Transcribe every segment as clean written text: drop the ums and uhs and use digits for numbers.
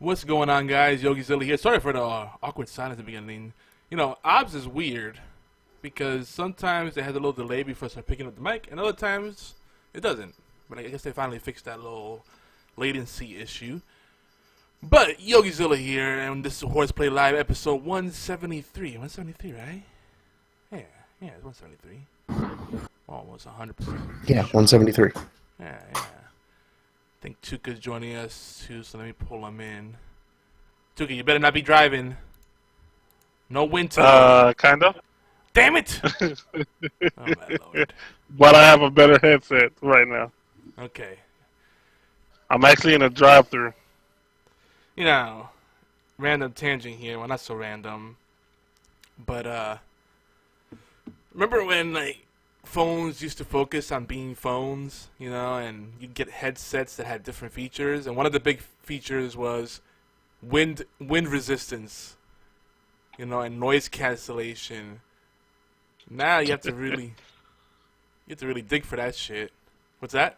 What's going on, guys? YogiZilla here. Sorry for the awkward silence at the beginning. You know, OBS is weird because sometimes it has a little delay before I start picking up the mic, and other times it doesn't. But I guess they finally fixed that little latency issue. But YogiZilla here, and this is HorsePLAY Live episode 173. 173, right? Yeah, it's 173. Almost 100%. Yeah, 173. Yeah. I think Tuka's joining us too, so let me pull him in. Tuka, you better not be driving. No winter. Kind of. Damn it! Oh my lord. But I have a better headset right now. Okay. I'm actually in a drive-thru. You know, random tangent here. Well, not so random. But, remember when, like, phones used to focus on being phones, you know, and you'd get headsets that had different features, and one of the big features was wind resistance, you know, and noise cancellation. Now you have to really dig for that shit. What's that?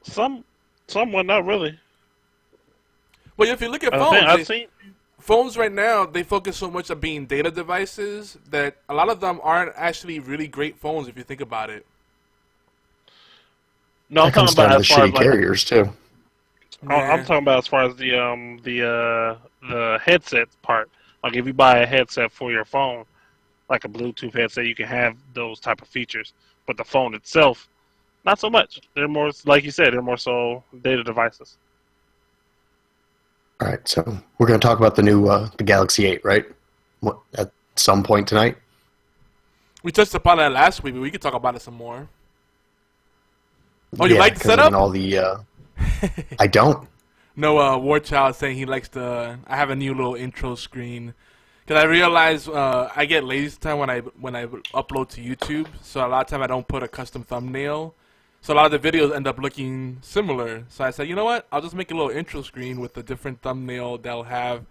Somewhat, not really. Well, if you look at phones, phones right now, they focus so much on being data devices that a lot of them aren't actually really great phones if you think about it. No, I'm talking about the as far as shitty carriers too. I'm talking about as far as the headset part. Like if you buy a headset for your phone, like a Bluetooth headset, you can have those type of features. But the phone itself, not so much. They're more, like you said, they're more so data devices. All right, so we're going to talk about the new the Galaxy 8, right? At some point tonight. We touched upon that last week, but we could talk about it some more. Oh, you Yeah, like the 'cause setup? all the, I don't. No, Warchild saying he likes the. I have a new little intro screen because I realize I get lazy time when I upload to YouTube, so a lot of time I don't put a custom thumbnail. So a lot of the videos end up looking similar. So I said, you know what? I'll just make a little intro screen with a different thumbnail that'll have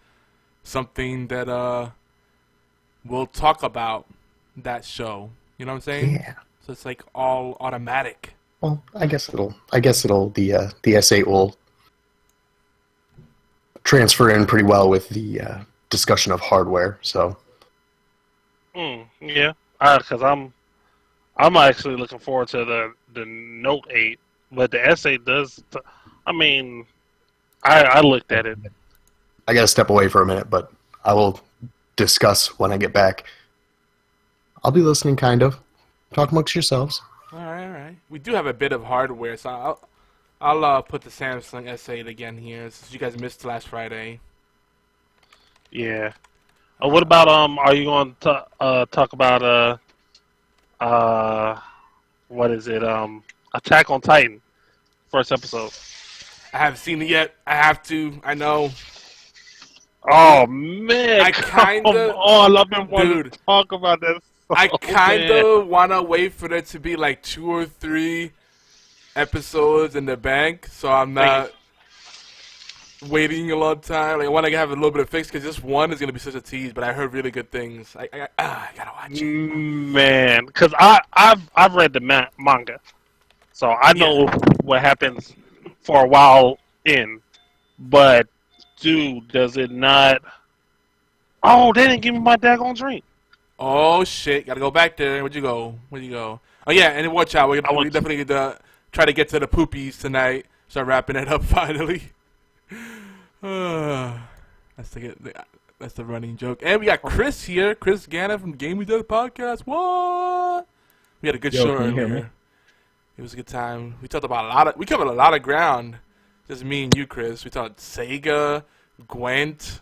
something that we'll talk about that show. You know what I'm saying? Yeah. So it's like all automatic. Well, I guess it'll the S8 will transfer in pretty well with the discussion of hardware. So. Yeah, because I'm actually looking forward to the Note 8, but the S8 does. I looked at it. I got to step away for a minute, but I will discuss when I get back. I'll be listening, kind of. Talk amongst yourselves. All right. We do have a bit of hardware, so I'll put the Samsung S8 again here since you guys missed last Friday. Yeah. What about Are you going to talk about what is it? Attack on Titan, first episode. I haven't seen it yet. I have to. I know. Oh man! I kinda. I've been wanting to talk about this. I kinda wanna wait for there to be like 2 or 3 episodes in the bank, so I'm not waiting a long time. Like I want to have a little bit of fix because this one is gonna be such a tease. But I heard really good things. I gotta watch it. Man, because I've read the manga, so I know what happens for a while in. But dude, does it not? Oh, they didn't give me my daggone drink. Oh shit! Gotta go back there. Where'd you go? Oh yeah, and watch out. We're definitely gonna try to get to the poopies tonight. Start wrapping it up finally. That's the running joke. And we got Chris here. Chris Ganna from Game We Did Podcast. What? We had a good show earlier. It was a good time. We talked about we covered a lot of ground. Just me and you, Chris. We talked Sega, Gwent,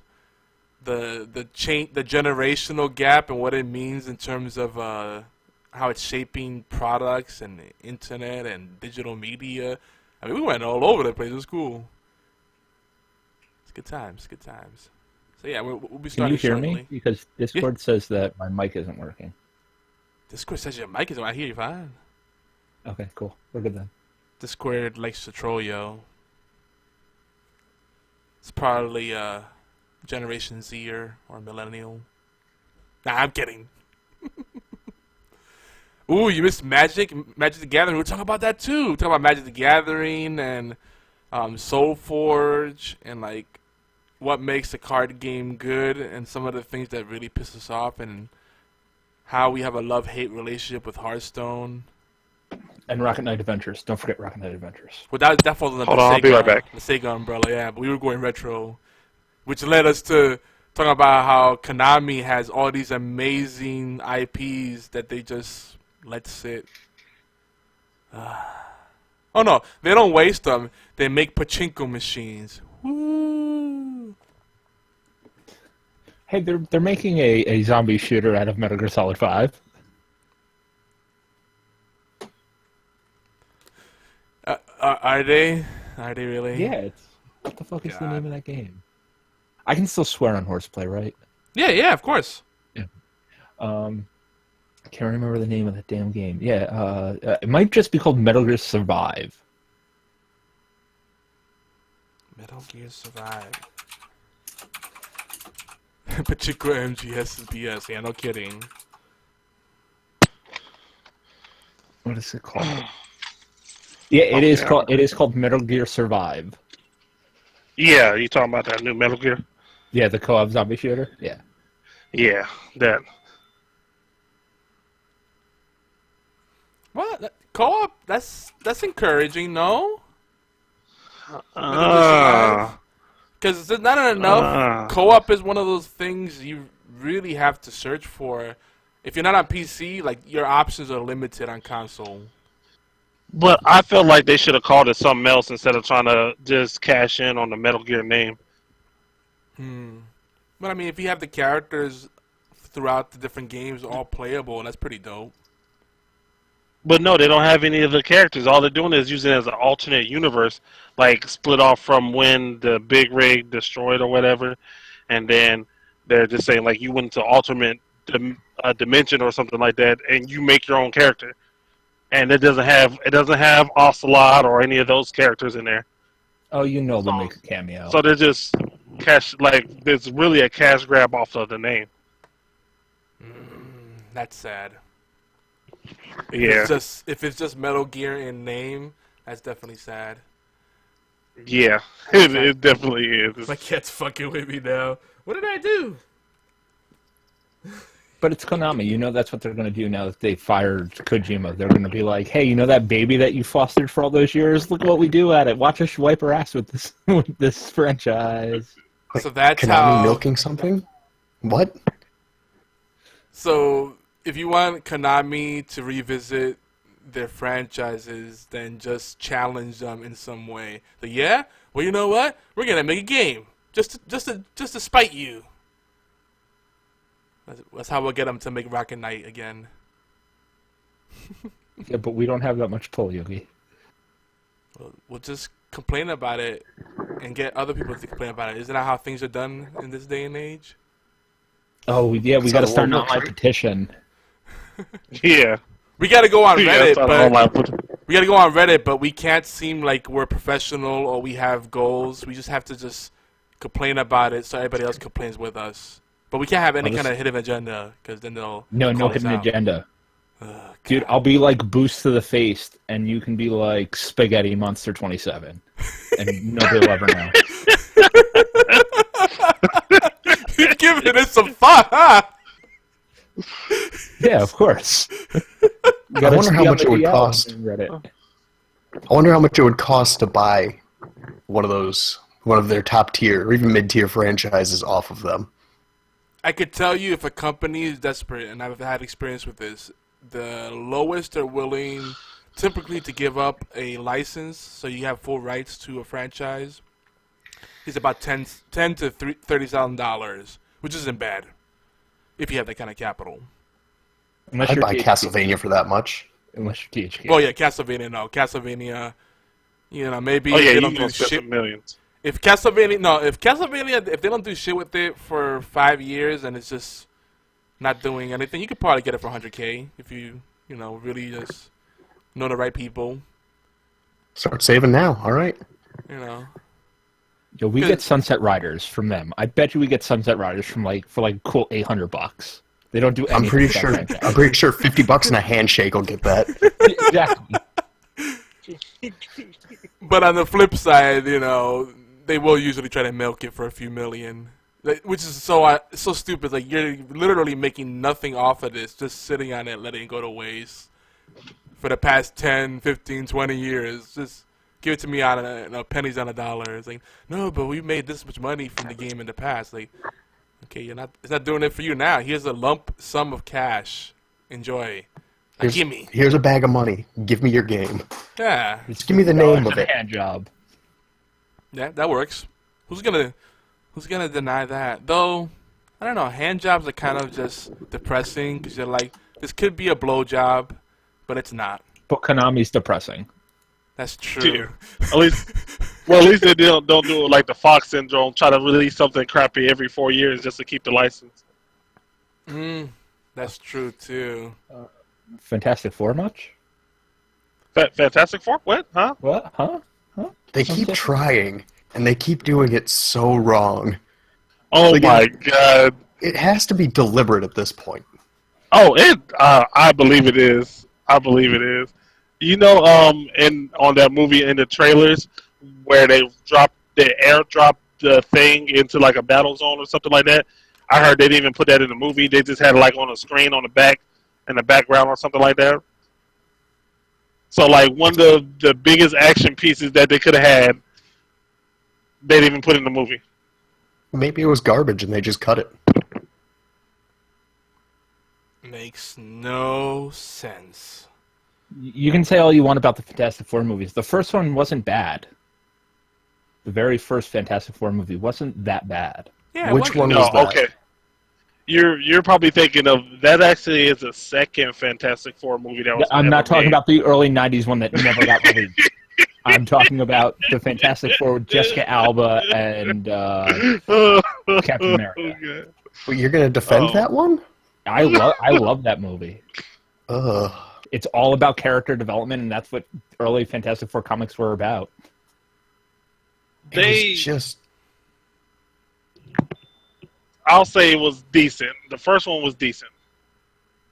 the generational gap and what it means in terms of how it's shaping products and the internet and digital media. I mean, we went all over the place. It was cool. It's good times. So yeah, we'll be starting shortly. Can you hear me? Because Discord says that my mic isn't working. Discord says your mic isn't. I hear you fine. Okay, cool. We're good then. Discord likes to troll, yo. It's probably Generation Z or Millennial. Nah, I'm kidding. Ooh, you missed Magic the Gathering. We're talking about that too. We're talking about Magic the Gathering and Soul Forge and like what makes a card game good and some of the things that really piss us off and how we have a love-hate relationship with Hearthstone. And Rocket Knight Adventures. Don't forget Rocket Knight Adventures. Well, that falls under Hold on, I'll be right back. the Sega umbrella, yeah. But we were going retro, which led us to talking about how Konami has all these amazing IPs that they just let sit. Oh no, they don't waste them. They make pachinko machines. Woo! Hey, they're making a zombie shooter out of Metal Gear Solid 5. Are they? Are they really? Yeah, what the fuck is the name of that game? I can still swear on HorsePLAY, right? Yeah, of course. Yeah. I can't remember the name of that damn game. Yeah, it might just be called Metal Gear Survive. Metal Gear Survive. Pachinko MGS. Yeah, no kidding. What is it called? Yeah, it is called Metal Gear Survive. Yeah, you talking about that new Metal Gear? Yeah, the co-op zombie shooter. Yeah. Yeah, that. What? Co-op? That's encouraging, no? Because there's not enough. Co-op is one of those things you really have to search for. If you're not on PC, like, your options are limited on console. But I feel like they should have called it something else instead of trying to just cash in on the Metal Gear name. But I mean, if you have the characters throughout the different games all playable, that's pretty dope. But no, they don't have any of the characters. All they're doing is using it as an alternate universe, like split off from when the big rig destroyed or whatever, and then they're just saying like you went into alternate dimension or something like that, and you make your own character. And it doesn't have Ocelot or any of those characters in there. Oh, they'll make a cameo. So they're just there's really a cash grab off of the name. That's sad. Yeah. If it's just Metal Gear in name, that's definitely sad. Yeah, it definitely is. My cat's fucking with me now. What did I do? But it's Konami. That's what they're going to do now that they fired Kojima. They're going to be like, hey, that baby that you fostered for all those years? Look what we do at it. Watch us wipe our ass with this franchise. So that's Konami milking something? What? So if you want Konami to revisit their franchises, then just challenge them in some way. So yeah, well, you know what? We're gonna make a game just to spite you. That's how we'll get them to make Rocket Knight again. Yeah, but we don't have that much pull, Yogi. We'll just complain about it and get other people to complain about it. Isn't that how things are done in this day and age? Oh, yeah, we got to start an online petition. Yeah. We got to go on Reddit, but we got to go on Reddit, but we can't seem like we're professional or we have goals. We just have to just complain about it so everybody else complains with us. But we can't have any kind of hidden agenda because then they'll no call hidden us out. agenda. Dude, I'll be like Boost to the Face, and you can be like Spaghetti Monster 27, and nobody will ever know. You're giving it some fun, huh? Yeah, of course. I wonder how much it would cost. I wonder how much it would cost to buy one of their top tier or even mid tier franchises off of them. I could tell you if a company is desperate, and I've had experience with this, the lowest they're willing typically to give up a license so you have full rights to a franchise is about $10,000 to $30,000, which isn't bad if you have that kind of capital. I'd buy Castlevania for that much. Unless you're THQ. Oh yeah, Castlevania, no. Castlevania, maybe you don't can do spend shit. some millions. If Castlevania, if they don't do shit with it for 5 years and it's just not doing anything, you could probably get it for $100K if you really just know the right people. Start saving now. All right. Yo, we get Sunset Riders from them. I bet you we get Sunset Riders for cool $800. They don't do anything. I'm pretty sure $50 and a handshake will get that. Exactly. But on the flip side, they will usually try to milk it for a few million. Which is so stupid. Like, you're literally making nothing off of this, just sitting on it, letting it go to waste for the past 10, 15, 20 years. Just give it to me on pennies on a dollar. It's like, no, but we made this much money from the game in the past. Like, okay, it's not doing it for you now. Here's a lump sum of cash. Enjoy. Gimme. Here's a bag of money. Give me your game. Yeah. Just give me the name of it. Hand job. Yeah, that works. Who's gonna deny that? Though, I don't know. Hand jobs are kind of just depressing because you're like, this could be a blow job, but it's not. But Konami's depressing. That's true. Yeah. At least they don't do it like the Fox syndrome. Try to release something crappy every 4 years just to keep the license. That's true too. Fantastic Four much? Fantastic Four? What? Huh? What? Huh? They keep trying, and they keep doing it so wrong. Oh my god! It has to be deliberate at this point. Oh, I believe it is. I believe it is. You know, on that movie in the trailers where they airdrop the thing into like a battle zone or something like that. I heard they didn't even put that in the movie. They just had it like on a screen on the back in the background or something like that. So like one of the biggest action pieces that they could have had, they didn't even put in the movie. Maybe it was garbage and they just cut it. Makes no sense. You can say all you want about the Fantastic Four movies. The first one wasn't bad. The very first Fantastic Four movie wasn't that bad. Yeah, Which one was that? Okay. You're probably thinking of that. Actually, is the second Fantastic Four movie that was. I'm not talking about the early '90s one that never got released. I'm talking about the Fantastic Four with Jessica Alba and Captain America. Okay. Well, you're going to defend that one? I love that movie. Ugh. It's all about character development, and that's what early Fantastic Four comics were about. They It was just... I'll say it was decent. The first one was decent.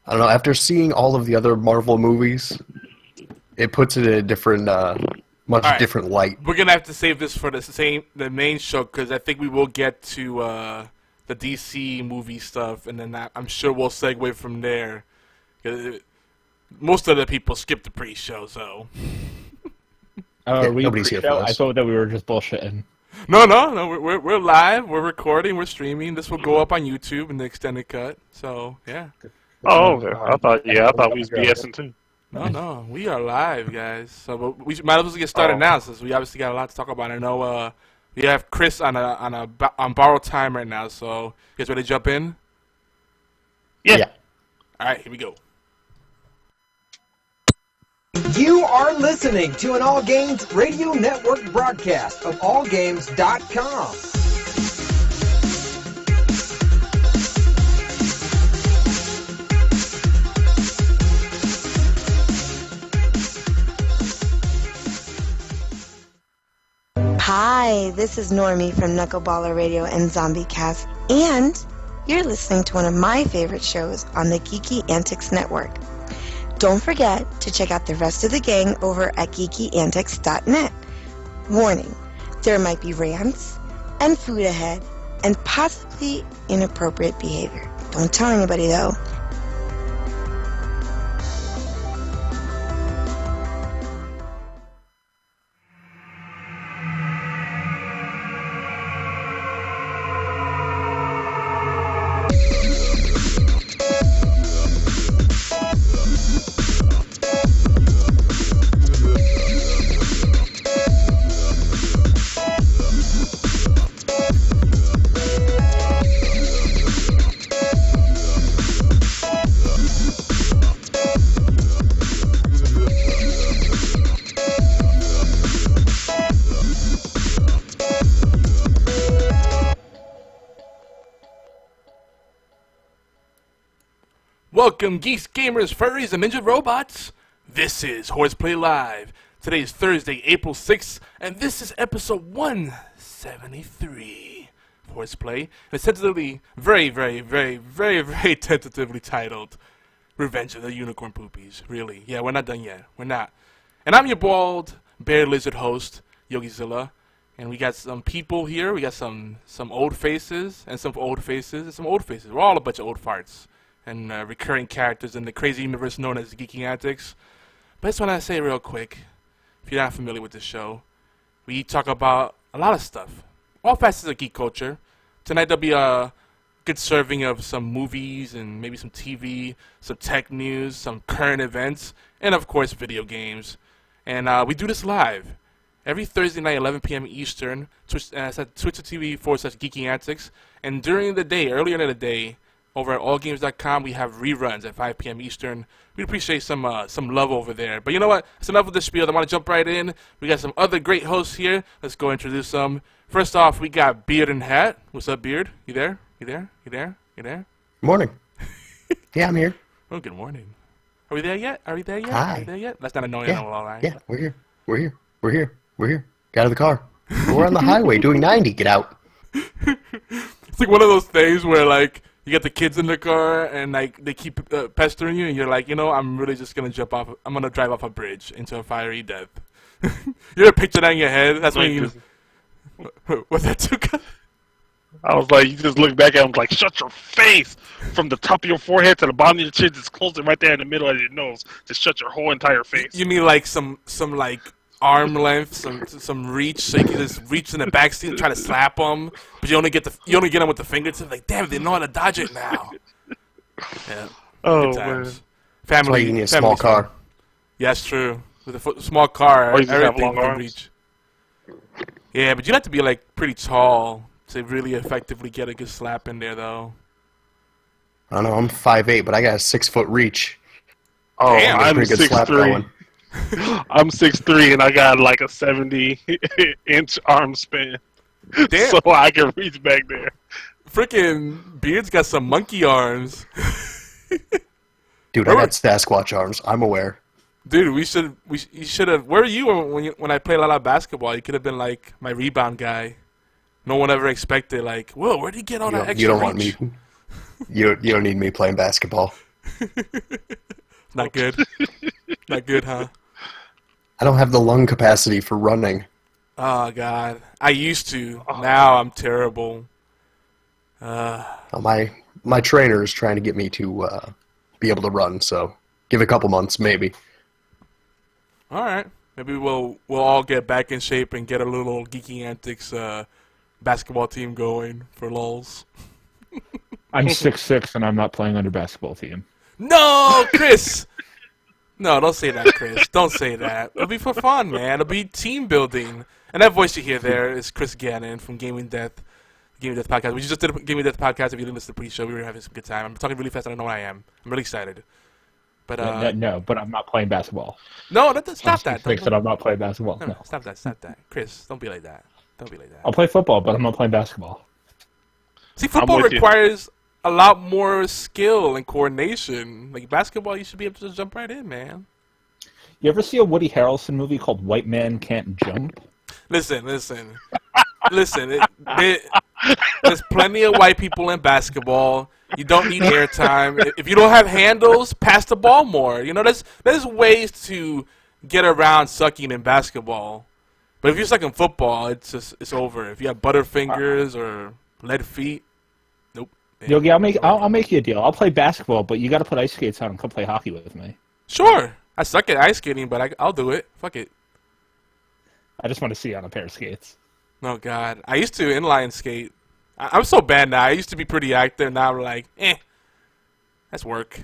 I don't know. After seeing all of the other Marvel movies, it puts it in a different, much different light. We're gonna have to save this for the main show because I think we will get to the DC movie stuff, and then I'm sure we'll segue from there. Most of the people skip the pre-show, so. Are we nobody's here for pre-show? this. I thought that we were just bullshitting. No, we're live, we're recording, we're streaming. This will go up on YouTube in the extended cut. So yeah. Oh, okay. I thought we was BSing too. No, we are live, guys. So but we might as well get started now, since we obviously got a lot to talk about. I know we have Chris on borrowed time right now. So you guys ready to jump in? Yeah. All right, here we go. You are listening to an All Games Radio Network broadcast of allgames.com. Hi, this is Normie from Knuckleballer Radio and Zombie Cast, and you're listening to one of my favorite shows on the Geeky Antics Network. Don't forget to check out the rest of the gang over at geekyantics.net. Warning, there might be rants and food ahead and possibly inappropriate behavior. Don't tell anybody though. Welcome, geeks, gamers, furries, and ninja robots. This is HorsePLAY Live. Today is Thursday, April 6th, and this is episode 173 of HorsePLAY. It's tentatively, very, very, very, very, very tentatively titled Revenge of the Unicorn Poopies. Really. Yeah, we're not done yet. We're not. And I'm your bald, bear lizard host, YogiZilla. And we got some people here. We got some old faces and some old faces and some old faces. We're all a bunch of old farts and recurring characters in the crazy universe known as Geeky Antics. But I just want to say real quick, if you're not familiar with this show, we talk about a lot of stuff. All facets of geek culture. Tonight there'll be a good serving of some movies and maybe some TV, some tech news, some current events, and of course video games. And we do this live every Thursday night, 11 p.m. Eastern. It's at twitch.tv/Geeky Antics. And during the day, earlier in the day, over at allgames.com, we have reruns at 5 p.m. Eastern. We'd appreciate some love over there. But you know what? That's enough of this spiel. I want to jump right in. We got some other great hosts here. Let's go introduce them. First off, we got Beard and Hat. What's up, Beard? You there? You there? You there? You there? Morning. Yeah, I'm here. Oh, good morning. Are we there yet? Are we there yet? Hi. Are we there yet? That's not annoying Yeah. at all, right? Yeah, we're here. We're here. We're here. We're here. Get out of the car. We're on the highway doing 90. Get out. It's like one of those things where, like, you get the kids in the car and, like, they keep pestering you, and you're like, you know, I'm really just going to jump off. I'm going to drive off a bridge into a fiery death. You ever picture that in your head? That's when you... What's that, Tuka? I was like, you just look back at him like, shut your face from the top of your forehead to the bottom of your chin, just close it right there in the middle of your nose. Just shut your whole entire face. You mean like some like arm length, some reach, so you can just reach in the backseat and try to slap them, but you only get them with the fingertips. Like, damn, they know how to dodge it now. Yeah. Oh, Good times. man. That's why you need a small car. Yeah, that's true. With a small car, Or you just have everything long can arms. reach. Yeah, but you have to be like pretty tall to really effectively get a good slap in there, though. I don't know, I'm 5'8", but I got a 6-foot reach. Oh, Damn, I'm pretty good slap 6'3". going. I'm 6'3", and I got like a 70-inch arm span. Damn. So I can reach back there. Freaking Beard's got some monkey arms. Dude, I got Sasquatch arms. I'm aware. Dude, you should have. Where were you when I played a lot of basketball? You could have been like my rebound guy. No one ever expected. Like, whoa, where'd he get all that extra You don't want reach? me. You don't need me playing basketball. Not good. Not good, huh? I don't have the lung capacity for running. Oh God, I used to. Now I'm terrible. My trainer is trying to get me to be able to run. So give it a couple months, maybe. All right, maybe we'll all get back in shape and get a little Geeky Antics basketball team going for lulz. I'm 6'6", and I'm not playing on your basketball team. No, Chris. No, don't say that, Chris. Don't say that. It'll be for fun, man. It'll be team building. And that voice you hear there is Chris Gannon from Gaming Death Podcast. We just did a Gaming Death Podcast. If you didn't listen to the pre-show, we were having some good time. I'm talking really fast. I don't know what I am. I'm really excited. But No, but I'm not playing basketball. No, stop that. That I'm not playing basketball. No, No. stop that. Chris, don't be like that. Don't be like that. I'll play football, but I'm not playing basketball. See, football with you. requires a lot more skill and coordination. Like basketball, you should be able to just jump right in, man. You ever see a Woody Harrelson movie called White Man Can't Jump? Listen. There's plenty of white people in basketball. You don't need airtime. If you don't have handles, pass the ball more. You know, there's ways to get around sucking in basketball. But if you're sucking football, it's over. If you have butterfingers or lead feet, nope. Yogi, I'll make you a deal. I'll play basketball, but you got to put ice skates on and come play hockey with me. Sure. I suck at ice skating, but I'll do it. Fuck it. I just want to see you on a pair of skates. Oh, God. I used to inline skate. I'm so bad now. I used to be pretty active. Now I'm like, that's work.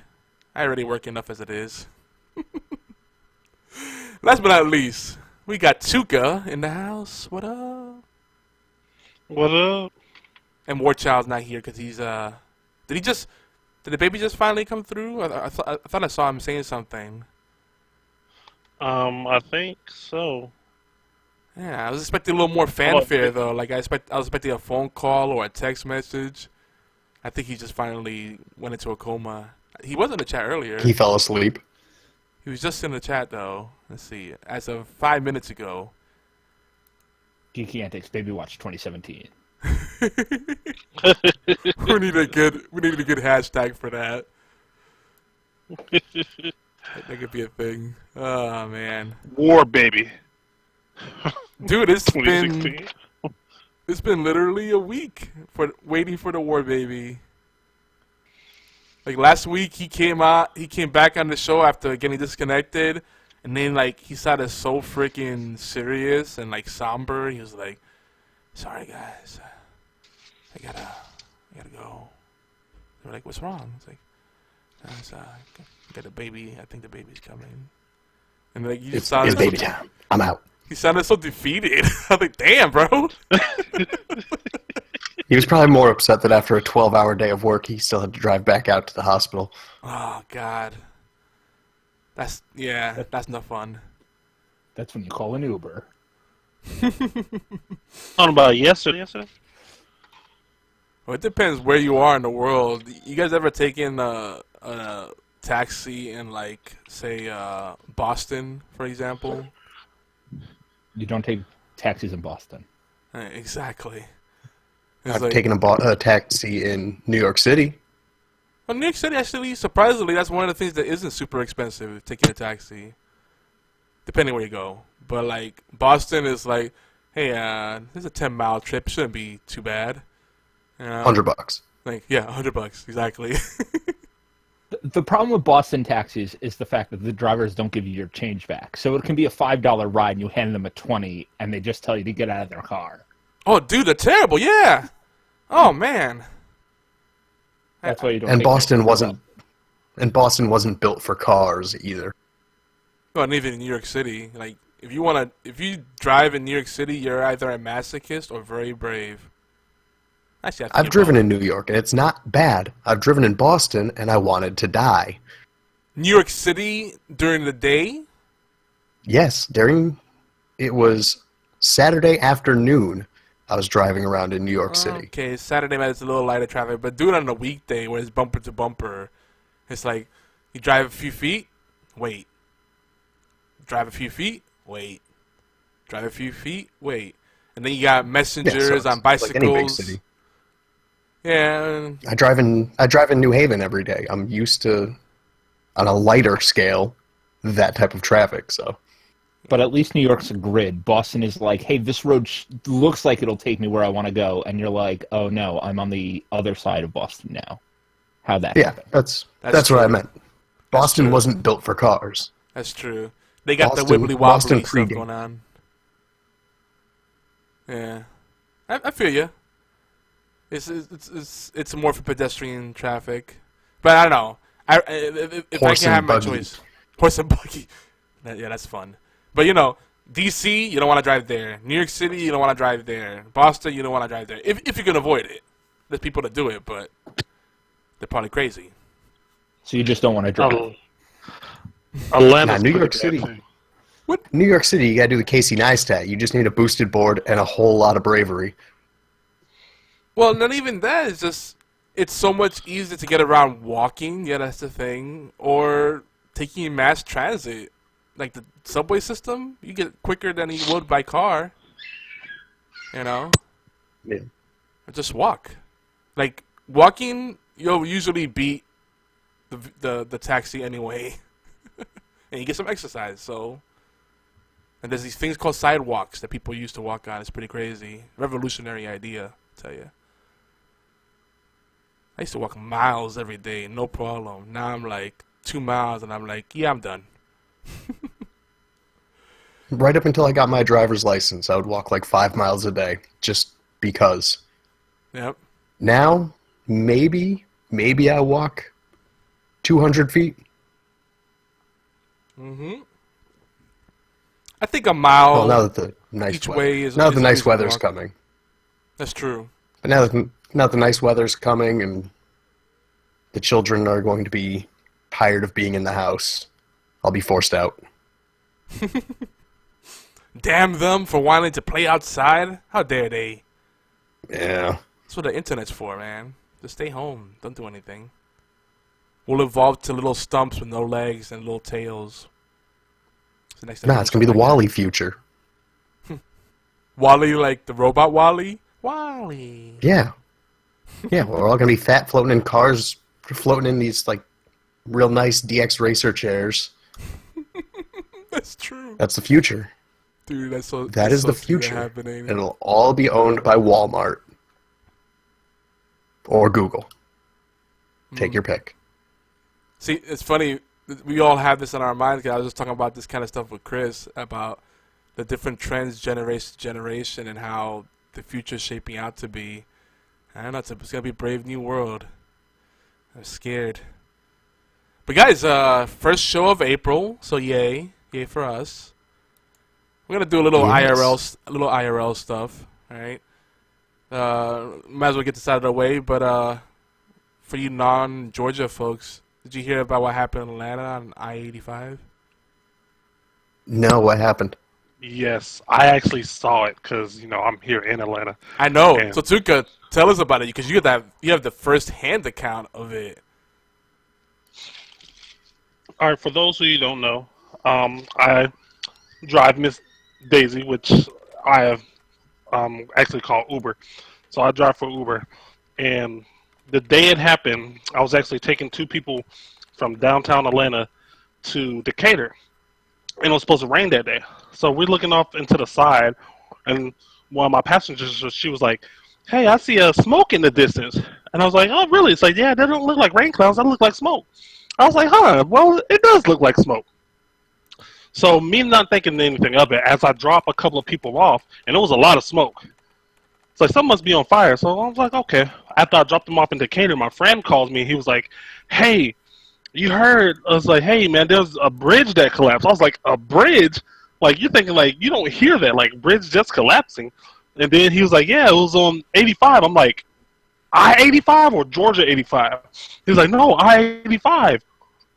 I already work enough as it is. Last but not least, we got Tuka in the house. What up? What up? And Warchild's not here because he's, did the baby just finally come through? I thought I saw him saying something. I think so. Yeah, I was expecting a little more fanfare though. Like I was expecting a phone call or a text message. I think he just finally went into a coma. He was in the chat earlier. He fell asleep. He was just in the chat though. Let's see. As of 5 minutes ago. Geeky Antics Baby Watch 2017. we need a good hashtag for that. That could be a thing. Oh man. War baby. Dude, it's been It's been literally a week for waiting for the war baby. Like last week, he came back on the show after getting disconnected, and then like he sounded so freaking serious and like somber. He was like, "Sorry guys, I gotta go." They were like, "What's wrong?" It's like, "Got a baby. I think the baby's coming." And like, it's baby time. I'm out. He sounded so defeated. I was like, "Damn, bro." He was probably more upset that after a 12-hour day of work, he still had to drive back out to the hospital. Oh God. That's no fun. That's when you call an Uber. On about yesterday. Well, it depends where you are in the world. You guys ever taken a taxi in, like, say, Boston, for example? You don't take taxis in Boston. Exactly. I've taken a taxi in New York City. Well, New York City, actually, surprisingly, that's one of the things that isn't super expensive, taking a taxi. Depending where you go. But, like, Boston is like, hey, this is a 10-mile trip. It shouldn't be too bad. $100. Like, yeah, $100, exactly. The problem with Boston taxis is the fact that the drivers don't give you your change back. So it can be a $5 ride and you hand them a $20 and they just tell you to get out of their car. Oh, dude, they're terrible, yeah. Oh, man. That's why you don't. And Boston wasn't built for cars either. Well, and even in New York City, like if you drive in New York City, you're either a masochist or very brave. Actually, I've driven in New York and it's not bad. I've driven in Boston and I wanted to die. New York City during the day? Yes, it was Saturday afternoon. I was driving around in New York City. Okay, Saturday night is a little lighter traffic, but do it on a weekday where it's bumper to bumper. It's like you drive a few feet, wait. Drive a few feet, wait. Drive a few feet, wait. And then you got messengers on bicycles. Like any big city. Yeah. I drive in New Haven every day. I'm used to, on a lighter scale, that type of traffic. So. But at least New York's a grid. Boston is like, hey, this road looks like it'll take me where I want to go, and you're like, oh no, I'm on the other side of Boston now. How'd that happen? that's what I meant. Boston wasn't built for cars. That's true. They got the wibbly wobbly stuff going on. Yeah, I feel you. It's more for pedestrian traffic, but I don't know. If I can have my choice, horse and buggy. Yeah, that's fun. But you know, DC, you don't want to drive there. New York City, you don't want to drive there. Boston, you don't want to drive there. If you can avoid it, there's people that do it, but they're probably crazy. So you just don't want to drive. Atlanta's New York City. What? New York City, you got to do the Casey Neistat. You just need a boosted board and a whole lot of bravery. Well, not even that. It's so much easier to get around walking. Yeah, that's the thing. Or taking mass transit. Like the subway system, you get quicker than you would by car. You know? Yeah. Or just walk. Like, walking, you'll usually beat the taxi anyway. And you get some exercise, so... And there's these things called sidewalks that people used to walk on. It's pretty crazy. Revolutionary idea, I tell you. I used to walk miles every day, no problem. Now I'm like 2 miles, and I'm like, yeah, I'm done. Right up until I got my driver's license, I would walk like 5 miles a day, just because. Yep. Now, maybe I walk 200 feet. Mm-hmm. I think a mile. Well, now that the nice weather's coming. That's true. But now that the nice weather's coming and the children are going to be tired of being in the house, I'll be forced out. Damn them for wanting to play outside. How dare they? Yeah. That's what the internet's for, man. Just stay home. Don't do anything. We'll evolve to little stumps with no legs and little tails. It's going to be the Wall-E future. Wall-E, like the robot Wall-E? Wall-E. Yeah. Yeah, we're all going to be fat, floating in cars, floating in these, like, real nice DX racer chairs. That's true. That's the future. Dude, that is the future. Happening. It'll all be owned by Walmart or Google. Take your pick. See, it's funny. We all have this in our minds. I was just talking about this kind of stuff with Chris about the different trends generation to generation and how the future is shaping out to be. I don't know. It's going to be a brave new world. I'm scared. But guys, first show of April, so yay for us. We're gonna do a little IRL stuff. All right. Might as well get this out of the way. But for you non-Georgia folks, did you hear about what happened in Atlanta on I-85? No, what happened? Yes, I actually saw it because I'm here in Atlanta. I know. So Tuka, tell us about it because you have the first-hand account of it. All right, for those who you don't know, I drive Miss Daisy, which I have actually called Uber. So I drive for Uber. And the day it happened, I was actually taking two people from downtown Atlanta to Decatur. And it was supposed to rain that day. So we're looking off into the side, and one of my passengers, she was like, "Hey, I see a smoke in the distance." And I was like, "Oh, really?" It's like, "Yeah, that don't look like rain clouds. That look like smoke." I was like, "Huh, well, it does look like smoke." So me not thinking anything of it, as I drop a couple of people off, and it was a lot of smoke. It's like, something must be on fire. So I was like, okay. After I dropped them off in Decatur, my friend calls me. He was like, "Hey, you heard?" I was like, "Hey, man, there's a bridge that collapsed." I was like, "A bridge?" Like, you're thinking, like, you don't hear that, like, bridge just collapsing. And then he was like, "Yeah, it was on 85. I'm like, I-85 or Georgia 85? He was like, "No, I-85.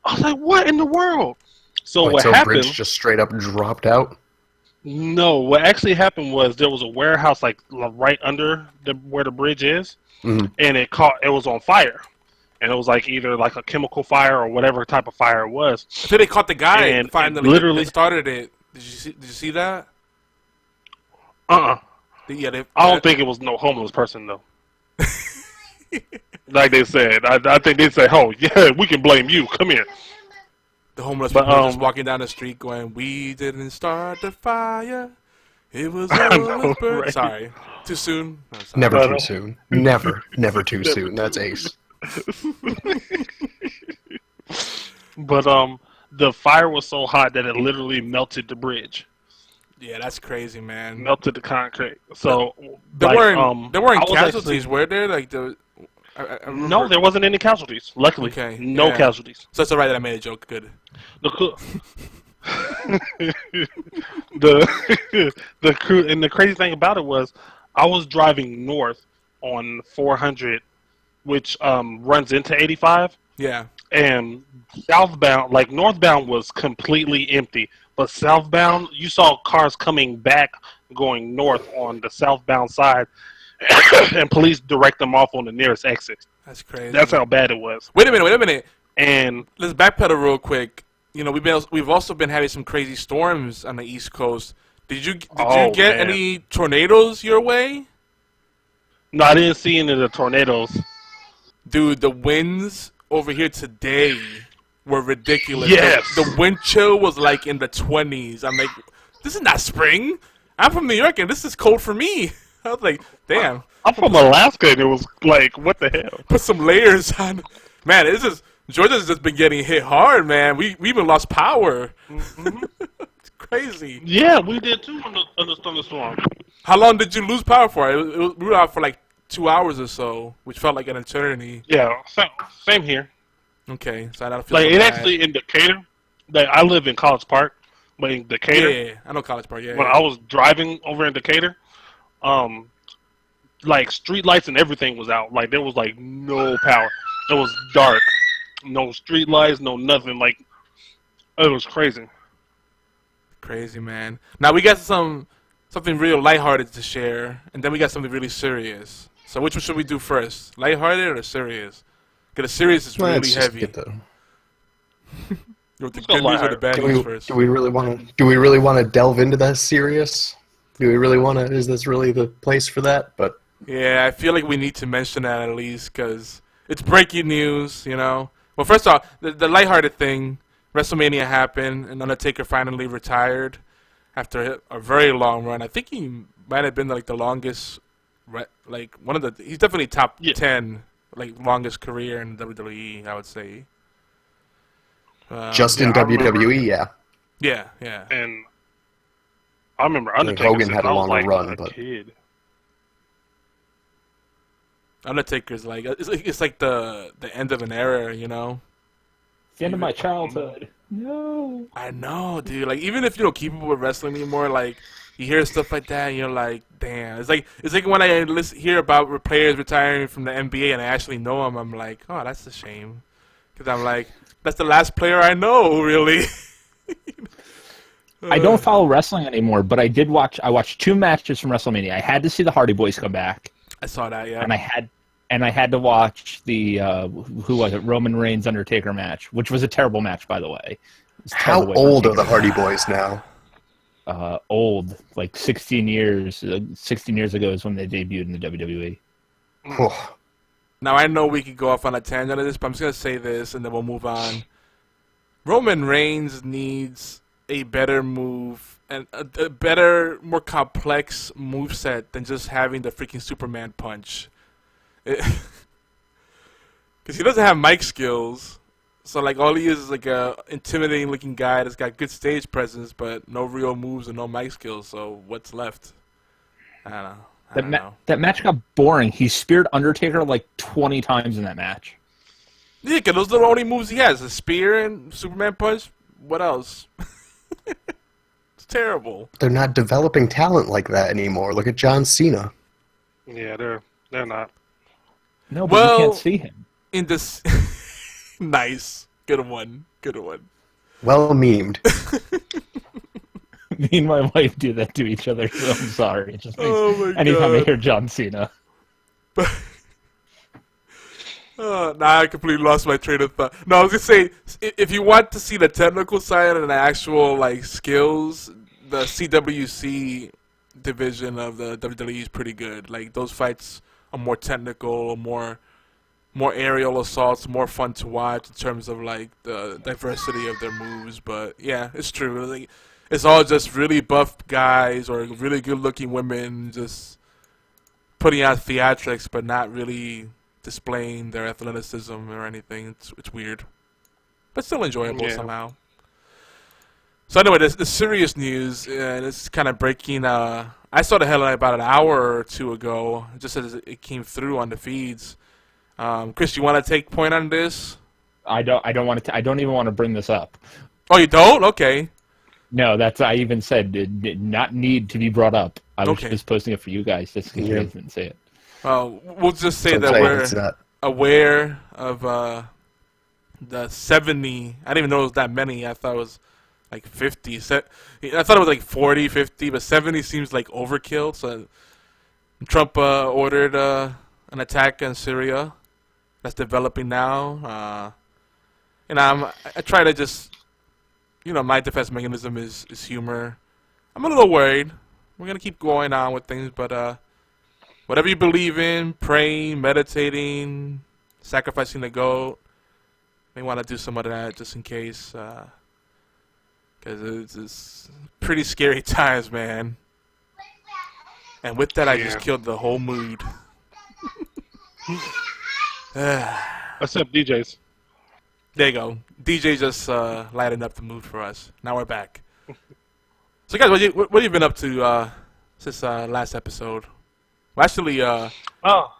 I was like, "What in the world?" So what happened? Bridge just straight up dropped out? No, what actually happened was there was a warehouse like right under where the bridge is, and it was on fire. And it was like either like a chemical fire or whatever type of fire it was. So they caught the guy and finally literally they started it. Did you see that? Yeah, I don't think it was no homeless person though. Like they said, I think they said, "Oh yeah, we can blame you. Come here." The homeless people just walking down the street going, "We didn't start the fire. It was homeless bird." Right? Sorry, too soon. No, never too soon. Never too soon. That's ace. But the fire was so hot that it literally melted the bridge. Yeah, that's crazy, man. Melted the concrete. So there weren't casualties, were there? Like no, there wasn't any casualties. Luckily, no casualties. So it's alright that I made a joke. Good. The crew, and the crazy thing about it was, I was driving north on 400, which runs into 85. Yeah. And southbound, like northbound, was completely empty, but southbound, you saw cars coming back, going north on the southbound side, and police direct them off on the nearest exit. That's crazy. That's how bad it was. Wait a minute. And let's backpedal real quick. We've also been having some crazy storms on the East Coast. Did you get any tornadoes your way? No, I didn't see any of the tornadoes. Dude, the winds over here today were ridiculous. Yes. The wind chill was like in the 20s. I'm like, this is not spring. I'm from New York and this is cold for me. I was like, damn. I'm from Alaska and it was like, what the hell? Put some layers on. Man, Georgia's just been getting hit hard, man. We even lost power. Mm-hmm. It's crazy. Yeah, we did too on the thunderstorm. How long did you lose power for? We were out for like 2 hours or so, which felt like an eternity. Yeah, same here. Okay, so I don't feel like so it bad. actually in Decatur. Like I live in College Park, but in Decatur, yeah, I know College Park. Yeah. When I was driving over in Decatur, like street lights and everything was out. Like there was like no power. It was dark, no street lights, no nothing. Like it was crazy. Crazy, man. Now we got something real lighthearted to share, and then we got something really serious. So which one should we do first? Lighthearted or serious? Because the serious is really heavy. You want the good news or the bad news first? Do we really want to delve into that serious? Do we really want to? Is this really the place for that? But yeah, I feel like we need to mention that at least because it's breaking news. Well, first off, the lighthearted thing. WrestleMania happened, and Undertaker finally retired. after a very long run. I think he might have been like the longest, like one of the. He's definitely top 10, like longest career in WWE. I would say. Just in WWE, yeah. Yeah, yeah. And I remember Undertaker Hogan had a longer run, a but kid. Undertaker's like it's like the end of an era, you know. It's the end of my childhood. No. I know, dude. Like even if you don't keep up with wrestling anymore, like you hear stuff like that, and you're like, damn. It's like when I hear about players retiring from the NBA and I actually know them, I'm like, oh, that's a shame, because I'm like, that's the last player I know, really. I don't follow wrestling anymore, but I did watch. I watched 2 matches from WrestleMania. I had to see the Hardy Boys come back. I saw that, yeah. And I had to watch the who was it, Roman Reigns Undertaker match, which was a terrible match, by the way. How old are the Hardy Boys now? Old, like 16 years. 16 years ago is when they debuted in the WWE. Now I know we could go off on a tangent of this, but I'm just gonna say this, and then we'll move on. Roman Reigns needs a better move and a better, more complex moveset than just having the freaking Superman punch. Because he doesn't have mic skills, so like all he is like a intimidating looking guy that's got good stage presence, but no real moves and no mic skills. So what's left? I don't know. That match got boring. He speared Undertaker like 20 times in that match. Yeah, because those are the only moves he has: a spear and Superman punch. What else? It's terrible. They're not developing talent like that anymore. Look at John Cena. Yeah, they're not. No, but you can't see him. In this, nice, good one. Well memed. Me and my wife do that to each other, so I'm sorry. It just makes anytime God. I hear John Cena. Now I completely lost my train of thought. No, I was gonna say, if you want to see the technical side and the actual like skills, the CWC division of the WWE is pretty good. Like those fights are more technical, more aerial assaults, more fun to watch in terms of like the diversity of their moves. But yeah, it's true. Like, it's all just really buff guys or really good-looking women just putting out theatrics, but not really displaying their athleticism or anything. It's weird, but still enjoyable somehow. So anyway, the serious news, and it's kind of breaking. I saw the headline about an hour or two ago, just as it came through on the feeds. Chris, you want to take point on this? I don't want to. I don't even want to bring this up. Oh, you don't? Okay. No, I even said it did not need to be brought up. I was just posting it for you guys, just in case you guys didn't see it. Well, we'll just say that we're aware of the 70. I didn't even know it was that many. I thought it was like 50. I thought it was like 40, 50, but 70 seems like overkill. So Trump ordered an attack on Syria that's developing now. And I try to just, my defense mechanism is humor. I'm a little worried. We're going to keep going on with things, but whatever you believe in, praying, meditating, sacrificing the goat, may want to do some of that just in case. Because it's pretty scary times, man. And with that, I just killed the whole mood. Except DJs. There you go. DJ just lightened up the mood for us. Now we're back. So, guys, what have you been up to since last episode? Well, actually,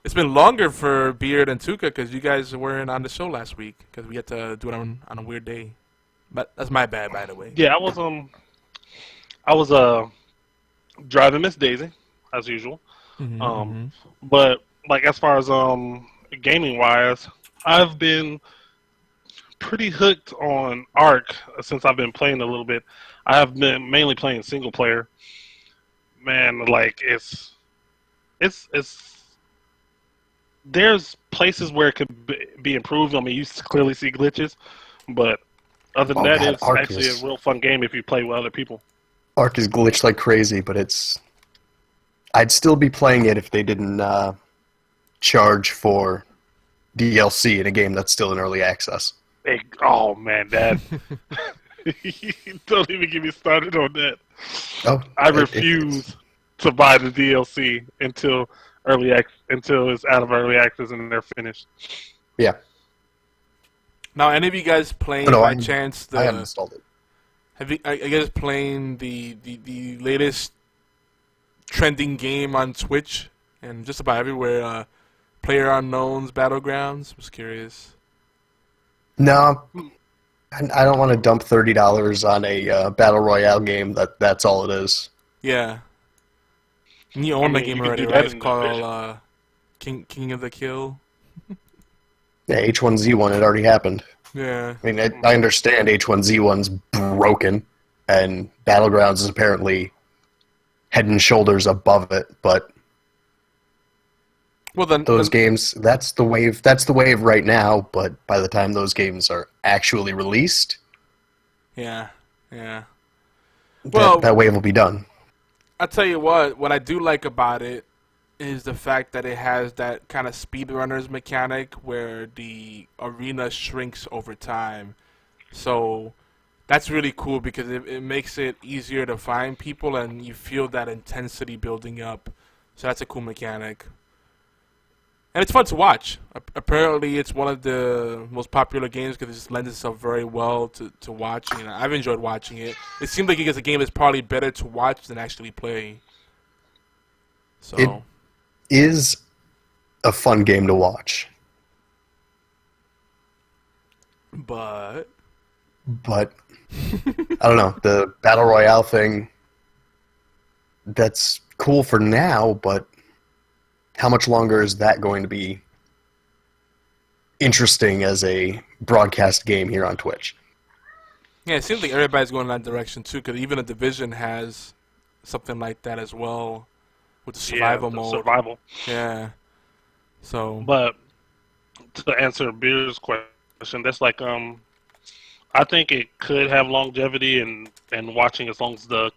it's been longer for Beard and Tuca because you guys weren't on the show last week because we had to do it on a weird day. But that's my bad, by the way. Yeah, I was driving Miss Daisy as usual. But like as far as gaming wise, I've been pretty hooked on Ark since I've been playing a little bit. I have been mainly playing single player. Man, like it's there's places where it could be improved. I mean, you clearly see glitches, but other than that, it's actually a real fun game if you play with other people. Ark is glitched like crazy, but I'd still be playing it if they didn't charge for DLC in a game that's still in early access. Oh man, that Don't even get me started on that. Oh, I refuse to buy the DLC until it's out of early access and they're finished. Yeah. Now, any of you guys playing by chance? I haven't installed it. Are you guys playing the latest trending game on Twitch and just about everywhere? PlayerUnknown's Battlegrounds. I was curious. No, I don't want to dump $30 on a battle royale game. That's all it is. Yeah. And you own the game already, right? It's called King of the Kill. Yeah, H1Z1. It already happened. Yeah. I mean, I understand H1Z1's broken, and Battlegrounds is apparently head and shoulders above it, but well, then those games, that's the wave right now, but by the time those games are actually released, yeah. Well, that wave will be done. I'll tell you what I do like about it is the fact that it has that kind of speedrunners mechanic where the arena shrinks over time. So that's really cool because it makes it easier to find people and you feel that intensity building up. So that's a cool mechanic. And it's fun to watch. Apparently it's one of the most popular games because it just lends itself very well to watching. I've enjoyed watching it. It seems like it's a game that's probably better to watch than actually play. So it is a fun game to watch. But I don't know, the Battle Royale thing, that's cool for now, but how much longer is that going to be interesting as a broadcast game here on Twitch? Yeah, it seems like everybody's going in that direction too, because even The Division has something like that as well, with the survival mode. Survival. Yeah. So. But to answer Beer's question, that's like I think it could have longevity and watching as long as the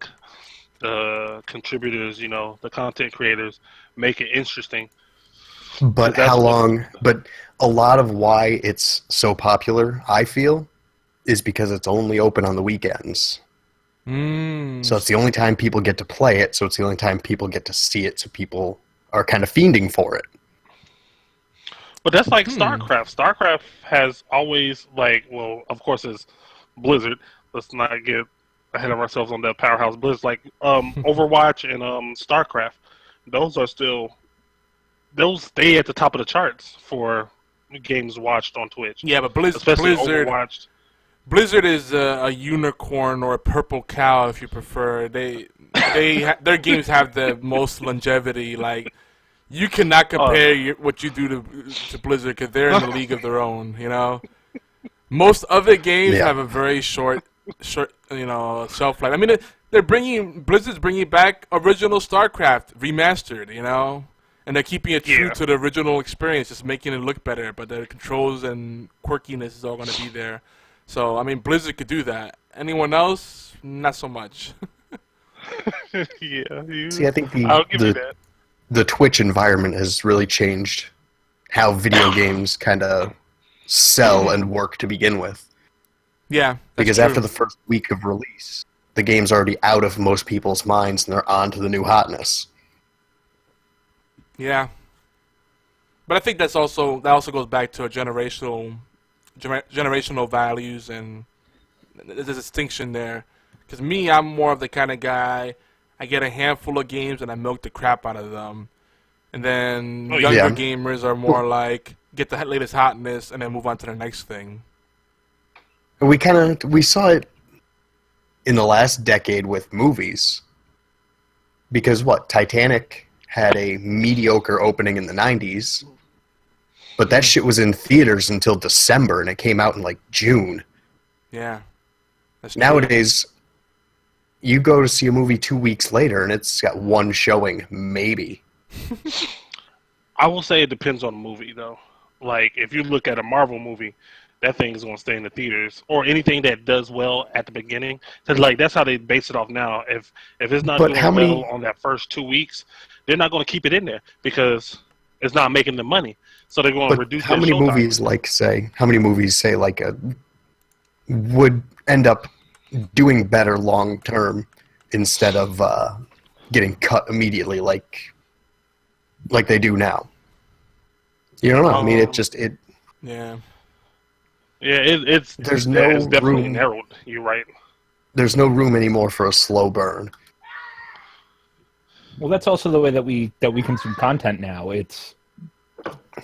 contributors, the content creators, make it interesting. But how long? But a lot of why it's so popular, I feel, is because it's only open on the weekends. So it's the only time people get to play it, so it's the only time people get to see it, so people are kind of fiending for it. But that's like StarCraft. StarCraft has always, of course, it's Blizzard. Let's not get ahead of ourselves on that powerhouse Blizzard. Like Overwatch and StarCraft, those stay at the top of the charts for games watched on Twitch. Yeah, but Blizzard Overwatch. Blizzard is a unicorn or a purple cow, if you prefer. Their games have the most longevity. Like, you cannot compare what you do to Blizzard because they're in a league of their own. Most other games have a very short shelf life. I mean, Blizzard's bringing back original StarCraft remastered. And they're keeping it true to the original experience, just making it look better. But the controls and quirkiness is all going to be there. So, I mean, Blizzard could do that. Anyone else? Not so much. See, I think the Twitch environment has really changed how video games kind of sell and work to begin with. Yeah. Because after the first week of release, the game's already out of most people's minds and they're on to the new hotness. Yeah. But I think that also goes back to a generational values, and there's a distinction there. Because me, I'm more of the kind of guy, I get a handful of games and I milk the crap out of them. And then younger gamers are more like, get the latest hotness and then move on to the next thing. We saw it in the last decade with movies. Because Titanic had a mediocre opening in the 90s. But that shit was in theaters until December, and it came out in, June. Yeah. That's true. Nowadays, you go to see a movie 2 weeks later, and it's got one showing, maybe. I will say it depends on the movie, though. Like, if you look at a Marvel movie, that thing is going to stay in the theaters. Or anything that does well at the beginning. Because, that's how they base it off now. If it's not doing well on that first 2 weeks, they're not going to keep it in there because it's not making them money. So they're going to reduce how many movies, would end up doing better long term instead of getting cut immediately like they do now. You don't know. I mean, Yeah. Yeah, it's definitely room. narrowed. You're right. There's no room anymore for a slow burn. Well, that's also the way that we consume content now. It's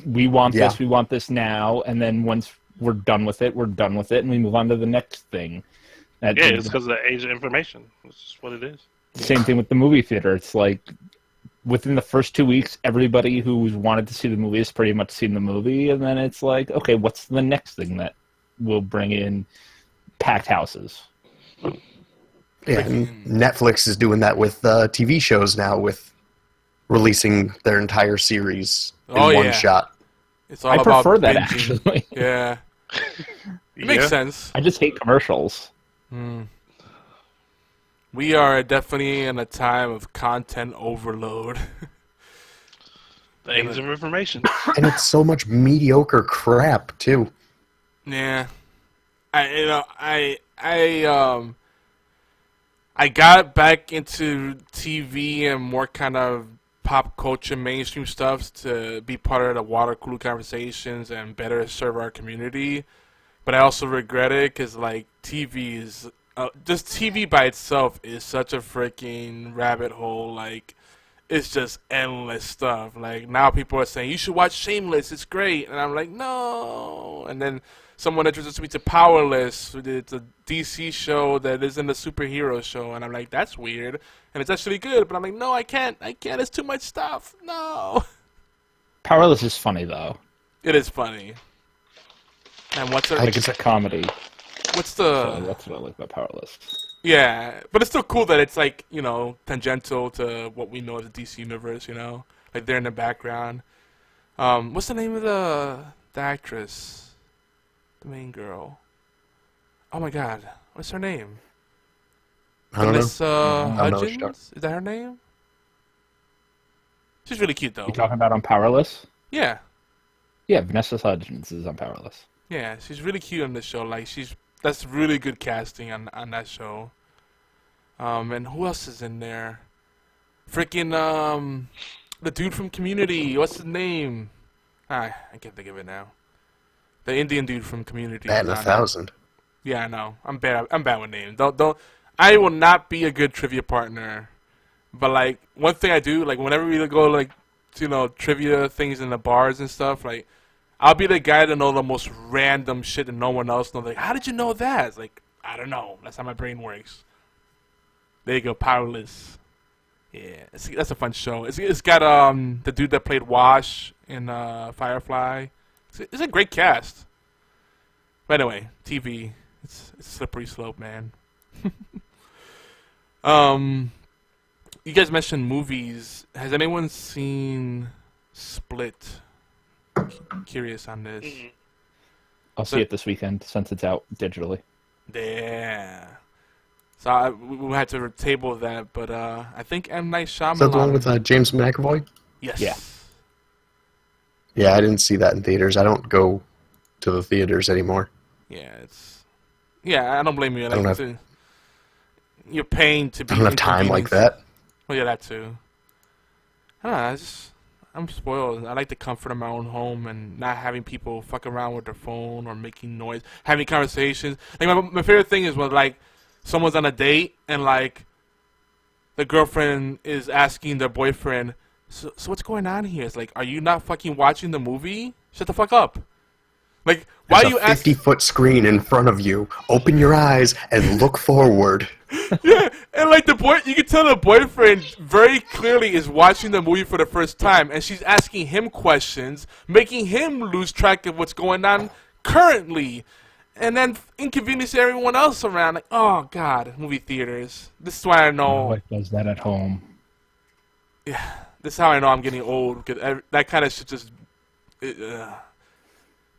we want this now, and then once we're done with it, and we move on to the next thing. It's because of the age of information. That's just what it is. Same thing with the movie theater. It's like within the first 2 weeks, everybody who's wanted to see the movie has pretty much seen the movie, and then it's like, okay, what's the next thing that will bring in packed houses? Yeah, and Netflix is doing that with TV shows now, with releasing their entire series in one shot. It's all I about prefer that, binging. actually. Yeah. It makes sense. I just hate commercials. We are definitely in a time of content overload. The age of information. And it's so much mediocre crap, too. Yeah. I got back into TV and more kind of pop culture mainstream stuff to be part of the water cooler conversations and better serve our community. But I also regret it because, like, TV is... just TV by itself is such a freaking rabbit hole. Like, it's just endless stuff. Like, now people are saying, you should watch Shameless, it's great. And I'm like, no. And then someone introduced me to Powerless. It's a DC show that isn't a superhero show. And I'm like, that's weird. And it's actually good. But I'm like, no, I can't. It's too much stuff. No. Powerless is funny, though. It is funny. And what's it? Like, it's a comedy. What's the... So that's what I like about Powerless. Yeah, but it's still cool that it's, like, you know, tangential to what we know as the DC universe, you know? Like, they're in the background. What's the name of the actress? The main girl. Oh, my God. What's her name? I don't know. Hudgens? Is that her name? She's really cute, though. You talking about on Powerless? Yeah. Yeah, Vanessa Hudgens is on Powerless. Yeah, she's really cute on this show. Like, that's really good casting on that show. And who else is in there? Freaking the dude from Community. What's his name? I can't think of it now. The Indian dude from Community. Bat in 1,000. Yeah, I know. I'm bad with names. Don't. I will not be a good trivia partner. But like one thing I do, like whenever we go like to, you know, trivia things in the bars and stuff, like I'll be the guy to know the most random shit that no one else knows. Like, how did you know that? It's like, I don't know. That's how my brain works. There you go, Powerless. Yeah, that's a fun show. It's got the dude that played Wash in Firefly. It's a great cast. But anyway, TV. It's a slippery slope, man. You guys mentioned movies. Has anyone seen Split? Curious on this. I'll see it this weekend since it's out digitally. Yeah. So we had to table that, but I think M. Night Shyamalan... Is that the one with James McAvoy? Yes. Yeah. Yeah, I didn't see that in theaters. I don't go to the theaters anymore. Yeah, I don't blame you. Like, you're paying to be... I don't have time like that. Well, yeah, that too. I don't know, I'm spoiled. I like the comfort of my own home and not having people fuck around with their phone or making noise, having conversations. Like my favorite thing is when like someone's on a date and like the girlfriend is asking their boyfriend, so what's going on here? It's like, are you not fucking watching the movie? Shut the fuck up. Like, why are you asking? 50-foot screen in front of you. Open your eyes and look forward. Yeah, and like you can tell the boyfriend very clearly is watching the movie for the first time, and she's asking him questions, making him lose track of what's going on currently, and then inconvenience everyone else around. Like, oh god, movie theaters. This is why I know. My wife does that at home. Yeah, this is how I know I'm getting old, because that kind of shit just.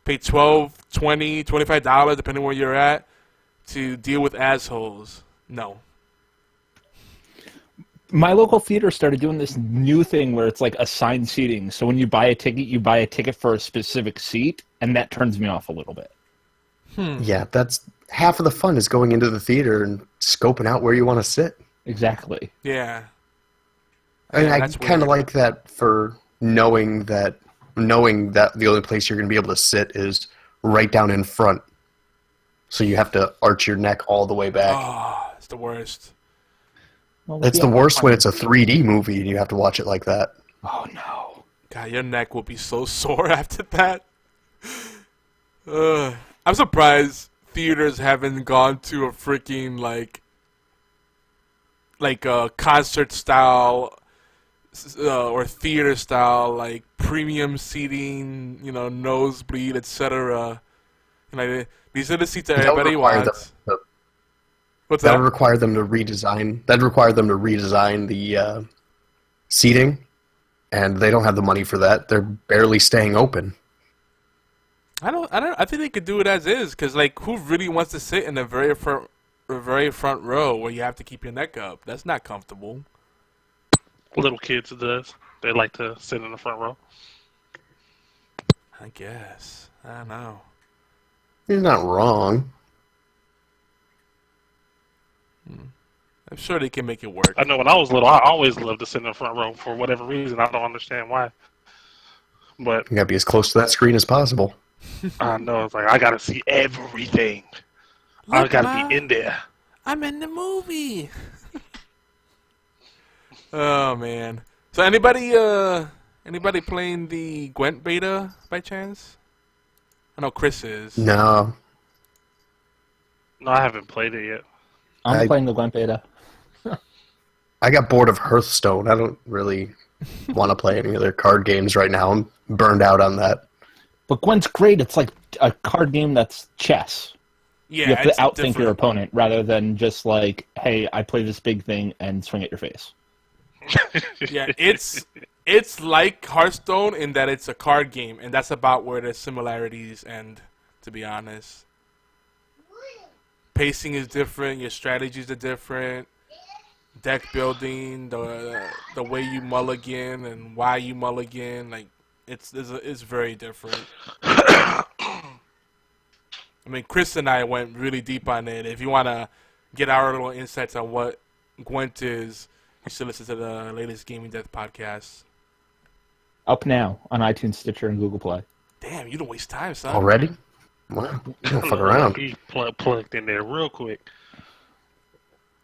Pay $12, $20, $25, depending where you're at, to deal with assholes. No. My local theater started doing this new thing where it's like assigned seating. So when you buy a ticket, you buy a ticket for a specific seat, and that turns me off a little bit. Yeah, that's half of the fun is going into the theater and scoping out where you want to sit. Exactly. Yeah. I mean, I that's kind of weird. like that for knowing that the only place you're going to be able to sit is right down in front. So you have to arch your neck all the way back. Oh, it's the worst. Well, It's the worst when it's a 3D movie and you have to watch it like that. Oh no. God, your neck will be so sore after that. I'm surprised theaters haven't gone to a freaking like a concert style or theater style, like premium seating, nosebleed, etc. These are the seats that everybody wants. What's that? That would require them to redesign. That'd require them to redesign the seating, and they don't have the money for that. They're barely staying open. I think they could do it as is, because who really wants to sit in the very front row where you have to keep your neck up? That's not comfortable. Little kids does. They like to sit in the front row. I guess. I don't know. You're not wrong. I'm sure they can make it work. I know when I was little, I always loved to sit in the front row for whatever reason. I don't understand why. But You gotta be as close to that screen as possible. I know it's like I gotta see everything. I Look, gotta Ma, be in there. I'm in the movie. Oh man. So anybody playing the Gwent beta by chance? I know Chris is. No. No, I haven't played it yet. I'm playing the Gwent beta. I got bored of Hearthstone. I don't really want to play any other card games right now. I'm burned out on that. But Gwent's great. It's like a card game that's chess. Yeah, You have it's to outthink different. your opponent rather than just like, hey, I play this big thing and swing at your face. Yeah, it's like Hearthstone in that it's a card game, and that's about where the similarities end, to be honest. Pacing is different, your strategies are different, deck building, the way you mulligan and why you mulligan, it's very different. I mean, Chris and I went really deep on it. If you want to get our little insights on what Gwent is, you should listen to the latest Gaming Death podcast. Up now on iTunes, Stitcher, and Google Play. Damn, you don't waste time, son. Already? Wow. Don't fuck around. He plugged in there real quick.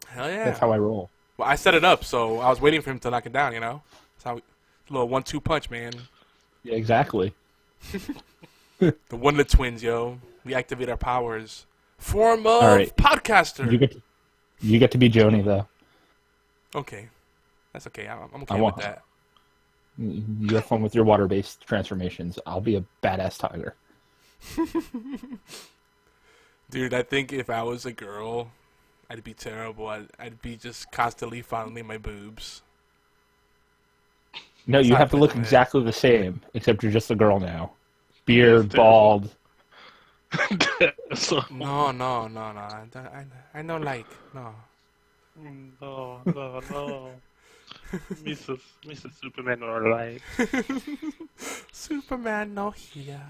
Hell yeah. That's how I roll. Well, I set it up, so I was waiting for him to knock it down, That's how a little 1-2 punch, man. Yeah, exactly. The Wonder Twins, yo. We activate our powers. Form of All right. podcaster. You get to be Joni, though. Okay. That's okay. I'm I okay want- with that. You have fun with your water-based transformations. I'll be a badass tiger. Dude, I think if I was a girl, I'd be terrible. I'd be just constantly fondling my boobs. No, you Sorry have to for look that. exactly the same, except you're just a girl now. Beard, bald. So, No. I know, no. no. Mr. Superman or like. Superman, no here.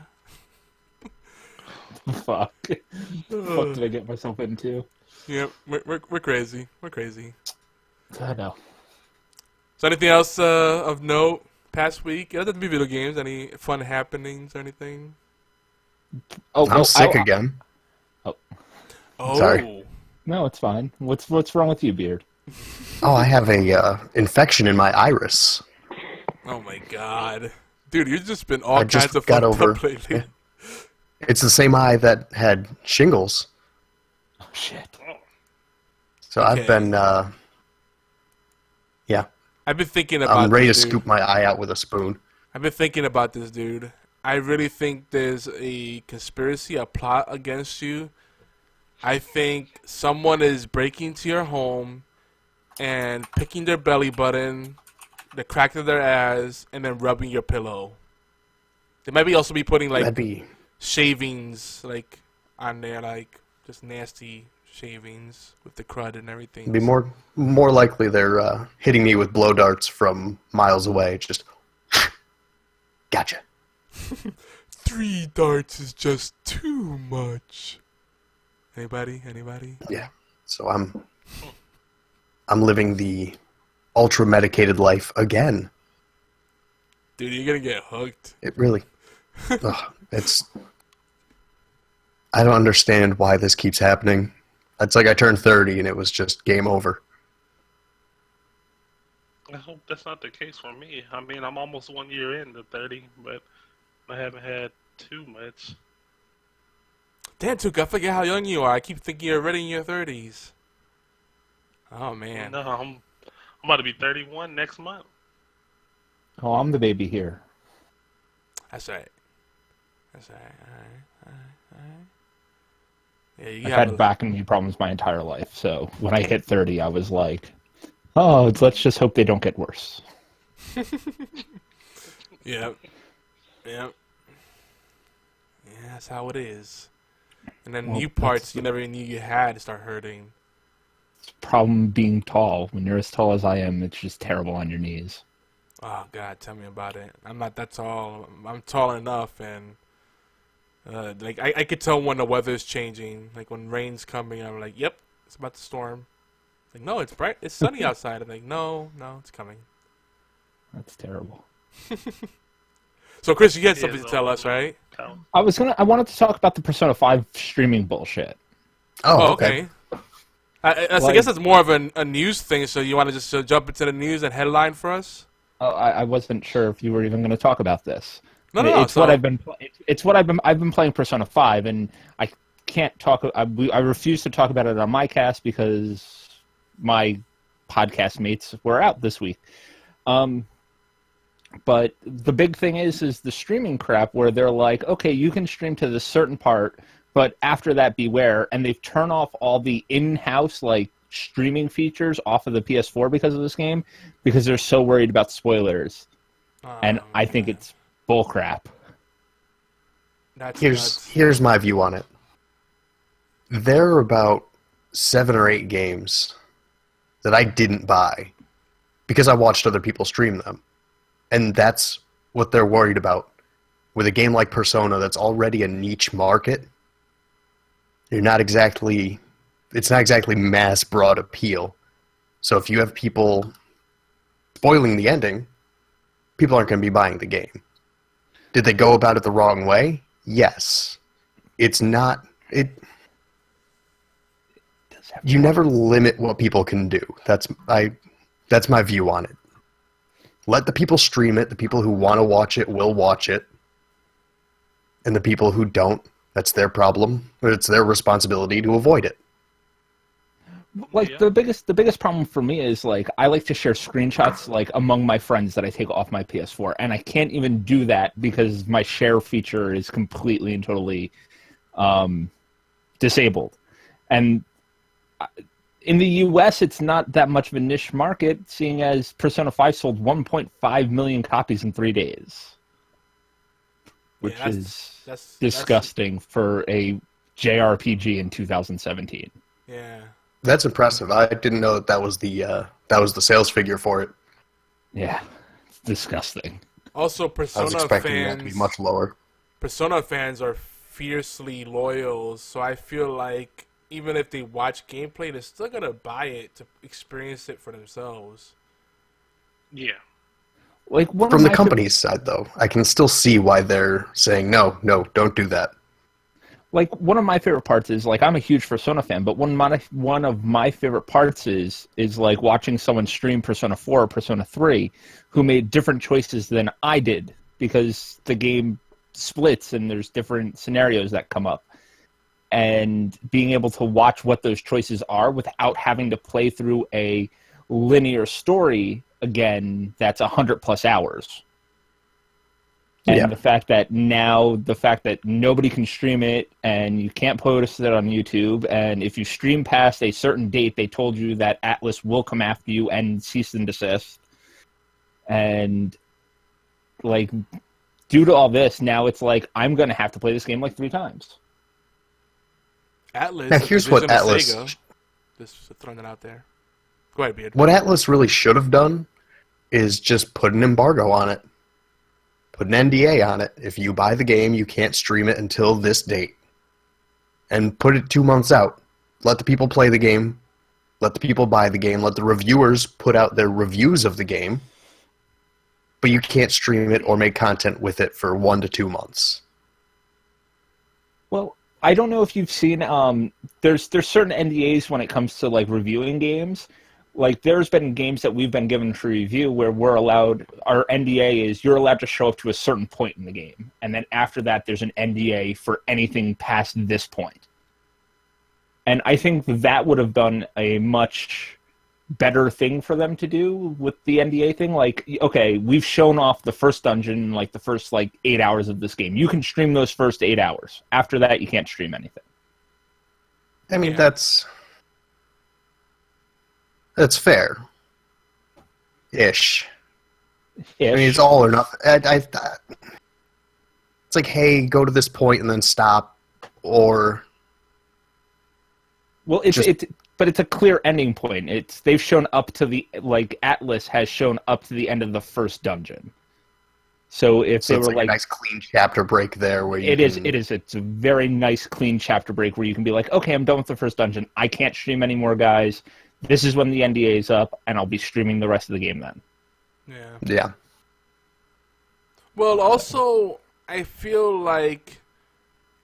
Fuck. What did I get myself into? Yeah, we're crazy. We're crazy. I know. So anything else of note past week? It doesn't have to be video games. Any fun happenings or anything? Oh, I'm sick again. Oh, Sorry. No, it's fine. What's wrong with you, Beard? Oh, I have a infection in my iris. Oh my god, dude, you've just been all I just kinds of got fucked over. up lately. It's the same eye that had shingles. Oh, shit. So Okay. I've been, yeah. I've been thinking about. I'm ready to this, dude. scoop my eye out with a spoon. I've been thinking about this, dude. I really think there's a conspiracy, a plot against you. I think someone is breaking into your home and picking their belly button, the crack of their ass, and then rubbing your pillow. They might be also be putting That'd be shavings on there, just nasty shavings with the crud and everything. be more likely they're hitting me with blow darts from miles away. Just gotcha. 3 darts is just too much. Anybody? Yeah. So I'm living the ultra medicated life again. Dude, you're gonna get hooked. It really. It's. I don't understand why this keeps happening. It's like I turned 30 and it was just game over. I hope that's not the case for me. I mean, I'm almost 1 year into 30, but I haven't had too much. Damn, Tuke, I forget how young you are. I keep thinking you're already in your 30s. Oh, man. No, I'm about to be 31 next month. Oh, I'm the baby here. That's right. All right. Yeah, I've had back and knee problems my entire life, so when I hit 30, I was like, oh, let's just hope they don't get worse. Yep. Yeah, that's how it is. And then new parts you never knew you had start hurting. Problem being tall. When you're as tall as I am, it's just terrible on your knees. Oh, God, tell me about it. I'm not that tall. I'm tall enough, and like I could tell when the weather's changing. Like when rain's coming, I'm like, yep, it's about to storm. Like, no, it's bright. It's sunny outside. I'm like, no, it's coming. That's terrible. So, Chris, you had something to tell us, right? I wanted to talk about the Persona 5 streaming bullshit. Oh, okay. I guess it's more of a news thing. So you want to just jump into the news and headline for us? I wasn't sure if you were even going to talk about this. No. It's what I've been. It's what I've been playing Persona 5, and I can't talk. I refuse to talk about it on my cast because my podcast mates were out this week. But the big thing is the streaming crap where they're like, okay, you can stream to this certain part, but after that, beware. And they've turned off all the in-house like streaming features off of the PS4 because of this game, because they're so worried about spoilers. And I think it's bullcrap. Here's my view on it. There are about 7 or 8 games that I didn't buy because I watched other people stream them. And that's what they're worried about. With a game like Persona that's already a niche market, it's not exactly mass broad appeal. So if you have people spoiling the ending, people aren't going to be buying the game. Did they go about it the wrong way? Yes. It's not... You never limit what people can do. That's my view on it. Let the people stream it. The people who want to watch it will watch it. And the people who don't, that's their problem. It's their responsibility to avoid it. Like the biggest problem for me is like I like to share screenshots like among my friends that I take off my PS4, and I can't even do that because my share feature is completely and totally disabled. And in the U.S., it's not that much of a niche market, seeing as Persona 5 sold 1.5 million copies in 3 days, which is disgusting for a JRPG in 2017. Yeah. That's impressive. I didn't know that was the sales figure for it. Yeah, it's disgusting. Also, Persona I was expecting fans that to be much lower. Persona fans are fiercely loyal, so I feel like even if they watch gameplay, they're still gonna buy it to experience it for themselves. Yeah. Like from the company's side, though, I can still see why they're saying no, don't do that. Like, one of my favorite parts is, like, I'm a huge Persona fan, but one of my favorite parts is like, watching someone stream Persona 4 or Persona 3 who made different choices than I did, because the game splits and there's different scenarios that come up. And being able to watch what those choices are without having to play through a linear story again that's 100+ hours. And the fact that nobody can stream it and you can't post it on YouTube, and if you stream past a certain date, they told you that Atlas will come after you and cease and desist. And like, due to all this, now it's like I'm going to have to play this game like 3 times. Atlas. Now here's what Atlas... Sega. Just throwing it out there. Go ahead, Beard. What Atlas really should have done is just put an embargo on it. Put an NDA on it. If you buy the game, you can't stream it until this date. and put it 2 months out. Let the people play the game. Let the people buy the game. Let the reviewers put out their reviews of the game. But you can't stream it or make content with it for 1 to 2 months. Well, I don't know if you've seen. There's certain NDAs when it comes to like reviewing games. Like there's been games that we've been given for review where we're allowed. Our NDA is you're allowed to show up to a certain point in the game, and then after that, there's an NDA for anything past this point. And I think that would have done a much better thing for them to do with the NDA thing. Like, okay, we've shown off the first dungeon, like the first 8 hours of this game. You can stream those first 8 hours. After that, you can't stream anything. I mean, that's fair. Ish. I mean, it's all or nothing. It's like, hey, go to this point and then stop, or... Well, but it's a clear ending point. They've shown up to the Atlas has shown up to the end of the first dungeon. So if they were a nice clean chapter break there, where it's a very nice clean chapter break where you can be like, okay, I'm done with the first dungeon. I can't stream anymore, guys. This is when the NDA is up, and I'll be streaming the rest of the game then. Yeah. Well, also, I feel like.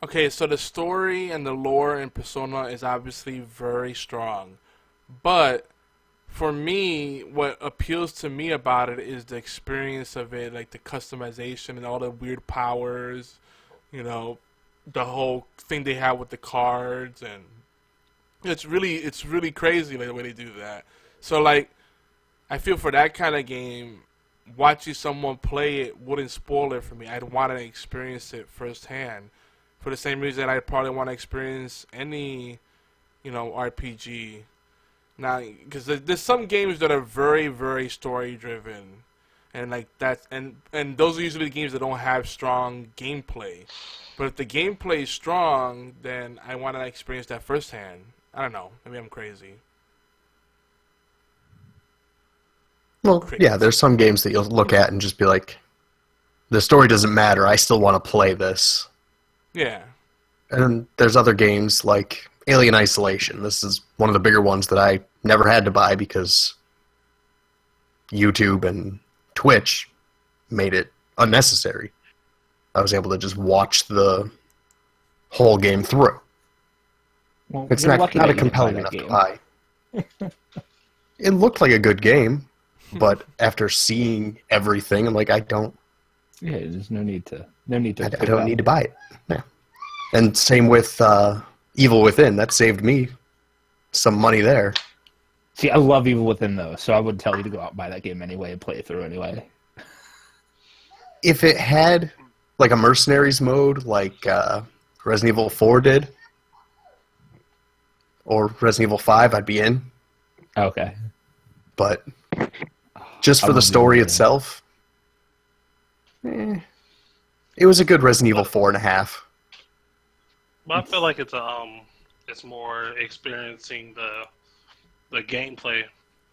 Okay, so the story and the lore in Persona is obviously very strong. But for me, what appeals to me about it is the experience of it, like the customization and all the weird powers, the whole thing they have with the cards, and it's really crazy the way they do that. So I feel for that kind of game, watching someone play it wouldn't spoil it for me. I'd want to experience it firsthand. For the same reason I probably want to experience any, RPG. Now, because there's some games that are very, very story-driven. And and those are usually games that don't have strong gameplay. But if the gameplay is strong, then I want to experience that firsthand. I don't know. Maybe I'm crazy. Well, yeah, there's some games that you'll look at and just be like, the story doesn't matter. I still want to play this. Yeah. And there's other games like Alien Isolation. This is one of the bigger ones that I never had to buy because YouTube and Twitch made it unnecessary. I was able to just watch the whole game through. Well, it's not a compelling enough to buy. It looked like a good game, but after seeing everything, I'm like, I don't. Yeah, there's no need to. I don't need to buy it. Yeah. And same with Evil Within. That saved me some money there. See, I love Evil Within though, so I would tell you to go out and buy that game anyway and play it through anyway. If it had like a mercenaries mode, like Resident Evil 4 did, or Resident Evil 5, I'd be in. Okay. But just for the story itself, it was a good Resident Evil 4.5. But I feel like it's more experiencing the gameplay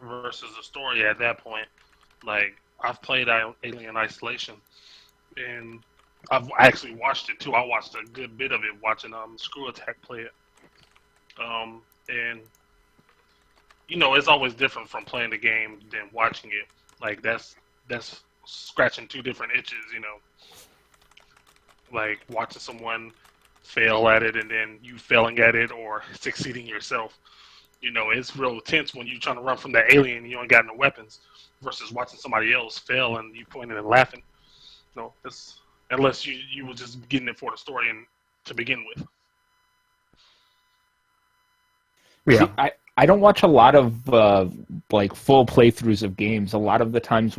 versus the story at that point. Like, I've played Alien Isolation, and I've actually watched it too. I watched a good bit of it watching Screw Attack play it. And it's always different from playing the game than watching it. Like that's scratching two different itches, Like watching someone fail at it and then you failing at it or succeeding yourself. It's real tense when you're trying to run from that alien and you ain't got no weapons versus watching somebody else fail and you pointing and laughing. It's unless you were just getting it for the story and to begin with. Yeah. See, I don't watch a lot of full playthroughs of games. A lot of the times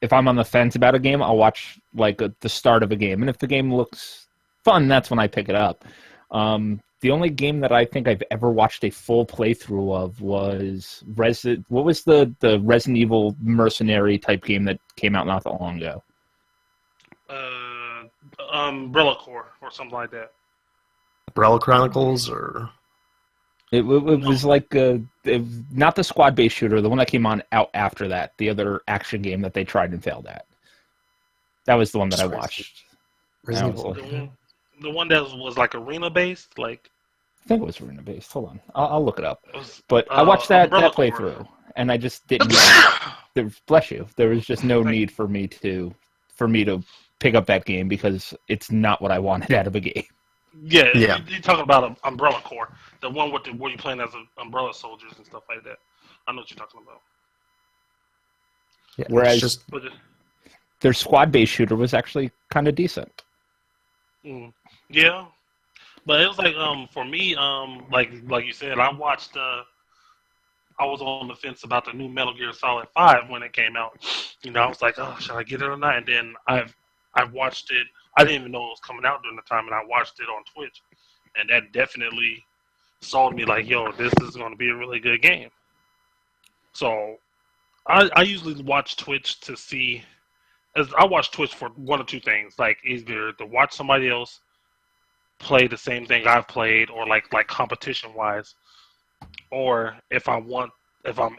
if I'm on the fence about a game, I'll watch the start of a game, and if the game looks fun, that's when I pick it up. The only game that I think I've ever watched a full playthrough of was what was the Resident Evil mercenary type game that came out not that long ago? Umbrella Corps or something like that. Umbrella Chronicles or... It was not the squad-based shooter, the one that came out after that, the other action game that they tried and failed at. That was the one that I watched. Resident Evil. The one that was like arena based, like. I think it was arena based. Hold on, I'll look it up. But I watched that Umbrella playthrough, and I just didn't. Bless you. There was just no need for me to pick up that game because it's not what I wanted out of a game. Yeah. You're talking about Umbrella Corps, the one where you're playing as umbrella soldiers and stuff like that. I know what you're talking about. Yeah, whereas their squad-based shooter was actually kind of decent. Yeah, but it was like for me like you said, I watched I was on the fence about the new Metal Gear Solid 5 when it came out. I was like, oh, should I get it or not? And then I watched it. I didn't even know it was coming out during the time, and I watched it on Twitch, and that definitely sold me like, yo, this is going to be a really good game. So I usually watch Twitch to see. I watch Twitch for one or two things, like either to watch somebody else play the same thing I've played, or like competition wise, or if I'm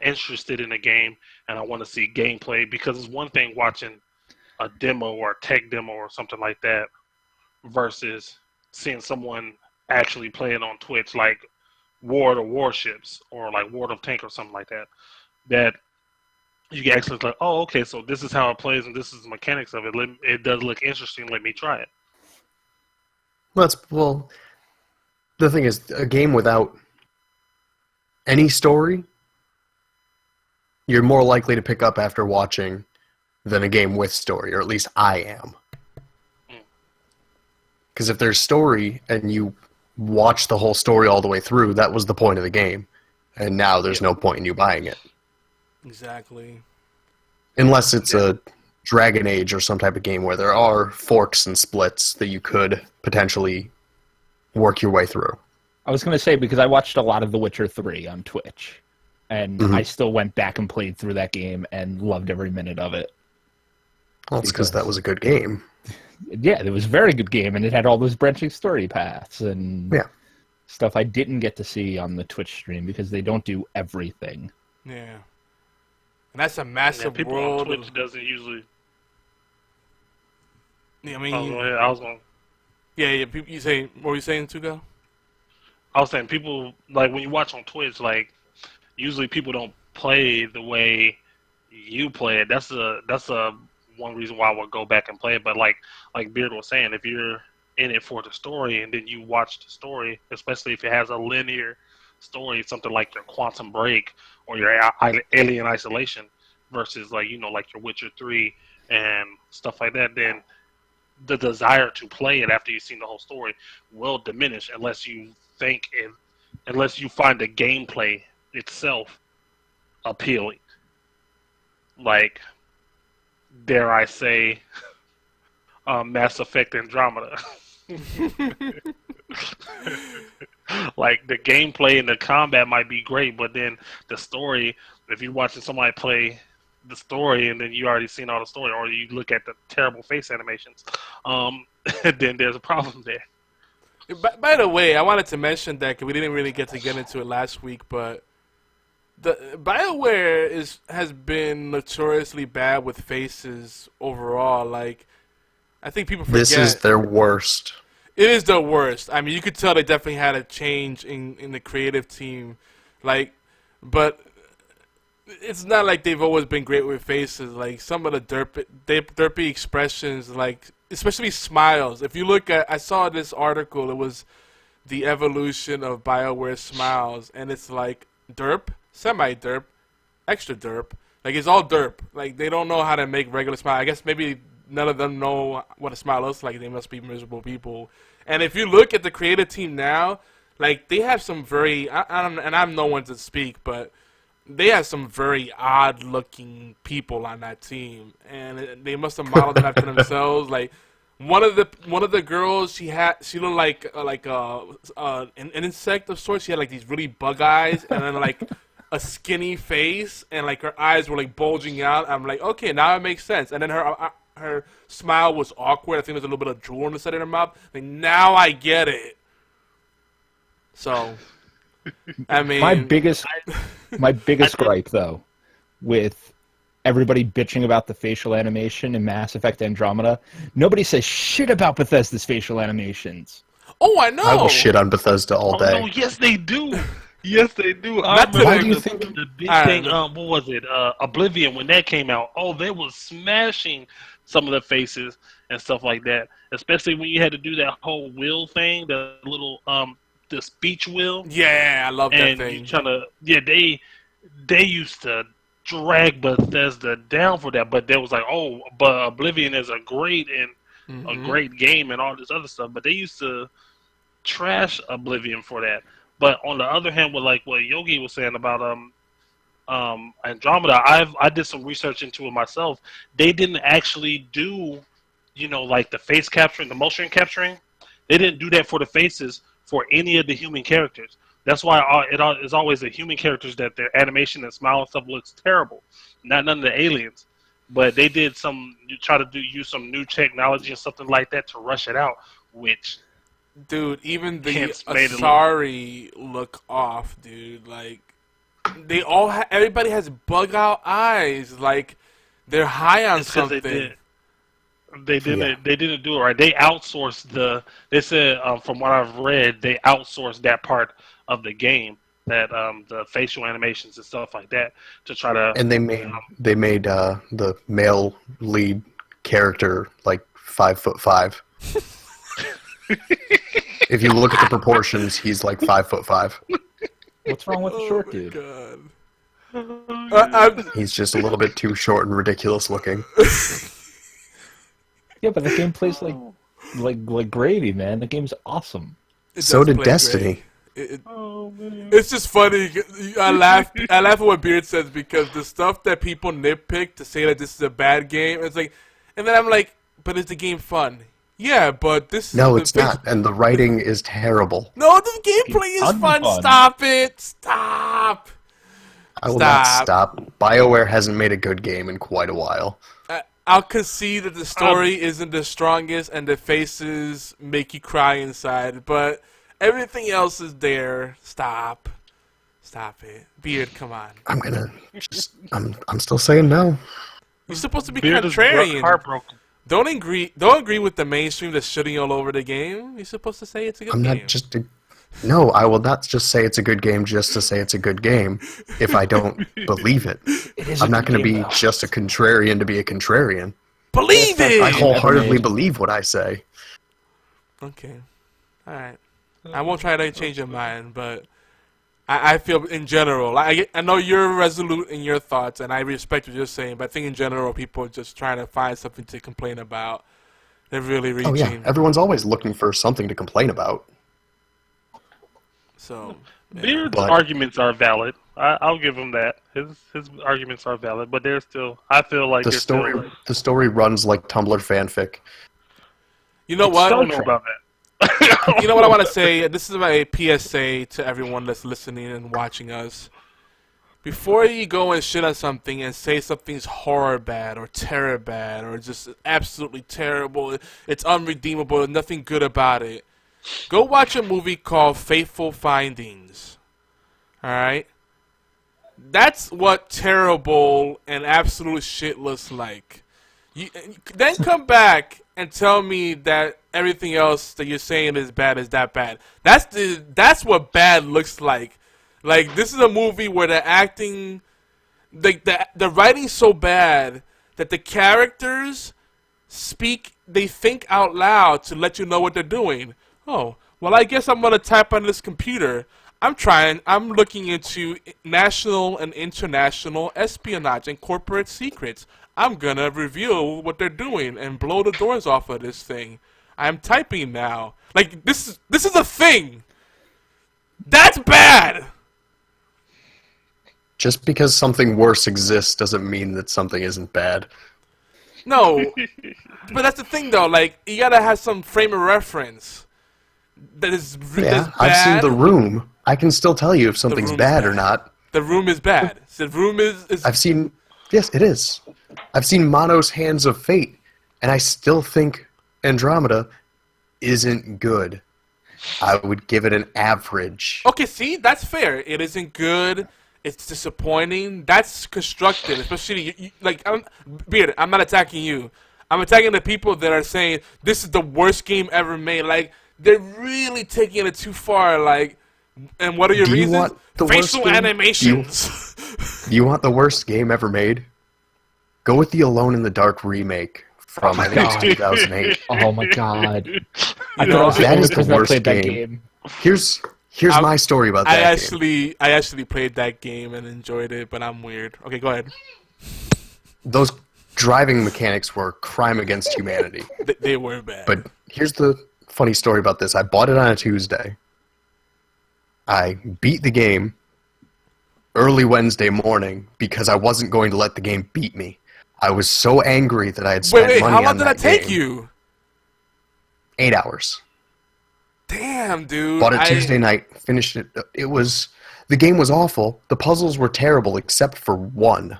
interested in a game and I want to see gameplay, because it's one thing watching a demo or a tech demo or something like that versus seeing someone actually play it on Twitch, like War of Warships or like World of Tank or something like that. That you can actually like, oh, okay, so this is how it plays and this is the mechanics of it. It does look interesting. Let me try it. Well, the thing is, a game without any story, you're more likely to pick up after watching than a game with story, or at least I am. Because if there's story and you watch the whole story all the way through, that was the point of the game. And now there's no point in you buying it. Exactly. Unless it's a Dragon Age or some type of game where there are forks and splits that you could potentially work your way through. I was going to say, because I watched a lot of The Witcher 3 on Twitch, and I still went back and played through that game and loved every minute of it. Well, it's because that was a good game. Yeah, it was a very good game, and it had all those branching story paths and stuff I didn't get to see on the Twitch stream because they don't do everything. Yeah. And that's a massive people world. On Twitch doesn't usually... I mean... I was going... Yeah, you say... What were you saying, Tugo? I was saying, people... Like, when you watch on Twitch, like, usually people don't play the way you play it. That's a one reason why I would go back and play it. But like Beard was saying, if you're in it for the story and then you watch the story, especially if it has a linear story, something like your Quantum Break or your Alien Isolation versus like your Witcher 3 and stuff like that, then the desire to play it after you've seen the whole story will diminish unless you find the gameplay itself appealing. Like, dare I say, Mass Effect Andromeda. Like, the gameplay and the combat might be great, but then the story, if you're watching somebody play the story and then you already seen all the story, or you look at the terrible face animations, then there's a problem there. By the way, I wanted to mention that because we didn't really get into it last week, but the Bioware has been notoriously bad with faces overall. Like, I think people forget. This is their worst. It is the worst. I mean, you could tell they definitely had a change in the creative team. Like, but it's not like they've always been great with faces. Like, some of the derpy expressions, like, especially smiles. If you look at, I saw this article, it was the evolution of BioWare smiles, and it's like derp, semi-derp, extra derp. Like, it's all derp. Like, they don't know how to make regular smile. I guess maybe none of them know what a smile looks like. They must be miserable people. And if you look at the creative team now, like, they have some very, and I'm no one to speak, but they have some very odd-looking people on that team, and they must have modeled it after themselves. Like, one of the girls, she looked like an insect of sorts. She had like these really bug eyes, and then like a skinny face, and like her eyes were like bulging out. I'm like, okay, now it makes sense. And then her smile was awkward. I think there's a little bit of drool on the side of her mouth. Like, now I get it. So, I mean, my biggest gripe though with everybody bitching about the facial animation in Mass Effect Andromeda. Nobody says shit about Bethesda's facial animations. Oh, I know. I will shit on Bethesda all day. No, yes they do. Yes they do. Why do you think the big thing? What was it? Oblivion, when that came out. Oh, they was smashing some of the faces and stuff like that. Especially when you had to do that whole wheel thing, the little the speech wheel. Yeah, I love that thing. They used to drag Bethesda down for that, but there was like, but Oblivion is a great game and all this other stuff. But they used to trash Oblivion for that. But on the other hand, with like what Yogi was saying about Andromeda, I did some research into it myself. They didn't actually do, like the face capturing, the motion capturing. They didn't do that for the faces for any of the human characters. That's why it's always the human characters that their animation and smile and stuff looks terrible. None of the aliens. But they did use some new technology and something like that to rush it out, which... Dude, even the Asari look off, dude. Like, everybody has bug out eyes. Like, they're high on something. They didn't do it right. They outsourced they said, from what I've read, they outsourced that part of the game, that the facial animations and stuff like that, to try to... And they made the male lead character like 5'5". If you look at the proportions, he's like 5'5". What's wrong with the short dude? God. He's just a little bit too short and ridiculous looking. Yeah, but the game plays like Brady, man. The game's awesome. So did Destiny. It's just funny. I laugh at what Beard says, because the stuff that people nitpick to say that this is a bad game, it's like, and then I'm like, but is the game fun? Yeah, but this... No, it's not, and the writing is terrible. No, the gameplay is fun. Stop it. Stop. I will not stop. BioWare hasn't made a good game in quite a while. I'll concede that the story isn't the strongest and the faces make you cry inside, but everything else is there. Stop. Stop it. Beard, come on. I'm still saying no. You're supposed to be Beard contrarian. Is heartbroken. Don't agree with the mainstream that's shitting all over the game. You're supposed to say it's a good game. No, I will not just say it's a good game just to say it's a good game if I don't believe it. I'm not going to be just a contrarian to be a contrarian. Believe it! I wholeheartedly believe what I say. Okay. All right. I won't try to change your mind, but I feel in general, I know you're resolute in your thoughts, and I respect what you're saying, but I think in general people are just trying to find something to complain about. They're really reaching. Oh, yeah. Everyone's always looking for something to complain about. So, Beard's arguments are valid. I'll give him that. His arguments are valid, but they're still... I feel like the story runs like Tumblr fanfic. You know what? I don't know about that. You know what I want to say? This is my PSA to everyone that's listening and watching us. Before you go and shit on something and say something's horror bad or terror bad or just absolutely terrible, it's unredeemable, nothing good about it, go watch a movie called Fateful Findings. Alright? That's what terrible and absolute shit looks like. Then come back and tell me that everything else that you're saying is that bad. That's what bad looks like. Like, this is a movie where the acting, the writing's so bad that the characters they think out loud to let you know what they're doing. Oh, well, I guess I'm going to type on this computer. I'm looking into national and international espionage and corporate secrets. I'm going to reveal what they're doing and blow the doors off of this thing. I'm typing now. Like, this is a thing. That's bad. Just because something worse exists doesn't mean that something isn't bad. No, but that's the thing, though. Like, you gotta have some frame of reference. That's bad. I've seen The Room. I can still tell you if something's bad or not. The Room is bad. The Room is... I've seen... Yes, it is. I've seen Mono's Hands of Fate, and I still think Andromeda isn't good. I would give it an average. Okay, see? That's fair. It isn't good. it's disappointing. That's constructive, especially Beard. I'm not attacking you. I'm attacking the people that are saying this is the worst game ever made. Like they're really taking it too far. Like, and what are your reasons? Facial animations. Do you want the worst game ever made? Go with the Alone in the Dark remake from 2008. Oh my god! That is the worst game. Here's my story about that game. I actually played that game and enjoyed it, but I'm weird. Okay, go ahead. Those driving mechanics were a crime against humanity. They were bad. But here's the funny story about this. I bought it on a Tuesday. I beat the game early Wednesday morning because I wasn't going to let the game beat me. I was so angry that I had spent money on that game. How long did that take you? 8 hours. Damn, dude. Bought it Tuesday night, finished it. The game was awful. The puzzles were terrible except for one.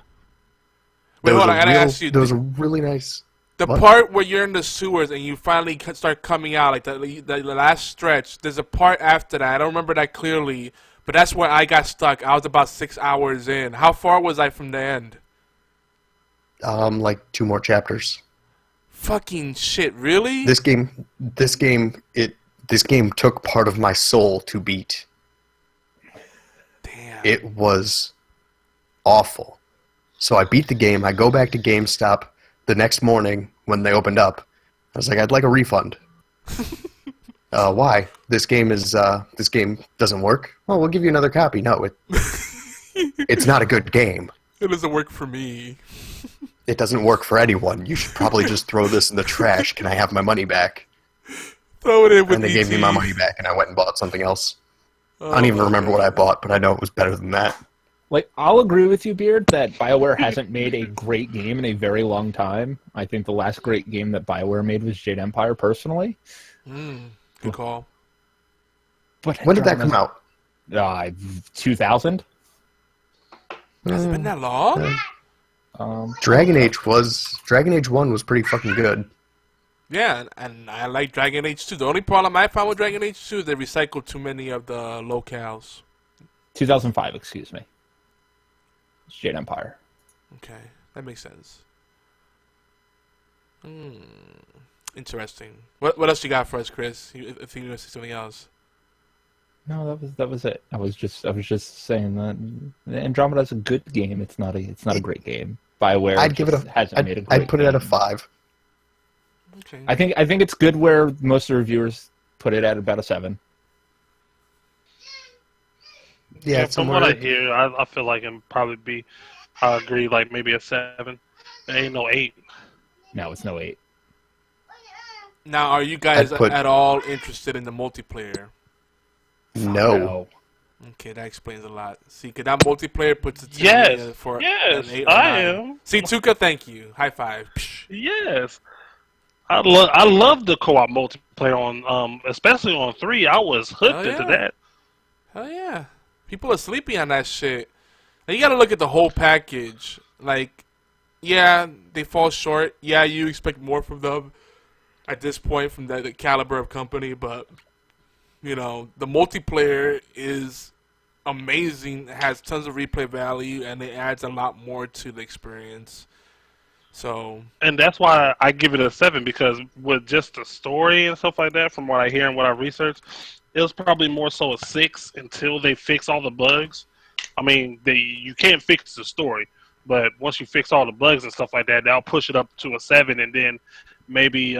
Wait, hold on, I gotta ask you. There was a really nice... The part where you're in the sewers and you finally start coming out, like the last stretch, there's a part after that. I don't remember that clearly, but that's where I got stuck. I was about 6 hours in. How far was I from the end? Like 2 more chapters. Fucking shit, really? This game took part of my soul to beat. Damn. It was awful. So I beat the game. I go back to GameStop the next morning when they opened up. I was like, I'd like a refund. Why? This game doesn't work. Oh, we'll give you another copy. No, it's not a good game. It doesn't work for me. It doesn't work for anyone. You should probably just throw this in the trash. Can I have my money back? Throw it in with And they gave me my money back, and I went and bought something else. I don't even remember what I bought, but I know it was better than that. Like, I'll agree with you, Beard, that BioWare hasn't made a great game in a very long time. I think the last great game that BioWare made was Jade Empire, personally. Good call. But when did that come out? 2000. Has it been that long? Dragon Age 1 was pretty fucking good. Yeah, and I like Dragon Age 2. The only problem I found with Dragon Age 2 is they recycled too many of the locales. 2005, excuse me. It's Jade Empire. Okay, that makes sense. Interesting. What else you got for us, Chris? If you want to say something else. No, that was it. I was just saying that Andromeda's a good game. It's not a great game. BioWare I'd put it at a 5. Okay. I think it's good where most of the reviewers put it at about a 7. Yeah, from what I hear, I feel like it'd probably be, I agree, like maybe a 7. It ain't no 8. No, it's no 8. Now, are you guys at all interested in the multiplayer? No. Okay, that explains a lot. See, because that multiplayer puts it to for an 8 or 9. I am. See, Tuka, thank you. High five. Yes. I love the co-op multiplayer on, especially on 3. I was hooked into that. Hell yeah. People are sleepy on that shit. Now, you got to look at the whole package. Like, yeah, they fall short. Yeah, you expect more from them at this point from the caliber of company, but you know, the multiplayer is amazing. It has tons of replay value, and it adds a lot more to the experience. So, and that's why I give it a 7, because with just the story and stuff like that, from what I hear and what I researched, it was probably more so a 6 until they fix all the bugs. I mean, you can't fix the story, but once you fix all the bugs and stuff like that, that'll push it up to a 7, and then maybe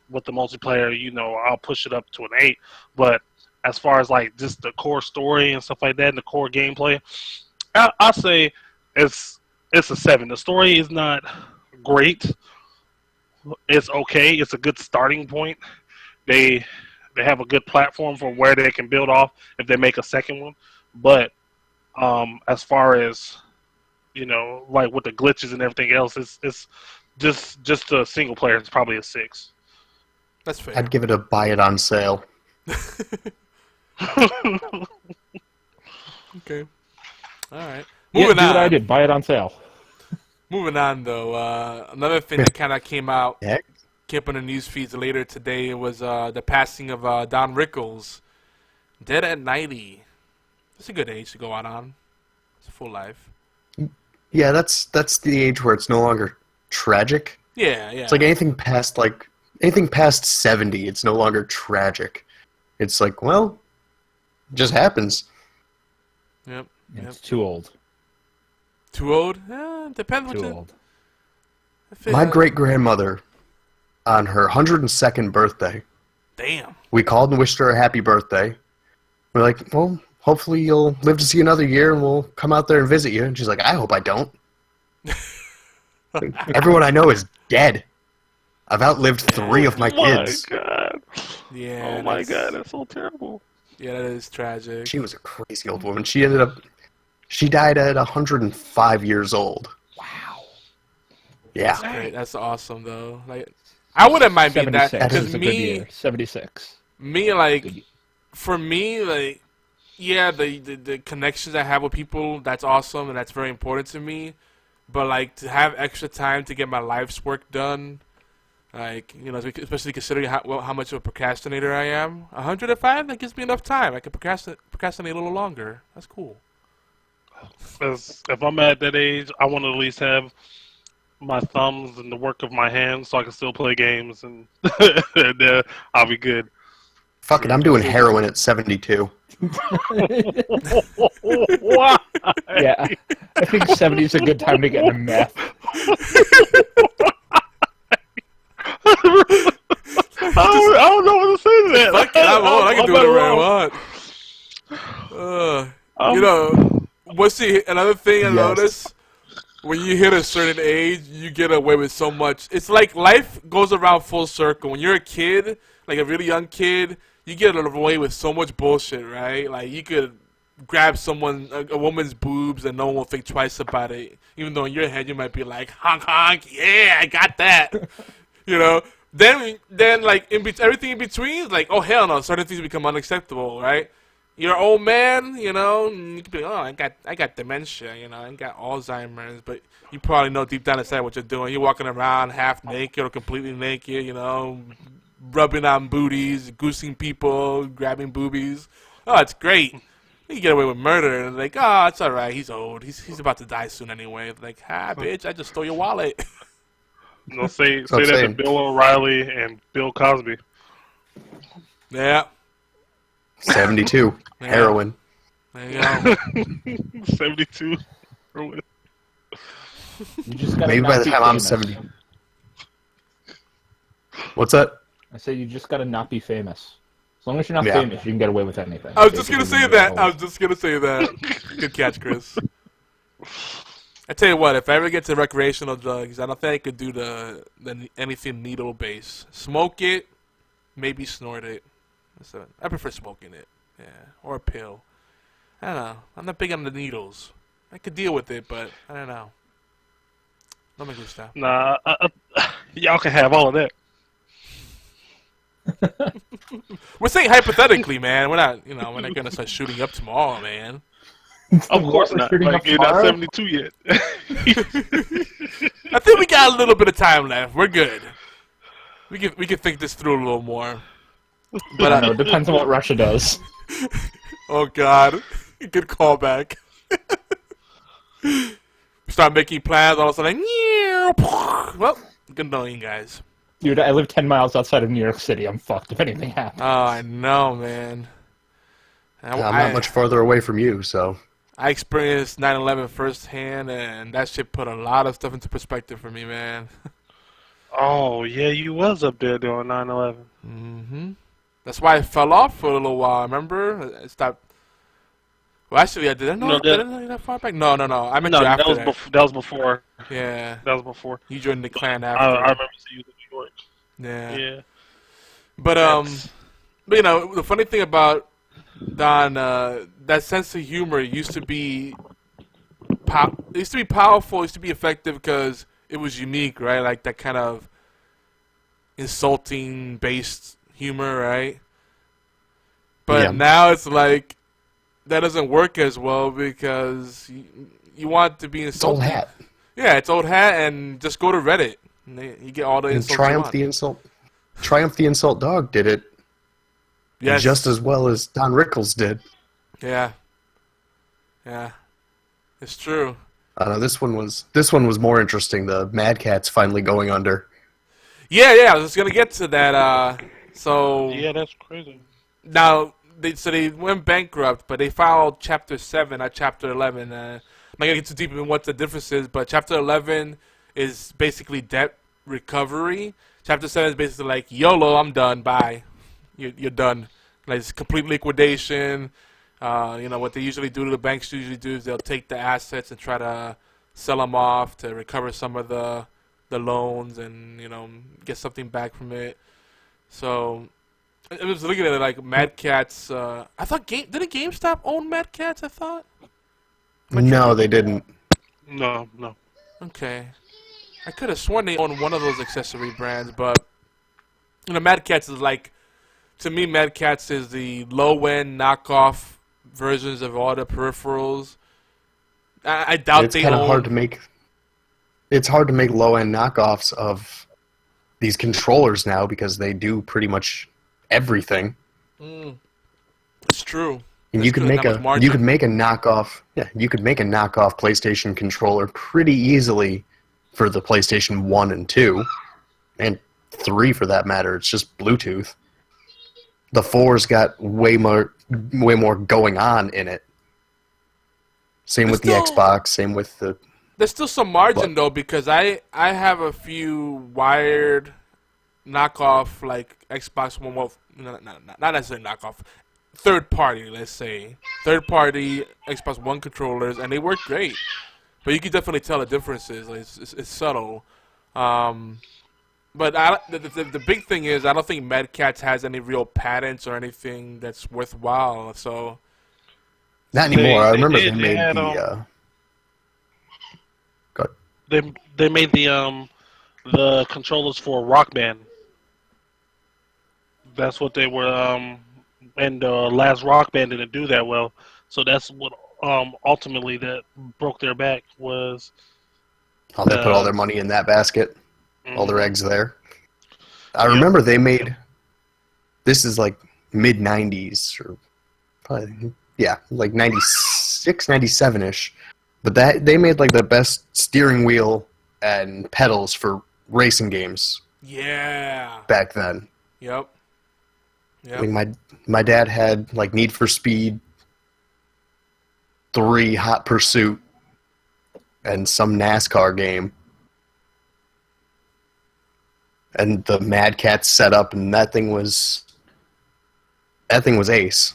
with the multiplayer, you know, I'll push it up to an 8. But as far as like just the core story and stuff like that, and the core gameplay, I say it's a 7. The story is not great. It's okay. It's a good starting point. They have a good platform for where they can build off if they make a second one. But as far as, you know, like with the glitches and everything else, it's just a single player. It's probably a 6. That's fair. I'd give it a buy it on sale. Okay. All right. Moving on. What I did. Buy it on sale. Moving on, though. Another thing that kind of came out, came up on the news feeds later today, was the passing of Don Rickles. Dead at 90. That's a good age to go out on. It's a full life. Yeah, that's the age where it's no longer tragic. Yeah. It's like anything past 70, it's no longer tragic. It's like, well, it just happens. Yep. It's too old. Too old? Depends what Too you... old. My great-grandmother, on her 102nd birthday, Damn. we called and wished her a happy birthday. We're like, well, hopefully you'll live to see another year and we'll come out there and visit you. And she's like, I hope I don't. Everyone I know is dead. I've outlived 3 of my kids. Oh my god. Yeah. Oh my god, that's so terrible. Yeah, that is tragic. She was a crazy old woman. She died at 105 years old. Wow. Yeah. That's great. That's awesome, though. Like, I wouldn't mind being that, 76 because is a good year. 76. me, like, for me, like, yeah, the connections I have with people, that's awesome, and that's very important to me. But, like, to have extra time to get my life's work done, like, you know, especially considering how much of a procrastinator I am, 105, that gives me enough time. I can procrastinate a little longer. That's cool. Because if I'm at that age, I want to at least have my thumbs and the work of my hands so I can still play games, and, and I'll be good. Fuck it, I'm doing heroin at 72. Why? Yeah, I think 70 is a good time to get into meth. I don't know what to say to that. Fuck it, I'm old. I can do whatever I want. You know, another thing I noticed, when you hit a certain age, you get away with so much. It's like life goes around full circle. When you're a kid, like a really young kid, you get away with so much bullshit, right? Like, you could grab a woman's boobs and no one will think twice about it. Even though in your head you might be like, honk, honk, yeah, I got that. You know? Then like, everything in between is like, oh, hell no, certain things become unacceptable, right? You're an old man, you know, and you can be like, oh, I got dementia, you know, I got Alzheimer's, but you probably know deep down inside what you're doing. You're walking around half naked or completely naked, you know, rubbing on booties, goosing people, grabbing boobies. Oh, it's great. You get away with murder, and like, oh, it's all right. He's old. He's about to die soon anyway. Like, bitch, I just stole your wallet. No, say that to Bill O'Reilly and Bill Cosby. Yeah. 72. Yeah. Heroin. There you go. 72. You just gotta Maybe not by the be time I'm famous. 70. What's that? I say you just gotta not be famous. As long as you're not Yeah. famous, you can get away with anything. I was just going to say that. Good catch, Chris. I tell you what, if I ever get to recreational drugs, I don't think I could do the anything needle based. Smoke it, maybe snort it. I prefer smoking it, yeah, or a pill. I don't know. I'm not big on the needles. I could deal with it, but I don't know. No me gusta. Nah, y'all can have all of that. We're saying hypothetically, man. We're not gonna start shooting up tomorrow, man. Of course not. Like, you're not 72 yet. I think we got a little bit of time left. We're good. We can think this through a little more. But I don't know, it depends on what Russia does. Oh God, good callback. We start making plans, all of a sudden, well, good knowing you guys. Dude, I live 10 miles outside of New York City. I'm fucked if anything happens. Oh, I know, man. I'm not much farther away from you, so. I experienced 9/11 firsthand, and that shit put a lot of stuff into perspective for me, man. Oh, yeah, you was up there during 9/11. Mm-hmm. That's why I fell off for a little while, remember? I stopped. Well, actually, I didn't know that far back. No. I met you after that. That was before. Yeah. That was before. You joined the clan after. I remember seeing you in New York. Yeah. Yeah. But you know, the funny thing about Don, that sense of humor used to be powerful. It used to be effective because it was unique, right? Like that kind of insulting based humor, right? But now it's like that doesn't work as well because you want to be insulting. It's old hat. Yeah, it's old hat, and just go to Reddit. And you get all the insults. Triumph the Insult Dog did it just as well as Don Rickles did. Yeah. It's true. I don't know, this one was more interesting. The Mad Catz finally going under. Yeah, I was just gonna get to that. So Yeah, that's crazy. now they went bankrupt, but they filed Chapter 7, not Chapter 11. I'm not gonna get too deep in what the difference is, but Chapter 11 is basically debt recovery. Chapter 7 is basically like, YOLO, I'm done, bye. You're done. Like, it's complete liquidation. What they usually do to the banks usually do is they'll take the assets and try to sell them off to recover some of the loans and, get something back from it. So, I was looking at it like Mad Catz. I thought, didn't GameStop own Mad Catz, I thought? No, they didn't. No. Okay. I could have sworn they owned one of those accessory brands, but, Mad Catz is like, to me, Mad Catz is the low-end knockoff versions of all the peripherals. I doubt it's they kind of own... hard to make. It's hard to make low-end knockoffs of these controllers now because they do pretty much everything. It's true. And you could make a knockoff. Yeah, you could make a knockoff PlayStation controller pretty easily for the PlayStation 1 and 2, and 3 for that matter. It's just Bluetooth. The 4's got way more going on in it. Same with the Xbox. Same with the. There's still some margin though, because I have a few wired knockoff like Xbox One. Well, not necessarily knockoff. Third party, let's say. Third party Xbox One controllers, and they work great. But you can definitely tell the differences. Like, it's subtle. But the big thing is, I don't think Mad Catz has any real patents or anything that's worthwhile. So not anymore. I remember they made the. Go ahead. They made the controllers for Rock Band. That's what they were. And the last Rock Band didn't do that well, so that's what ultimately that broke their back was. Oh, they put all their money in that basket. All their eggs there. I remember they made. This is like mid '90s or probably like 96, 97-ish. But that they made like the best steering wheel and pedals for racing games. Yeah. Back then. Yep. I think my dad had like Need for Speed 3, Hot Pursuit, and some NASCAR game. And the Mad Catz set up, and that thing was ace.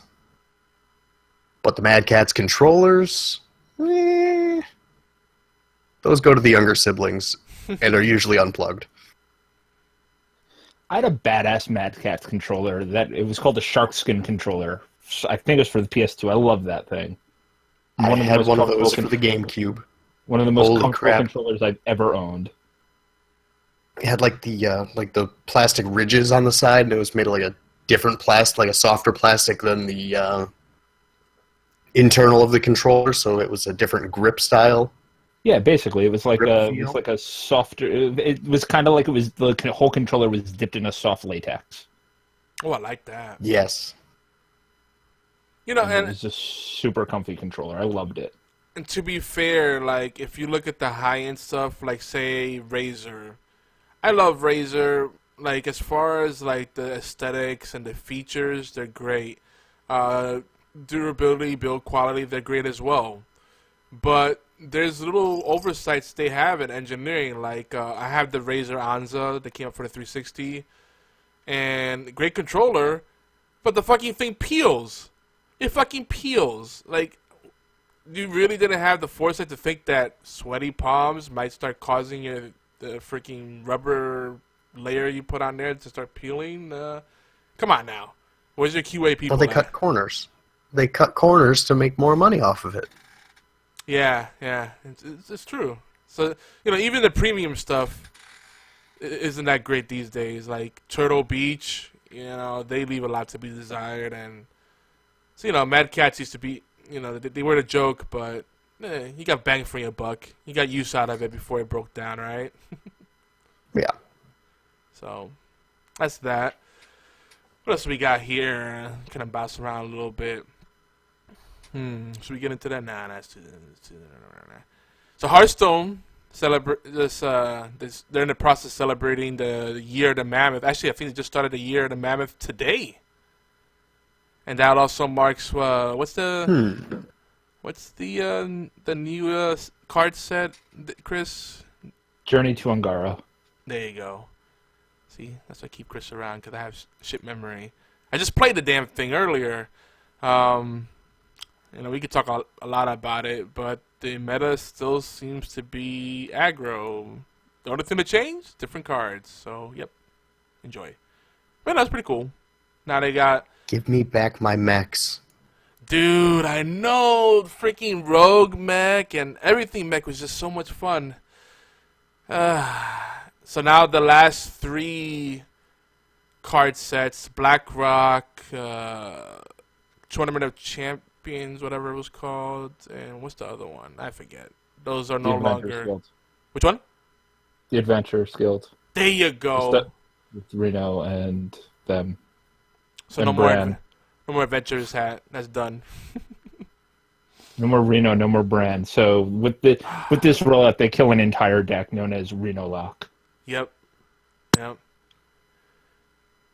But the Mad Catz controllers, those go to the younger siblings, and are usually unplugged. I had a badass Mad Catz controller that it was called the Shark Skin controller. I think it was for the PS2. I love that thing. I had one of those for the GameCube. One of the most comfortable controllers I've ever owned. It had like the plastic ridges on the side, and it was made of like a different plastic, like a softer plastic than the internal of the controller, so it was a different grip style. Yeah, basically, it was like a softer. It was kind of like the whole controller was dipped in a soft latex. Oh, I like that. Yes. And it was just super comfy controller. I loved it. And to be fair, like if you look at the high end stuff, like say Razer, I love Razer. Like as far as like the aesthetics and the features, they're great. Durability, build quality, they're great as well. But there's little oversights they have in engineering. Like I have the Razer Anza that came up for the 360, and great controller, but the fucking thing peels. It fucking peels. Like, you really didn't have the foresight to think that sweaty palms might start causing the freaking rubber layer you put on there to start peeling? Come on now. Where's your QA people? Well, they cut corners. They cut corners to make more money off of it. Yeah. It's true. So, even the premium stuff isn't that great these days. Like, Turtle Beach, they leave a lot to be desired. And, so, Mad Catz used to be, they were a joke, but you got bang for your buck. You got use out of it before it broke down, right? Yeah. So, that's that. What else we got here? Kind of bounce around a little bit. Should we get into that? Nah, that's too. So Hearthstone they're in the process of celebrating the year of the mammoth. Actually, I think they just started the year of the mammoth today, and that also marks what's the new card set, Chris? Journey to Ungara. There you go. See, that's why I keep Chris around, because I have shit memory. I just played the damn thing earlier. We could talk a lot about it, but the meta still seems to be aggro. The only thing that changed, different cards. So, yep, enjoy. But that's pretty cool. Now they got... Give me back my mechs. Dude, I know. Freaking Rogue mech and everything mech was just so much fun. So now the last 3 card sets, BlackRock, Tournament of Champions, whatever it was called, and what's the other one? I forget. Those are no longer... Guild. Which one? The Adventurers Guild. There you go. With Reno and them. So and no more Adventurers hat. That's done. No more Reno, no more Brand. So with this rollout, they kill an entire deck known as Reno Lock. Yep.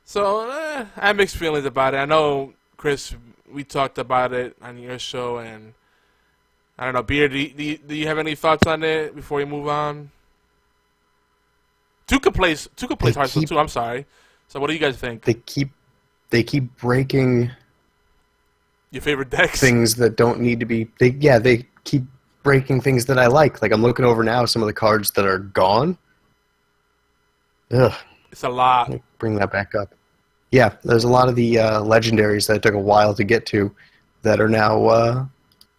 So I have mixed feelings about it. I know, Chris, we talked about it on your show, and I don't know, Beard, do you have any thoughts on it before we move on? Tuka plays Hearthstone too. I'm sorry. So what do you guys think? They keep breaking your favorite decks, things that don't need to be. They keep breaking things that I like. Like I'm looking over now some of the cards that are gone. Ugh. It's a lot. Bring that back up. Yeah, there's a lot of the legendaries that took a while to get to that are now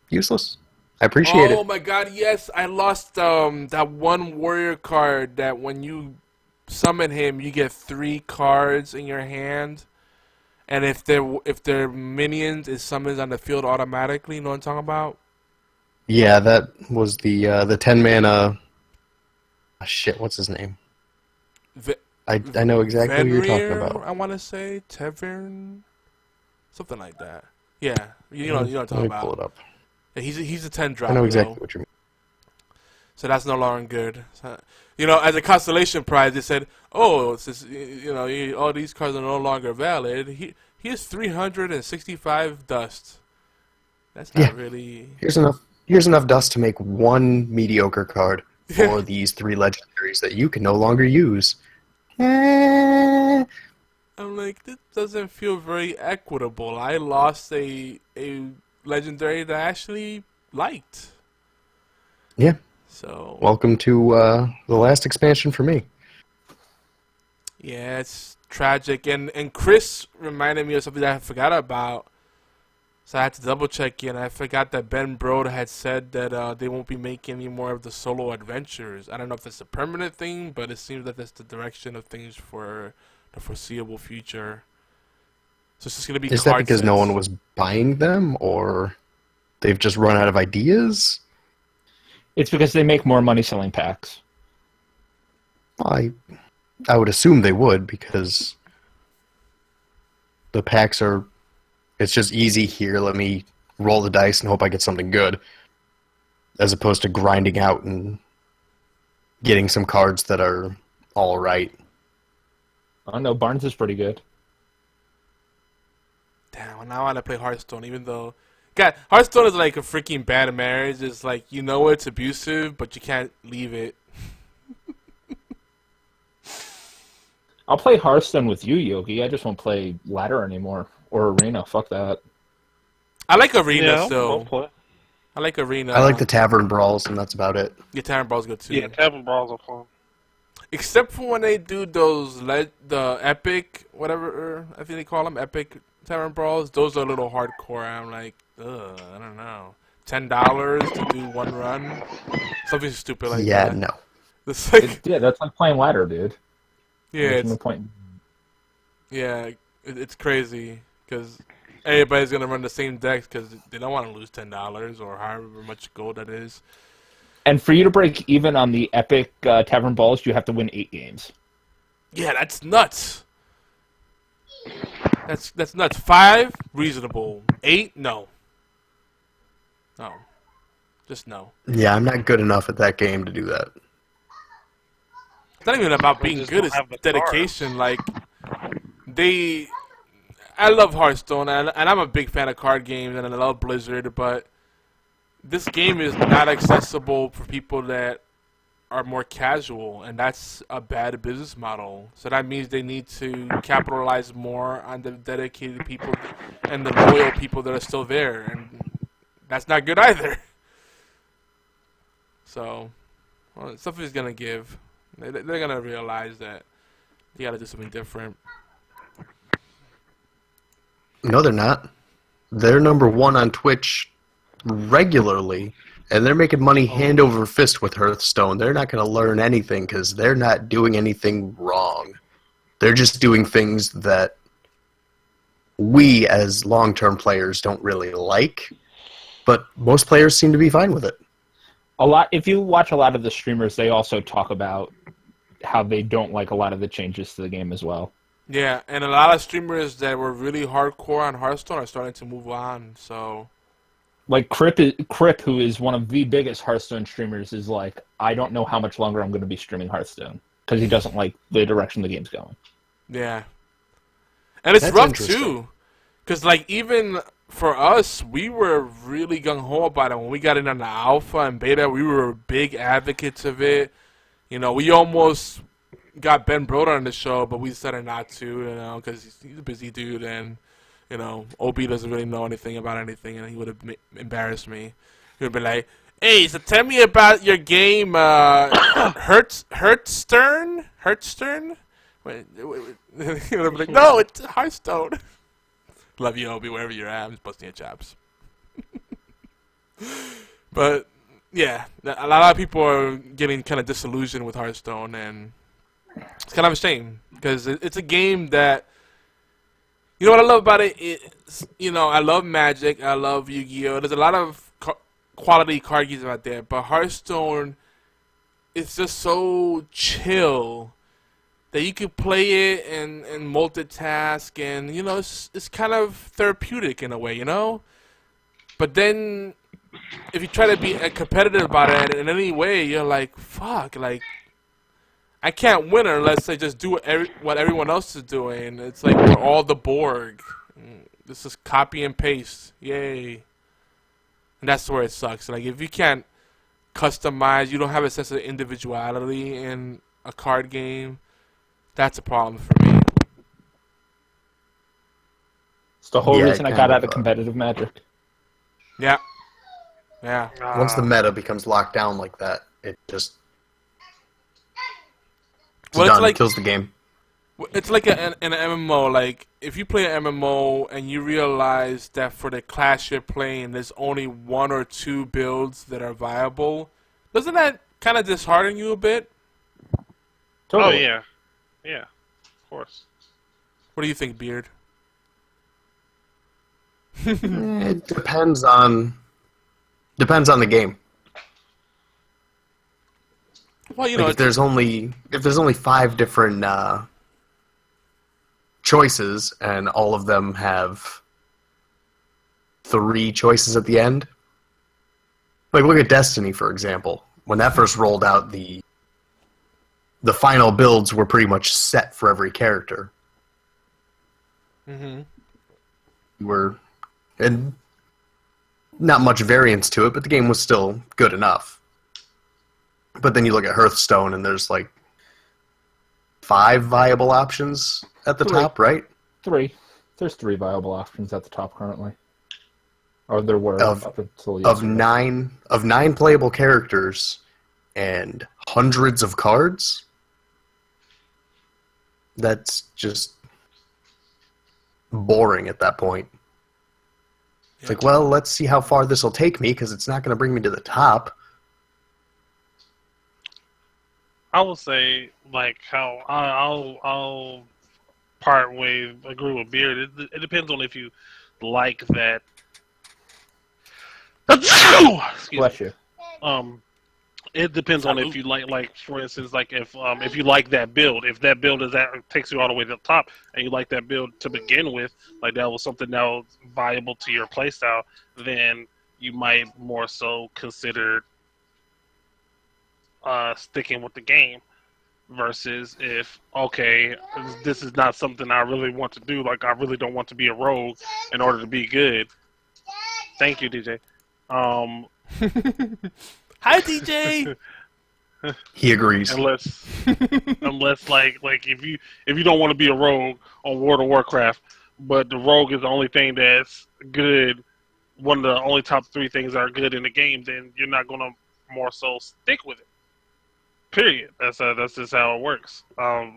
useless. I appreciate it. Oh my god, yes. I lost that one warrior card that when you summon him, you get 3 cards in your hand. And if their minions is summoned on the field automatically, you know what I'm talking about? Yeah, that was the 10 mana... shit, what's his name? I know exactly what you're talking about. I want to say Tavern, something like that. Yeah, you know what I'm talking about. Let me pull it up. Yeah, he's a 10 drop. I know exactly what you mean. So that's no longer good. So, as a constellation prize, they said, "Oh, since all these cards are no longer valid, he has 365 dust." That's not really. Here's enough dust to make 1 mediocre card for these 3 legendaries that you can no longer use. I'm like, this doesn't feel very equitable. I lost a legendary that I actually liked. Yeah. So welcome to the last expansion for me. Yeah, it's tragic. And Chris reminded me of something that I forgot about. So I had to double check it, and I forgot that Ben Brode had said that they won't be making any more of the solo adventures. I don't know if that's a permanent thing, but it seems that that's the direction of things for the foreseeable future. So it's just going to be Is that because no one was buying them, or they've just run out of ideas? It's because they make more money selling packs. I would assume they would, because the packs are... It's just easy here. Let me roll the dice and hope I get something good, as opposed to grinding out and getting some cards that are all right. Oh no, Barnes is pretty good. Damn, now I want to play Hearthstone, even though... God, Hearthstone is like a freaking bad marriage. It's like, it's abusive, but you can't leave it. I'll play Hearthstone with you, Yogi. I just won't play ladder anymore. Or Arena, fuck that. I like Arena still. I like Arena. I like the Tavern Brawls, and that's about it. Yeah, Tavern Brawls good too. Yeah, Tavern Brawls are fun. Except for when they do those, the epic, whatever, I think they call them, epic Tavern Brawls. Those are a little hardcore. I'm like, ugh, I don't know. $10 to do 1 run? Something stupid like that. Yeah, no. It's like, that's like playing ladder, dude. Yeah, There's no point. Yeah, it's crazy. Because everybody's going to run the same decks because they don't want to lose $10 or however much gold that is. And for you to break even on the epic Tavern Balls, you have to win 8 games. Yeah, that's nuts. That's nuts. 5, reasonable. 8, no. No. Just no. Yeah, I'm not good enough at that game to do that. It's not even about being good, it's dedication. Like, I love Hearthstone, and I'm a big fan of card games, and I love Blizzard, but this game is not accessible for people that are more casual, and that's a bad business model. So that means they need to capitalize more on the dedicated people and the loyal people that are still there, and that's not good either. So, something's gonna give. They're gonna realize that you gotta do something different. No, they're not. They're number one on Twitch regularly, and they're making money hand over fist with Hearthstone. They're not going to learn anything because they're not doing anything wrong. They're just doing things that we as long-term players don't really like, but most players seem to be fine with it. If you watch a lot of the streamers, they also talk about how they don't like a lot of the changes to the game as well. Yeah, and a lot of streamers that were really hardcore on Hearthstone are starting to move on, so... Like, Crip, who is one of the biggest Hearthstone streamers, is like, I don't know how much longer I'm going to be streaming Hearthstone, because he doesn't like the direction the game's going. Yeah. And it's rough, too, because, like, even for us, we were really gung-ho about it. When we got in on the alpha and beta, we were big advocates of it. You know, we almost... got Ben Broder on the show, but we decided not to, you know, because he's a busy dude, and, you know, OB doesn't really know anything about anything, and he would have embarrassed me. He would be like, hey, so tell me about your game, Hearthstone? Wait, he would be like, no, it's Hearthstone. Love you, OB, wherever you're at. I'm just busting your chops. But, yeah, a lot of people are getting kind of disillusioned with Hearthstone, and it's kind of a shame, because it's a game that, you know what I love about it? It's, you know, I love Magic, I love Yu-Gi-Oh! There's a lot of quality card games out there, but Hearthstone is just so chill that you can play it and multitask, and, you know, it's kind of therapeutic in a way, you know? But then, if you try to be competitive about it in any way, you're like, fuck, like, I can't win unless I just do what everyone else is doing. It's like we're all the Borg. This is copy and paste. Yay. And that's where it sucks. Like, if you can't customize, you don't have a sense of individuality in a card game, that's a problem for me. It's the whole reason I got out of competitive Magic. Yeah. Yeah. Once the meta becomes locked down like that, it just... Well, it's like, kills the game. It's like an MMO. Like, if you play an MMO and you realize that for the class you're playing, there's only 1 or 2 builds that are viable, doesn't that kind of dishearten you a bit? Totally. Oh, yeah. Yeah, of course. What do you think, Beard? It depends on the game. Well, you know, like if there's only 5 different choices and all of them have 3 choices at the end. Like, look at Destiny, for example. When that first rolled out, the final builds were pretty much set for every character. Mm-hmm. And not much variance to it, but the game was still good enough. But then you look at Hearthstone, and there's like 5 viable options at the top, right? 3. There's 3 viable options at the top currently. Or there were up until yesterday. Of 9 playable characters and hundreds of cards. That's just boring at that point. It's like, well, let's see how far this will take me, because it's not going to bring me to the top. I will say, like, how I'll part way agree with Beard. It depends on if you like that. Bless you. It depends on if you like, for instance, like if you like that build, if that build takes you all the way to the top, and you like that build to begin with, like that was something that was viable to your playstyle, then you might more so consider sticking with the game. Versus if, okay, this is not something I really want to do. Like, I really don't want to be a rogue in order to be good. Thank you, DJ. Hi, DJ. He agrees. Unless like if you don't want to be a rogue on World of Warcraft, but the rogue is the only thing that's good, one of the only top 3 things that are good in the game, then you're not gonna more so stick with it. Period. That's just how it works. But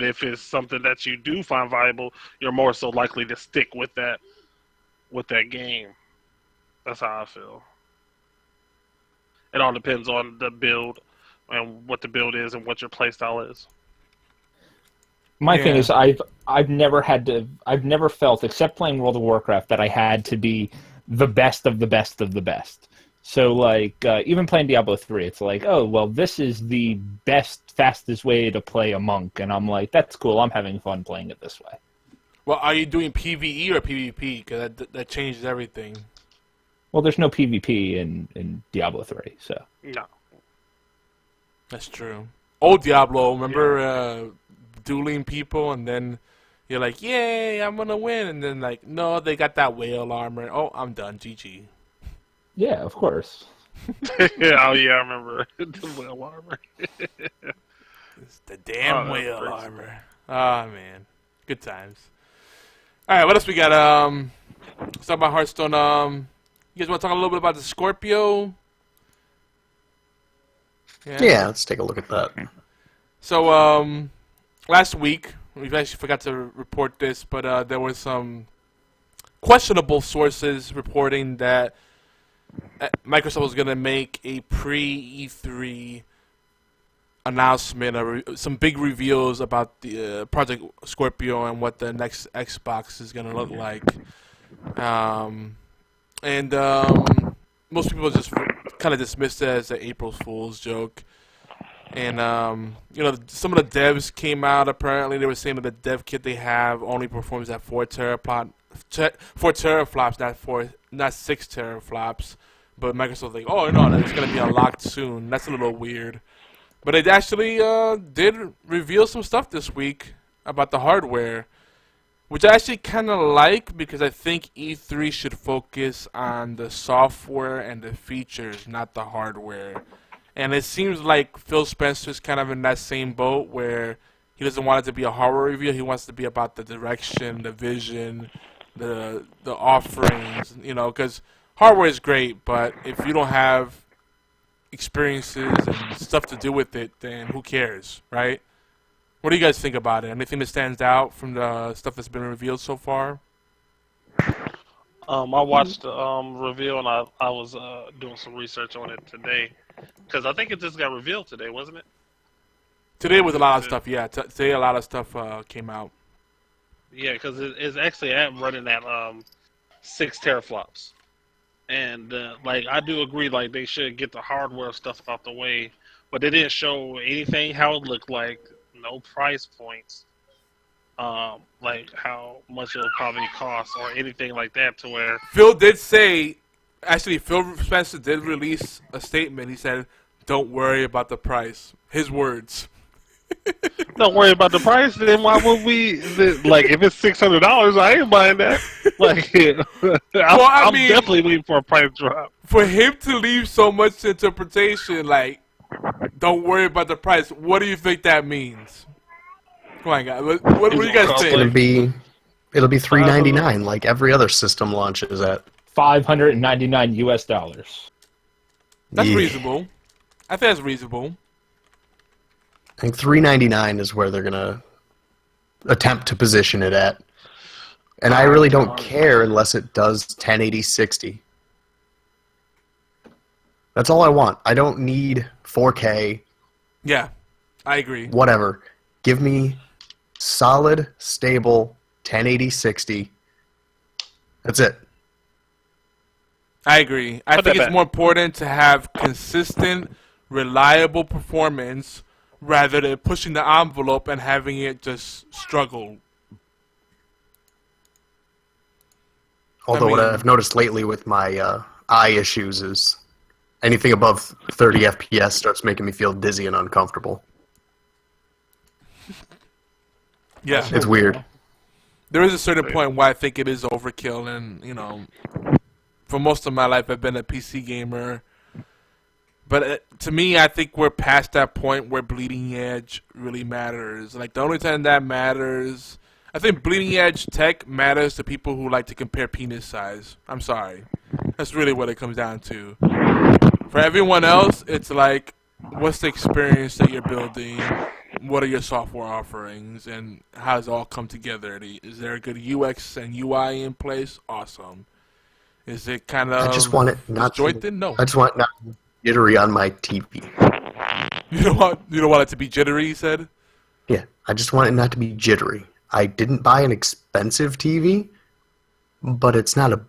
if it's something that you do find valuable, you're more so likely to stick with that game. That's how I feel. It all depends on the build and what the build is and what your playstyle is. My thing is, I've never felt, except playing World of Warcraft, that I had to be the best of the best of the best. So, like, even playing Diablo 3, it's like, oh, well, this is the best, fastest way to play a monk. And I'm like, that's cool. I'm having fun playing it this way. Well, are you doing PvE or PvP? Because that changes everything. Well, there's no PvP in Diablo 3, so. No. That's true. Old Diablo, remember dueling people, and then you're like, yay, I'm going to win. And then, like, no, they got that whale armor. Oh, I'm done. GG. Yeah, of course. I remember the whale armor. It's the damn whale armor. Oh, man. Good times. All right, what else we got? Let's talk about Hearthstone. You guys want to talk a little bit about the Scorpio? Yeah, let's take a look at that. So, last week, we actually forgot to report this, but there were some questionable sources reporting that Microsoft was going to make a pre-E3 announcement, some big reveals about the Project Scorpio and what the next Xbox is going to look like. Most people just kind of dismissed it as an April Fool's joke. And, some of the devs came out. Apparently, they were saying that the dev kit they have only performs at 4 teraflops, not 6 teraflops. But Microsoft's like, oh, no, it's going to be unlocked soon. That's a little weird. But it actually did reveal some stuff this week about the hardware, which I actually kind of like, because I think E3 should focus on the software and the features, not the hardware. And it seems like Phil Spencer's kind of in that same boat where he doesn't want it to be a hardware review. He wants it to be about the direction, the vision, the offerings, because hardware is great, but if you don't have experiences and stuff to do with it, then who cares, right? What do you guys think about it? Anything that stands out from the stuff that's been revealed so far? I watched the reveal, and I was doing some research on it today, because I think it just got revealed today, wasn't it? Today was a lot of stuff, yeah. Today a lot of stuff came out. Yeah, because it's actually running at 6 teraflops. And, I do agree, they should get the hardware stuff out the way, but they didn't show anything, how it looked like, no price points, how much it'll probably cost or anything like that, to where... Phil Spencer did release a statement. He said, don't worry about the price. His words. Don't worry about the price, then why would we... if it's $600, I ain't buying that. I'm definitely waiting for a price drop. For him to leave so much to interpretation, don't worry about the price, what do you think that means? Come on, guys. What do you guys think? It'll be $399 like every other system launches at. $599 US. That's reasonable. I think that's reasonable. I think $399 is where they're gonna attempt to position it at, and I really don't care unless it does 1080-60. That's all I want. I don't need 4K. Yeah, I agree. Whatever. Give me solid, stable 1080-60. That's it. I agree. I think it's more important to have consistent, reliable performance rather than pushing the envelope and having it just struggle. Although what I've noticed lately with my eye issues is anything above 30 FPS starts making me feel dizzy and uncomfortable. Yeah. It's weird. There is a certain point where I think it is overkill, and, you know, for most of my life I've been a PC gamer. But to me, I think we're past that point where bleeding edge really matters. Like, the only time that matters... I think bleeding edge tech matters to people who like to compare penis size. I'm sorry. That's really what it comes down to. For everyone else, it's like, what's the experience that you're building? What are your software offerings? And how does it all come together? Is there a good UX and UI in place? Awesome. Is it kind of... I just want it not disjointed? No. I just want it not jittery on my TV. You don't want it to be jittery, you said? Yeah, I just want it not to be jittery. I didn't buy an expensive TV, but it's not a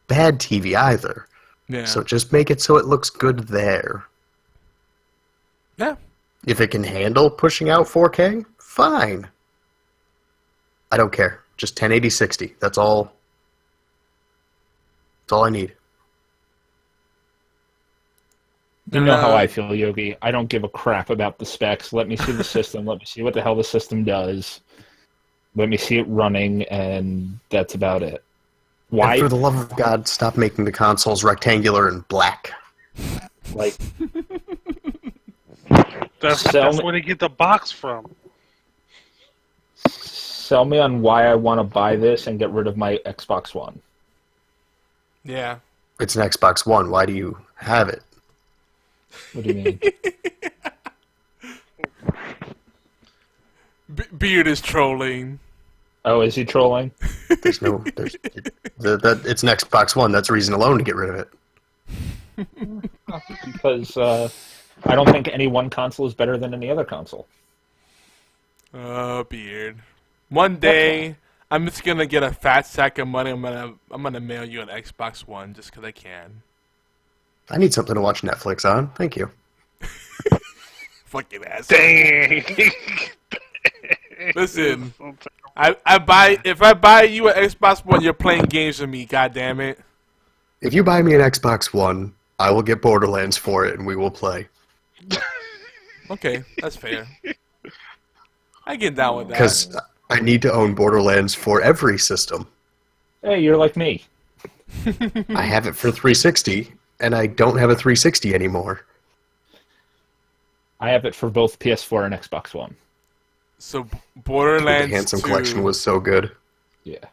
bad TV either. Yeah. So just make it so it looks good there. Yeah. If it can handle pushing out 4K, fine. I don't care. Just 1080-60. That's all. That's all I need. You know how I feel, Yogi. I don't give a crap about the specs. Let me see the system. Let me see what the hell the system does. Let me see it running, and that's about it. Why? And for the love of God, stop making the consoles rectangular and black. Like, that's where they get the box from. Sell me on why I want to buy this and get rid of my Xbox One. Yeah. It's an Xbox One. Why do you have it? What do you mean? Beard is trolling. Oh, is he trolling? It's an Xbox One. That's reason alone to get rid of it. Because I don't think any one console is better than any other console. Oh, Beard. One day, I'm just gonna get a fat sack of money. I'm gonna mail you an Xbox One just 'cause I can. I need something to watch Netflix on. Thank you. Fucking ass. Dang. Listen, if I buy you an Xbox One, you're playing games with me. God damn it. If you buy me an Xbox One, I will get Borderlands for it, and we will play. Okay, that's fair. I get down with that. Because I need to own Borderlands for every system. Hey, you're like me. I have it for 360, and I don't have a 360 anymore. I have it for both PS4 and Xbox One. So Borderlands The Handsome 2, Collection was so good. Yeah.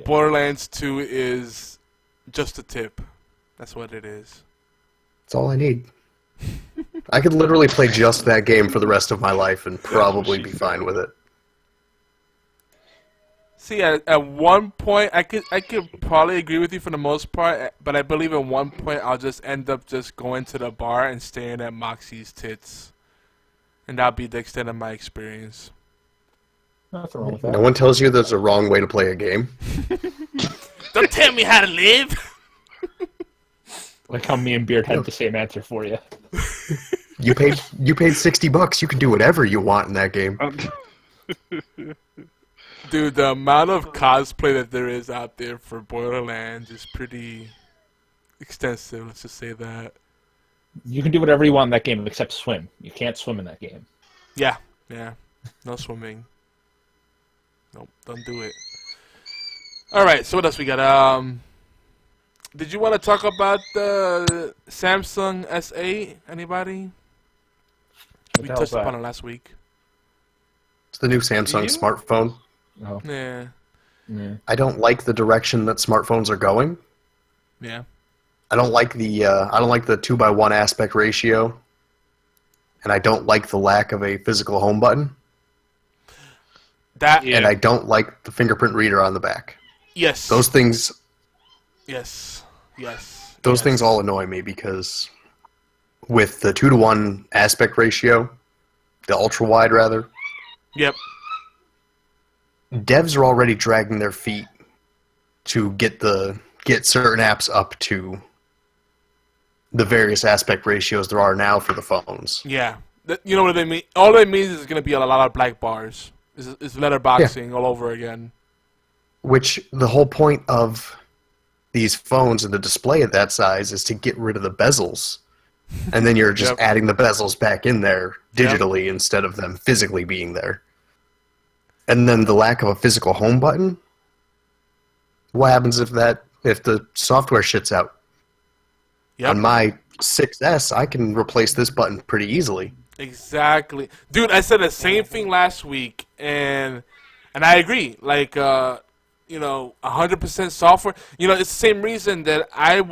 Borderlands 2 is just a tip. That's what it is. That's all I need. I could literally play just that game for the rest of my life and probably be fine with it. See, at one point, I could probably agree with you for the most part, but I believe at one point I'll just end up just going to the bar and staring at Moxie's tits. And that'll be the extent of my experience. Nothing wrong with that. No one tells you there's a wrong way to play a game. Don't tell me how to live! Like how me and Beard had the same answer for you. You paid $60. You can do whatever you want in that game. Dude, the amount of cosplay that there is out there for Borderlands is pretty extensive, let's just say that. You can do whatever you want in that game except swim. You can't swim in that game. Yeah. No swimming. Nope, don't do it. Alright, so what else we got? Did you want to talk about the Samsung S8? Anybody? We touched upon it last week. It's the new Samsung smartphone. Oh. Yeah. I don't like the direction that smartphones are going. Yeah. I don't like the 2:1 aspect ratio, and I don't like the lack of a physical home button. And I don't like the fingerprint reader on the back. Yes. Those things. Yes. Those things all annoy me because with the 2:1 aspect ratio, the ultra wide rather. Yep. Devs are already dragging their feet to get certain apps up to the various aspect ratios there are now for the phones. Yeah. You know what they mean? All it means is going to be a lot of black bars. It's letterboxing all over again. Which the whole point of these phones and the display at that size is to get rid of the bezels. And then you're just adding the bezels back in there digitally instead of them physically being there. And then the lack of a physical home button. What happens if the software shits out? On my 6S, I can replace this button pretty easily. Exactly. Dude, I said the same thing last week, and I agree. Like, 100% software. It's the same reason that I'd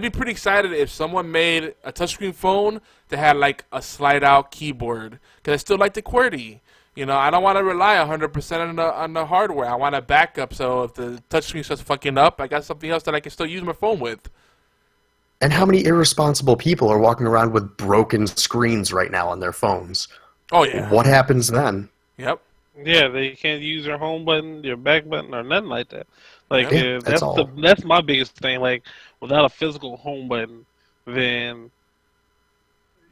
be pretty excited if someone made a touchscreen phone that had, like, a slide-out keyboard. Because I still like the QWERTY. I don't want to rely 100% on the hardware. I want a backup, so if the touchscreen starts fucking up, I got something else that I can still use my phone with. And how many irresponsible people are walking around with broken screens right now on their phones? Oh, yeah. What happens then? Yep. Yeah, they can't use their home button, your back button, or nothing like that. Like, that's that's my biggest thing. Like, without a physical home button, then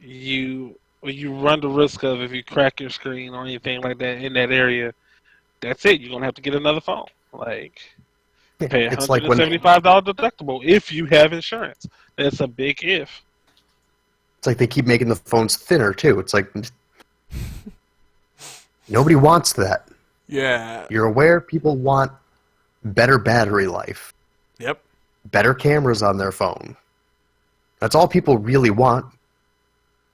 you run the risk of, if you crack your screen or anything like that in that area, that's it. You're going to have to get another phone. Like, pay a $175 deductible if you have insurance. That's a big if. It's like they keep making the phones thinner, too. It's like, nobody wants that. Yeah. You're aware people want better battery life. Yep. Better cameras on their phone. That's all people really want.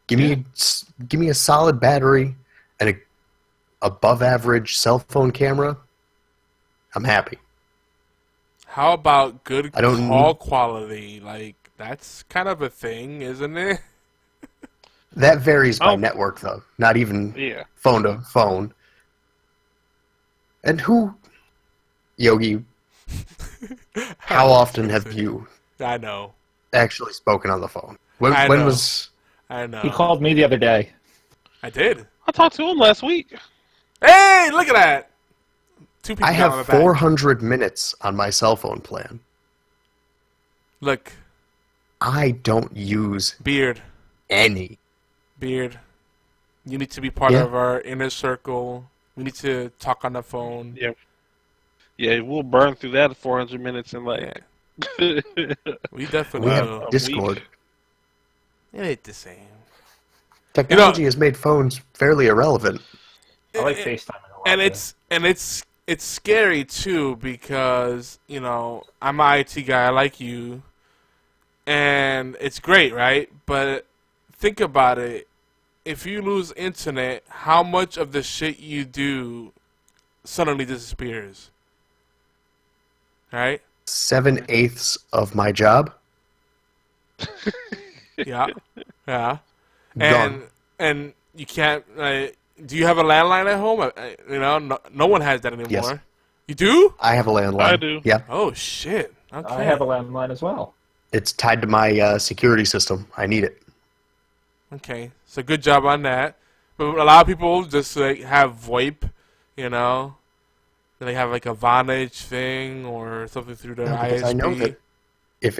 Give me a solid battery and a above average cell phone camera. I'm happy. How about good call quality? Like, that's kind of a thing, isn't it? That varies by network, though. Not even phone to phone. And Yogi, how often have you I know. actually spoken on the phone? I know. He called me the other day. I did. I talked to him last week. Hey, look at that. 2 people I have 400 minutes on my cell phone plan. Look. I don't use any. Beard. You need to be part of our inner circle. We need to talk on the phone. Yeah, we'll burn through that 400 minutes in like. We definitely have Discord. It ain't the same. Technology has made phones fairly irrelevant. I like FaceTime and it's scary too, because I'm an IT guy like you, and it's great, right? But think about it. If you lose internet, how much of the shit you do suddenly disappears? Right? 7/8 of my job. Yeah. Gone. And you can't. Do you have a landline at home? No one has that anymore. Yes. You do? I have a landline. I do. Yeah. Oh shit. Okay. I have a landline as well. It's tied to my security system. I need it. Okay, so good job on that. But a lot of people just have VoIP, They have like a Vonage thing or something through their ISP. I know that if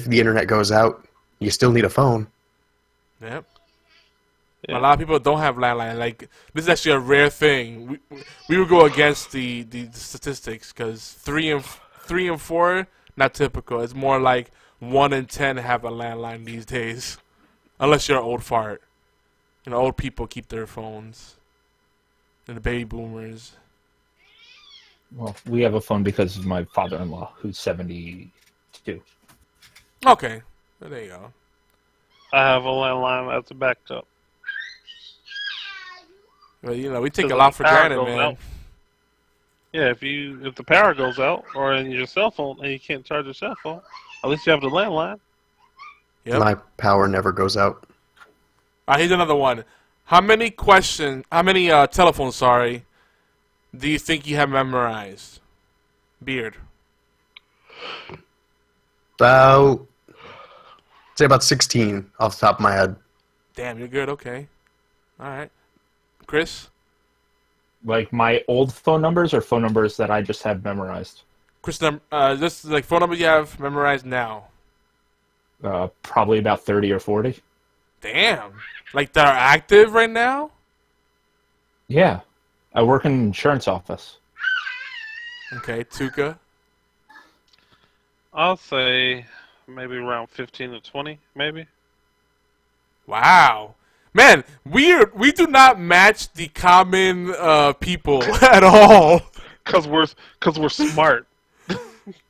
the internet goes out, you still need a phone. Yep. Yeah. A lot of people don't have landline. Like, this is actually a rare thing. We would go against the statistics, because 3 and 4 not typical. It's more like 1 in 10 have a landline these days, unless you're an old fart. Old people keep their phones, and the baby boomers. Well, we have a phone because of my father-in-law, who's 72. Okay, there you go. I have a landline that's backed up. Well, we take a lot for granted, man. Out. Yeah, if the power goes out, or in your cell phone, and you can't charge your cell phone, at least you have the landline. Yep. My power never goes out. Here's another one. How many telephones, do you think you have memorized? Beard. Say about 16 off the top of my head. Damn, you're good. Okay. All right. Chris? Like my old phone numbers or phone numbers that I just have memorized? Chris, just like phone numbers you have memorized now. Probably about 30 or 40. Damn. Like that are active right now? Yeah. I work in an insurance office. Okay, Tuca. I'll say maybe around 15 to 20, maybe. Wow. Man, we do not match the common people at all. Cause we're smart.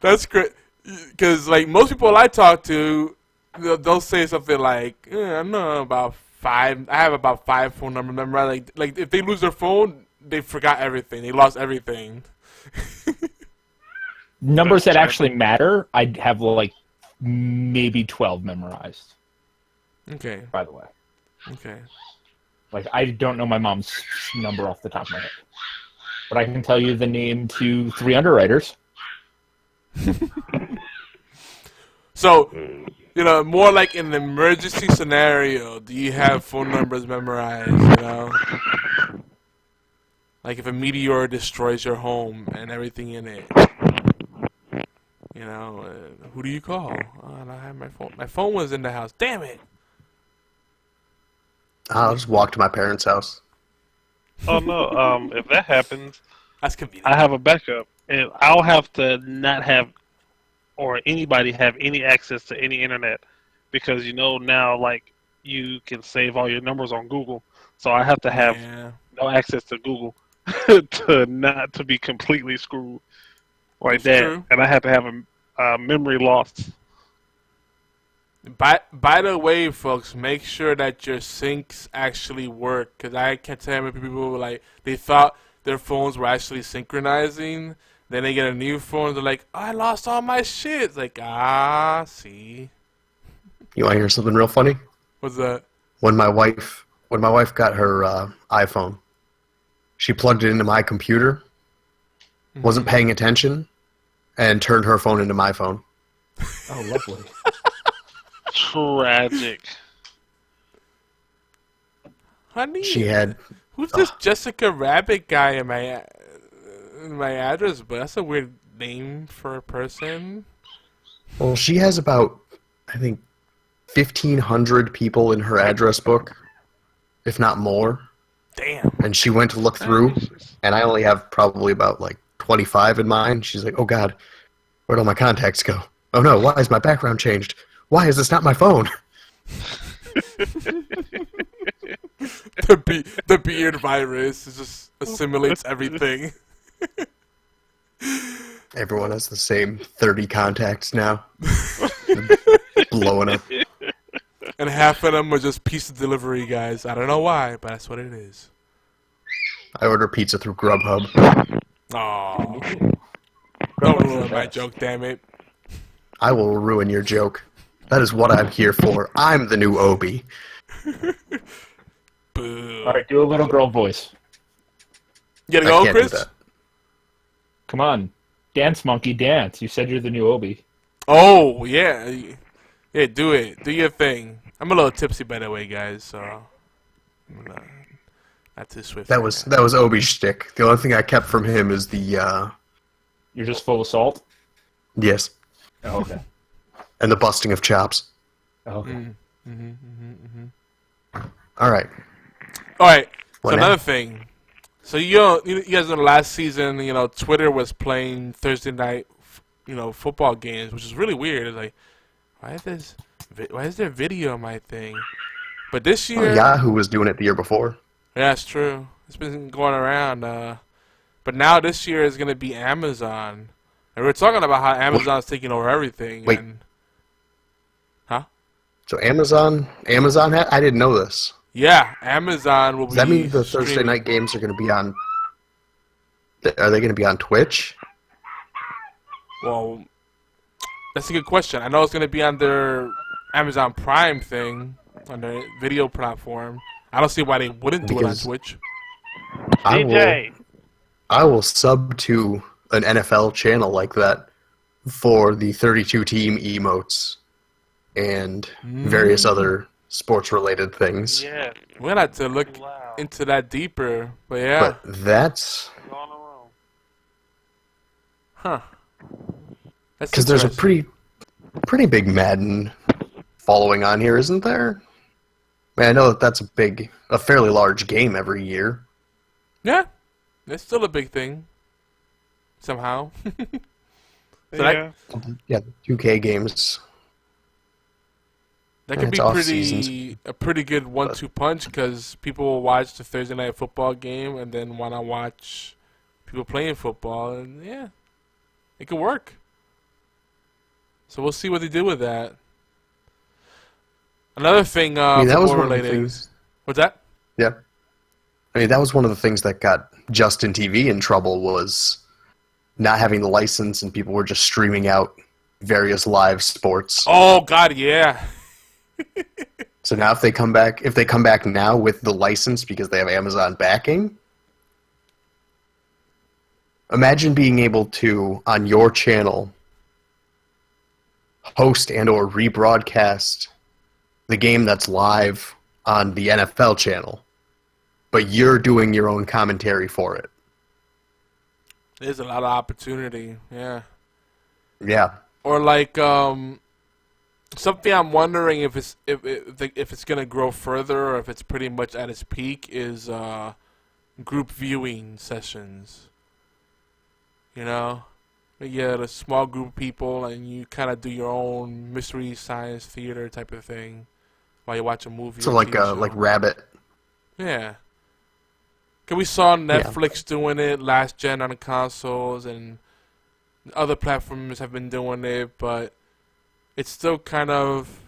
That's great. Because like most people I talk to, they'll say something like, I don't know, about 5. I have about 5 phone numbers memorized. Like if they lose their phone, they forgot everything. They lost everything. Numbers that actually matter, I'd have like maybe 12 memorized. Okay. By the way. Okay. Like, I don't know my mom's number off the top of my head. But I can tell you the name to 3 underwriters. So, more like in an emergency scenario, do you have phone numbers memorized, Like if a meteor destroys your home and everything in it, who do you call? Oh, I don't have my phone. My phone was in the house. Damn it. I'll just walk to my parents' house. Oh no! If that happens, that's convenient. I have a backup, and I'll have to not have, or anybody have any access to any internet, because now like you can save all your numbers on Google, so I have to have no access to Google to be completely screwed like that, true. and I have to have a memory loss. By the way, folks, make sure that your syncs actually work. Because I can't tell how many people were they thought their phones were actually synchronizing. Then they get a new phone. They're like, oh, I lost all my shit. It's like, see. You want to hear something real funny? What's that? When my wife got her iPhone, she plugged it into my computer, wasn't paying attention, and turned her phone into my phone. Oh, lovely. Tragic. Honey, she had. Who's this Jessica Rabbit guy in my address? But that's a weird name for a person. Well, she has about, I think, 1,500 people in her address book, if not more. Damn. And she went to look through, and I only have probably about 25 in mine. She's like, "Oh God, where'd all my contacts go? Oh no, why is my background changed? Why is this not my phone?" The beard virus just assimilates everything. Everyone has the same 30 contacts now. Blowing up. And half of them are just pizza delivery guys. I don't know why, but that's what it is. I order pizza through Grubhub. Aww. Don't ruin my joke, damn it. I will ruin your joke. That is what I'm here for. I'm the new Obi. Boo. All right, do a little girl voice. You gotta go, Chris? Come on. Dance, monkey, dance. You said you're the new Obi. Oh, yeah. Yeah, do it. Do your thing. I'm a little tipsy, by the way, guys, so... not too swift. That was Obi's shtick. The only thing I kept from him is the, You're just full of salt? Yes. Oh, okay. And the busting of chops. Oh, okay. All right. So another thing. So you guys know last season, Twitter was playing Thursday night, football games, which is really weird. It's like, why is there video on my thing? But this year, Yahoo was doing it the year before. Yeah, it's true. It's been going around. But now this year is gonna be Amazon, and we're talking about how Amazon's taking over everything. Wait. Huh? So Amazon I didn't know this. Yeah, Amazon will be. Does that mean the streaming. Thursday night games are going to be on? Are they going to be on Twitch? Well, that's a good question. I know it's going to be on their Amazon Prime thing, on their video platform. I don't see why they wouldn't do it on Twitch. DJ. I will sub to an NFL channel like that for the 32-team emotes and various other sports-related things. Yeah. We're gonna have to look into that deeper, but yeah. But that's... Huh. Because there's a pretty big Madden following on here, isn't there? I mean, I know that's a fairly large game every year. Yeah. It's still a big thing. Somehow. So yeah. Yeah, 2K games. that And could be it's off-seasons. a pretty good 1-2 punch because people will watch the Thursday night football game and then want to watch people playing football, and yeah, it could work. So we'll see what they do with that. Another thing, I mean, that was football one of the related. things. What's that? Yeah. I mean, that was one of the things that got Justin TV in trouble was not having the license, and people were just streaming out various live sports. Oh God, yeah. So now if they come back now with the license because they have Amazon backing, imagine being able to, on your channel, host and or rebroadcast the game that's live on the NFL channel, but you're doing your own commentary for it. There's a lot of opportunity, yeah. Yeah. Or like something I'm wondering if it's gonna grow further or if it's pretty much at its peak is group viewing sessions. You know, you get a small group of people and you kind of do your own mystery science theater type of thing while you watch a movie. So or like TV show. like Rabbit. Yeah. Cause we saw Netflix doing it last gen on the consoles, and other platforms have been doing it, but it's still kind of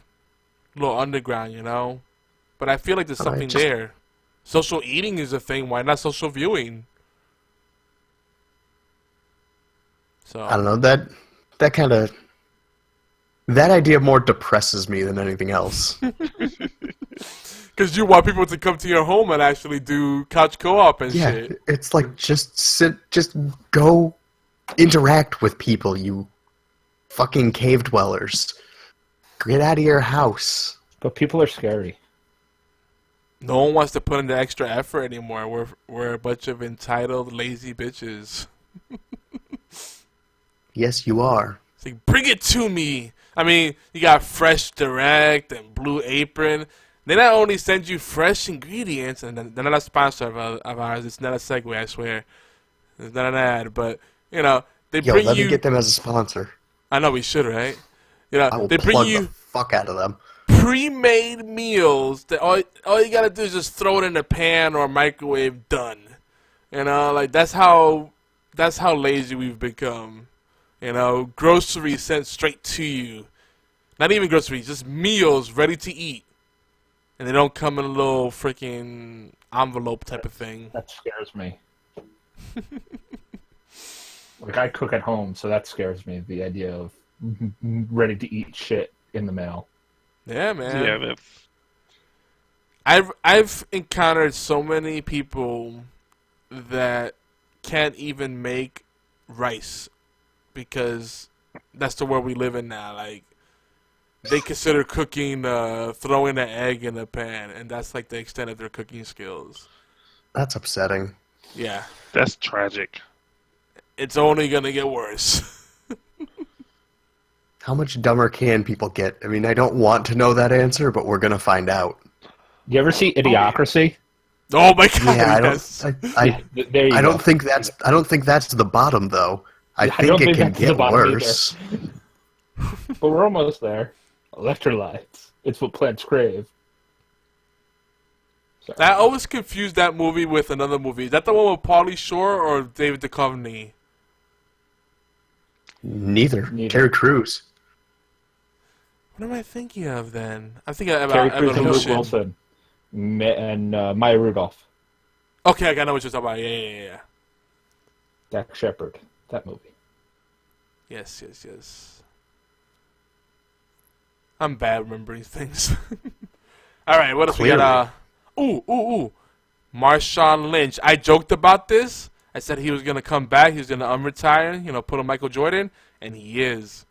a little underground, you know? But I feel like there's something there. Social eating is a thing. Why not social viewing? So I don't know, that idea more depresses me than anything else. because you want people to come to your home and actually do couch co-op and Yeah, shit. it's like just go interact with people, you fucking cave dwellers. Get out of your house. But people are scary. No one wants to put in the extra effort anymore. We're a bunch of entitled, lazy bitches. Yes, you are. It's like, bring it to me. I mean, you got Fresh Direct and Blue Apron. They not only send you fresh ingredients, and they're not a sponsor of ours. It's not a segue, I swear. It's not an ad, but, you know, they bring Let you... me get them as a sponsor. I know we should, right? You know, I will they bring plug you the fuck out of them. pre-made meals that all you gotta do is just throw it in a pan or a microwave, done. You know, like that's how lazy we've become. You know, groceries sent straight to you. Not even groceries, just meals ready to eat. And they don't come in a little freaking envelope type of thing. That scares me. Like, I cook at home, so that scares me, the idea of ready-to-eat shit in the mail. Yeah, man. Yeah, that's... I've encountered so many people that can't even make rice because that's the world we live in now. Like, they consider cooking throwing an egg in a pan, and that's like the extent of their cooking skills. That's upsetting. Yeah. That's tragic. It's only gonna get worse. How much dumber can people get? I mean, I don't want to know that answer, but we're gonna find out. You ever see Idiocracy? Oh my god! Yeah, Yes. There you I go. don't think that's the bottom though. I don't think it think can that's the get bottom worse. But we're almost there. Electrolytes. It's what plants crave. Sorry. I always confused that movie with another movie. Is that the one with Pauly Shore or David Duchovny? Neither. Neither. Terry Crews. What am I thinking of then? I'm thinking about Terry Crews and Luke Evolution. Wilson. And Maya Rudolph. Okay, I know what you're talking about. Yeah. Dak Shepard. That movie. Yes. I'm bad remembering things. All right, what else we got? Ooh. Marshawn Lynch. I joked about this. I said he was going to come back. He was going to unretire, put on Michael Jordan, and he is.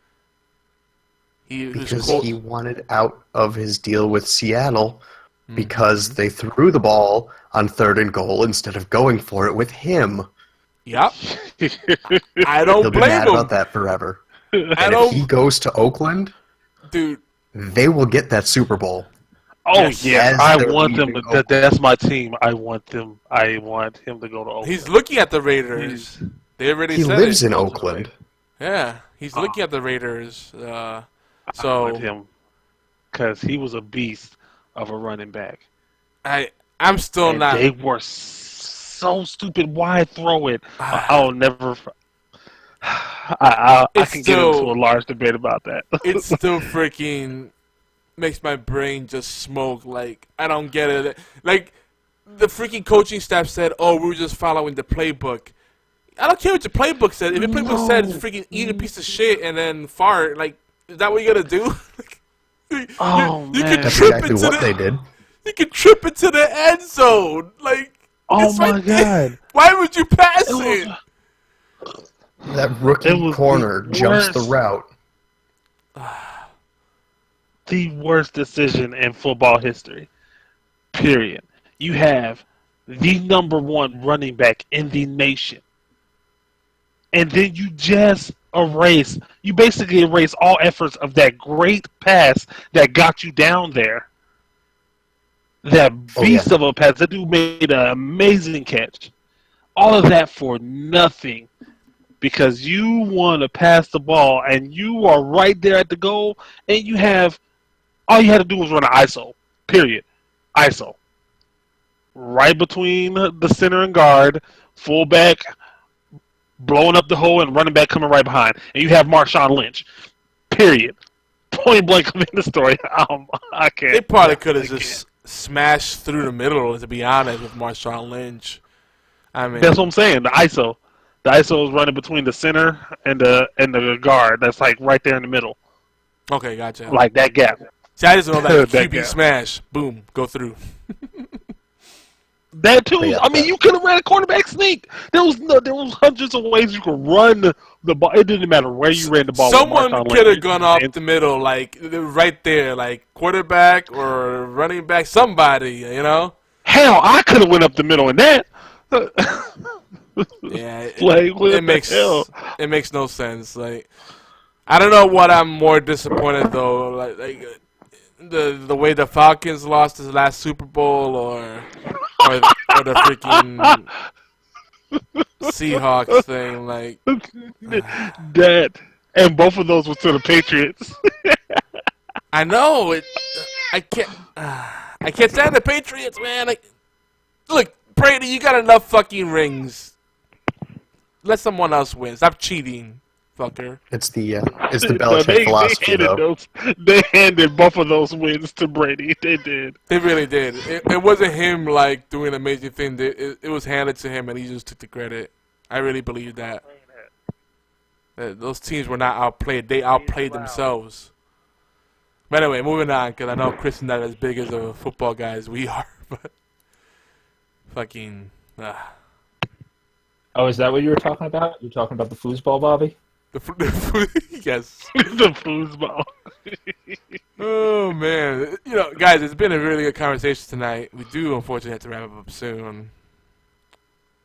Because he wanted out of his deal with Seattle because they threw the ball on 3rd and goal instead of going for it with him. Yep. I don't He'll be blame mad him. about that forever. And don't, if he goes to Oakland, dude, they will get that Super Bowl. Oh Yes. yeah, As I they're want them. leaving That's my team. I want him to go to Oakland. he's looking at the Raiders. They already He said lives it. in Oakland. Yeah, He's looking at the Raiders. I wanted him because he was a beast of a running back. I'm still not. They were so stupid. Why throw it? I'll never. I can get into a large debate about that. It still freaking makes my brain just smoke. Like, I don't get it. Like, the freaking coaching staff said, "Oh, we were just following the playbook." I don't care what your playbook said. If your playbook said freaking eat a piece of shit and then fart, like, is that what you're gonna do? Man, that's exactly what they did. You can trip into the end zone. Like, oh my god! Why would you pass it? That rookie corner jumps the route. The worst decision in football history. Period. You have the #1 running back in the nation. And then you just you basically erase all efforts of that great pass that got you down there. That beast of a pass. That dude made an amazing catch. All of that for nothing. Because you want to pass the ball and you are right there at the goal and you have, all you had to do was run an ISO. Period. ISO. Right between the center and guard, fullback, blowing up the hole and running back coming right behind. And you have Marshawn Lynch. Period. Point blank in the story. I can't. They probably could have just smashed through the middle, to be honest, with Marshawn Lynch. I mean, that's what I'm saying. The ISO. The ISO is running between the center and the guard. That's like right there in the middle. Okay, gotcha. Like that gap. See, I just know that QB gap. smash. Boom. Go through. That too. I mean, you could have ran a quarterback sneak. There was hundreds of ways you could run the ball. It didn't matter where you ran the ball. Someone could have gone off the middle, like right there, like quarterback or running back. Somebody, you know. Hell, I could have went up the middle in that. Yeah, like, it makes no sense. Like, I don't know what I'm more disappointed though. Like the way the Falcons lost his last Super Bowl, or the freaking Seahawks thing. Like that, and both of those were to the Patriots. I know it. I can't stand the Patriots, man. Like, look, Brady, you got enough fucking rings. Let someone else win. Stop cheating, fucker. It's the Belichick philosophy, though. They handed both of those wins to Brady. They did. They really did. It wasn't him like doing an amazing thing. It was handed to him, and he just took the credit. I really believe that. Those teams were not outplayed. They outplayed themselves. But anyway, moving on, because I know Chris is not as big as a football guy as we are, but fucking. Oh, is that what you were talking about? You're talking about the foosball, Bobby? Yes. The foosball. Oh, man. You know, guys, it's been a really good conversation tonight. We do, unfortunately, have to wrap up soon.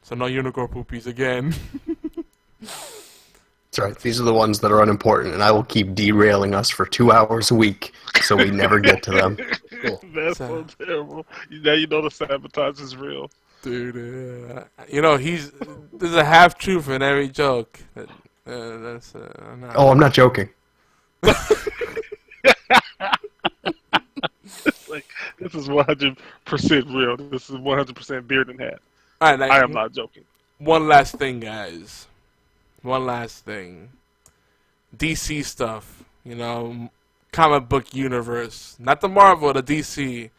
So no Unicorn Poopies again. That's right. These are the ones that are unimportant, and I will keep derailing us for 2 hours a week so we never get to them. Cool. That's so terrible. Now you know the sabotage is real. Dude, you know, there's a half-truth in every joke. Oh, I'm not joking. It's like, this is 100% real. This is 100% beard and hat. All right, I am not joking. One last thing, guys. One last thing. DC stuff, you know, comic book universe. Not the Marvel, the DC.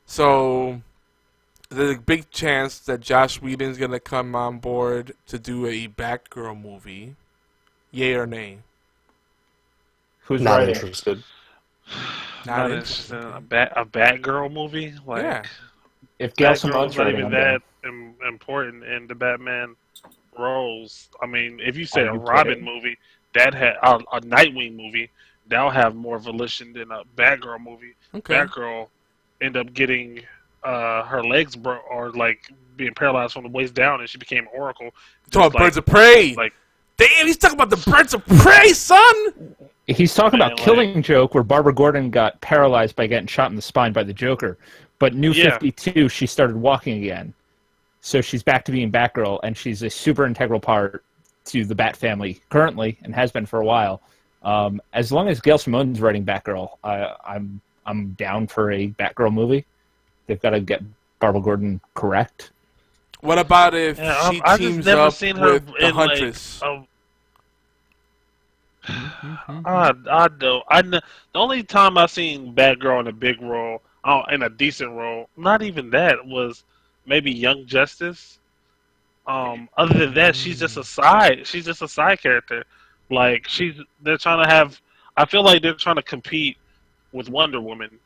So there's a big chance that Joss Whedon's going to come on board to do a Batgirl movie. Yay or nay? Who's not writing? interested? Not interested in a Batgirl movie? Like, yeah. If Gal Batgirl's not even that important in the Batman roles. I mean, if you say a Robin movie, that had a Nightwing movie, that'll have more volition than a Batgirl movie. Okay. Batgirl end up getting her legs broke or like being paralyzed from the waist down, and she became Oracle. Talking about Birds of Prey. Like, damn, he's talking about the Birds of Prey, son. He's talking about Killing Joke, where Barbara Gordon got paralyzed by getting shot in the spine by the Joker. But New 52, she started walking again. So she's back to being Batgirl, and she's a super integral part to the Bat family currently and has been for a while. As long as Gail Simone's writing Batgirl, I'm down for a Batgirl movie. They've got to get Barbara Gordon correct. What about if she teams up with the Huntress? I don't. The only time I've seen Batgirl in a big role, in a decent role, not even that, was maybe Young Justice. Other than that, she's just a side. She's just a side character. Like they're trying to have. I feel like they're trying to compete with Wonder Woman.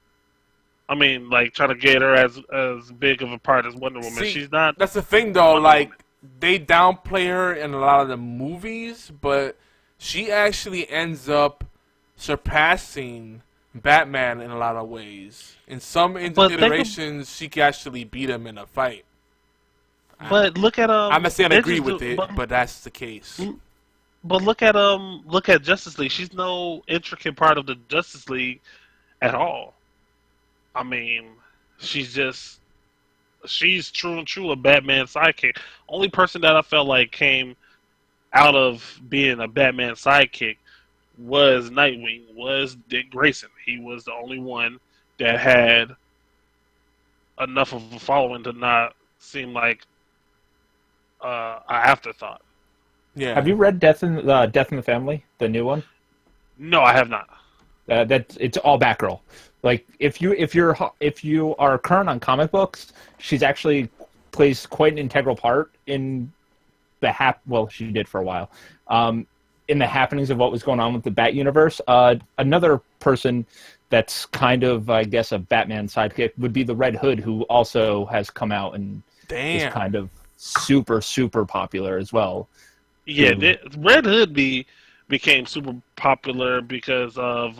I mean, like trying to get her as big of a part as Wonder Woman. See, she's not. That's the thing, though. Like they downplay her in a lot of the movies, but she actually ends up surpassing Batman in a lot of ways. In some iterations, she can actually beat him in a fight. But look at I'm not saying I agree with it, but that's the case. But look at Justice League. She's no intricate part of the Justice League at all. I mean, she's true and true a Batman sidekick. Only person that I felt like came out of being a Batman sidekick was Nightwing, was Dick Grayson. He was the only one that had enough of a following to not seem like an afterthought. Yeah. Have you read Death in the Family, the new one? No, I have not. It's all Batgirl. Like if you are current on comic books, she's actually plays quite an integral part in the well, she did for a while. In the happenings of what was going on with the Bat universe. Another person that's kind of, I guess, a Batman sidekick would be the Red Hood, who also has come out and is kind of super, super popular as well. Yeah, Red Hood became super popular because of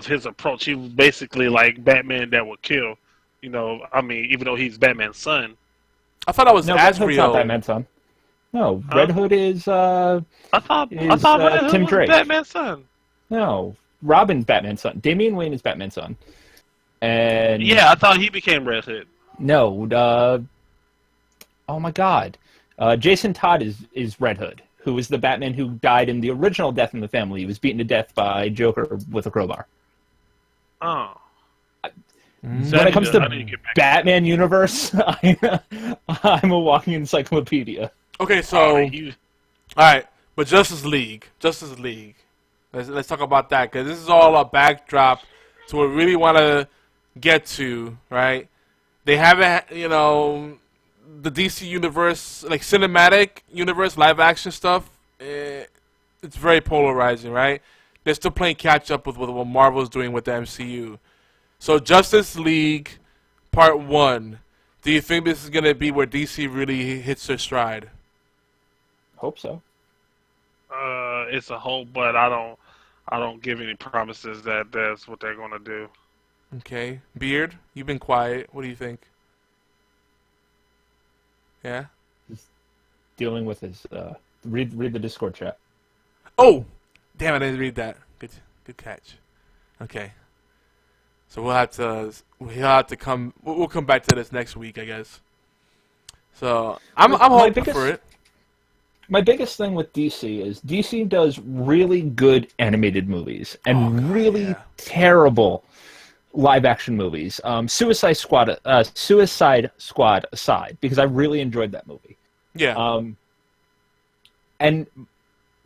his approach. He was basically like Batman that would kill. You know, I mean, even though he's Batman's son. I thought that was Red Hood's not Batman's son. No, Red Hood is. I thought Red Hood Tim was Drake. Batman's son. No, Robin's Batman's son. Damian Wayne is Batman's son. And yeah, I thought he became Red Hood. No, oh my God, Jason Todd is Red Hood, who is the Batman who died in the original Death in the Family. He was beaten to death by Joker with a crowbar. Oh. When it comes to Batman universe, I'm a walking encyclopedia. Okay, so all right, but Justice League. Let's talk about that, because this is all a backdrop to what we really want to get to, right? They haven't, the DC universe, like cinematic universe, live action stuff. It's very polarizing, right? They're still playing catch up with what Marvel's doing with the MCU. So Justice League Part 1. Do you think this is going to be where DC really hits their stride? Hope so. It's a hope, but I don't give any promises that that's what they're going to do. Okay. Beard, you've been quiet. What do you think? Yeah? He's dealing with his read the Discord chat. Oh! Damn, I didn't read that. Good catch. Okay. So we'll have to come. We'll come back to this next week, I guess. So I'm hoping for it. My biggest thing with DC is DC does really good animated movies and really terrible live action movies. Suicide Squad aside, because I really enjoyed that movie. Yeah. And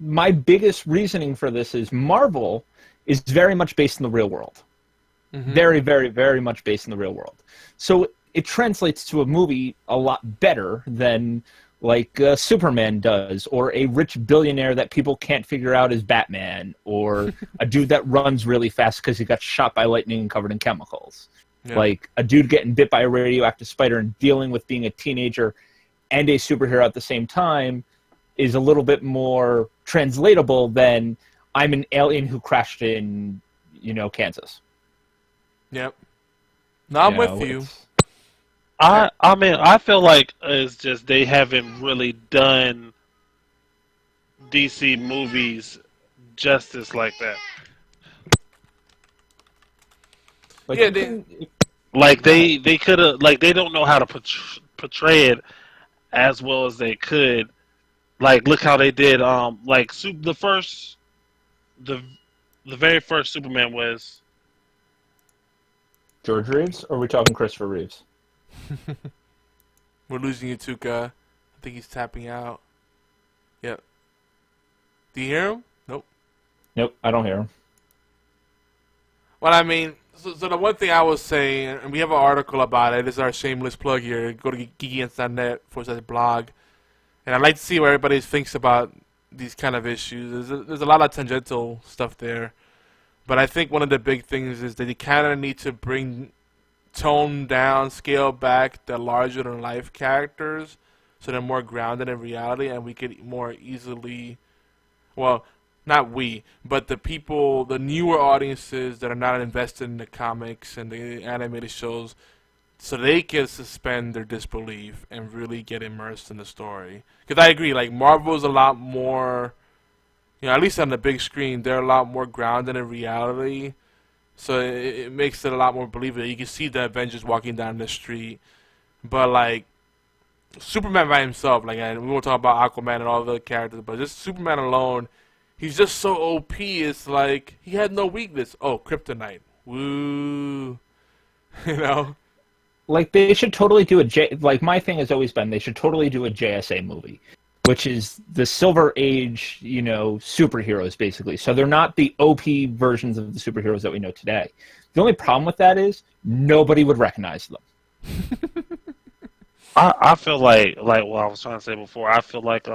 my biggest reasoning for this is Marvel is very much based in the real world. Mm-hmm. Very, very, very much based in the real world. So it translates to a movie a lot better than like Superman does, or a rich billionaire that people can't figure out is Batman, or a dude that runs really fast because he got shot by lightning and covered in chemicals. Yeah. Like a dude getting bit by a radioactive spider and dealing with being a teenager and a superhero at the same time is a little bit more translatable than I'm an alien who crashed in, Kansas. Yep. No, I'm with you. I mean, I feel like it's just they haven't really done DC movies justice like that. Like, yeah, they could have, like, they don't know how to portray it as well as they could Like, look how they did. The very first Superman was George Reeves, or are we talking Christopher Reeves? We're losing you, Tuka. I think he's tapping out. Yep. Do you hear him? Nope. Nope, I don't hear him. Well, I mean, so the one thing I was saying, and we have an article about it. This is our shameless plug here. Go to geekyants.net/blog. And I'd like to see what everybody thinks about these kind of issues. There's a lot of tangential stuff there. But I think one of the big things is that you kind of need to tone down, scale back the larger-than-life characters so they're more grounded in reality, and we could more easily, well, not we, but the people, the newer audiences that are not invested in the comics and the animated shows, so they can suspend their disbelief and really get immersed in the story. Because I agree, like, Marvel's a lot more, you know, at least on the big screen, they're a lot more grounded in reality. So it makes it a lot more believable. You can see the Avengers walking down the street. But, like, Superman by himself, like, and we won't talk about Aquaman and all the characters, but just Superman alone, he's just so OP. It's like, he had no weakness. Oh, kryptonite. Woo. You know? Like, they should totally do like, my thing has always been, they should totally do a JSA movie, which is the Silver Age, you know, superheroes, basically. So they're not the OP versions of the superheroes that we know today. The only problem with that is nobody would recognize them. I feel like what I was trying to say before. I feel like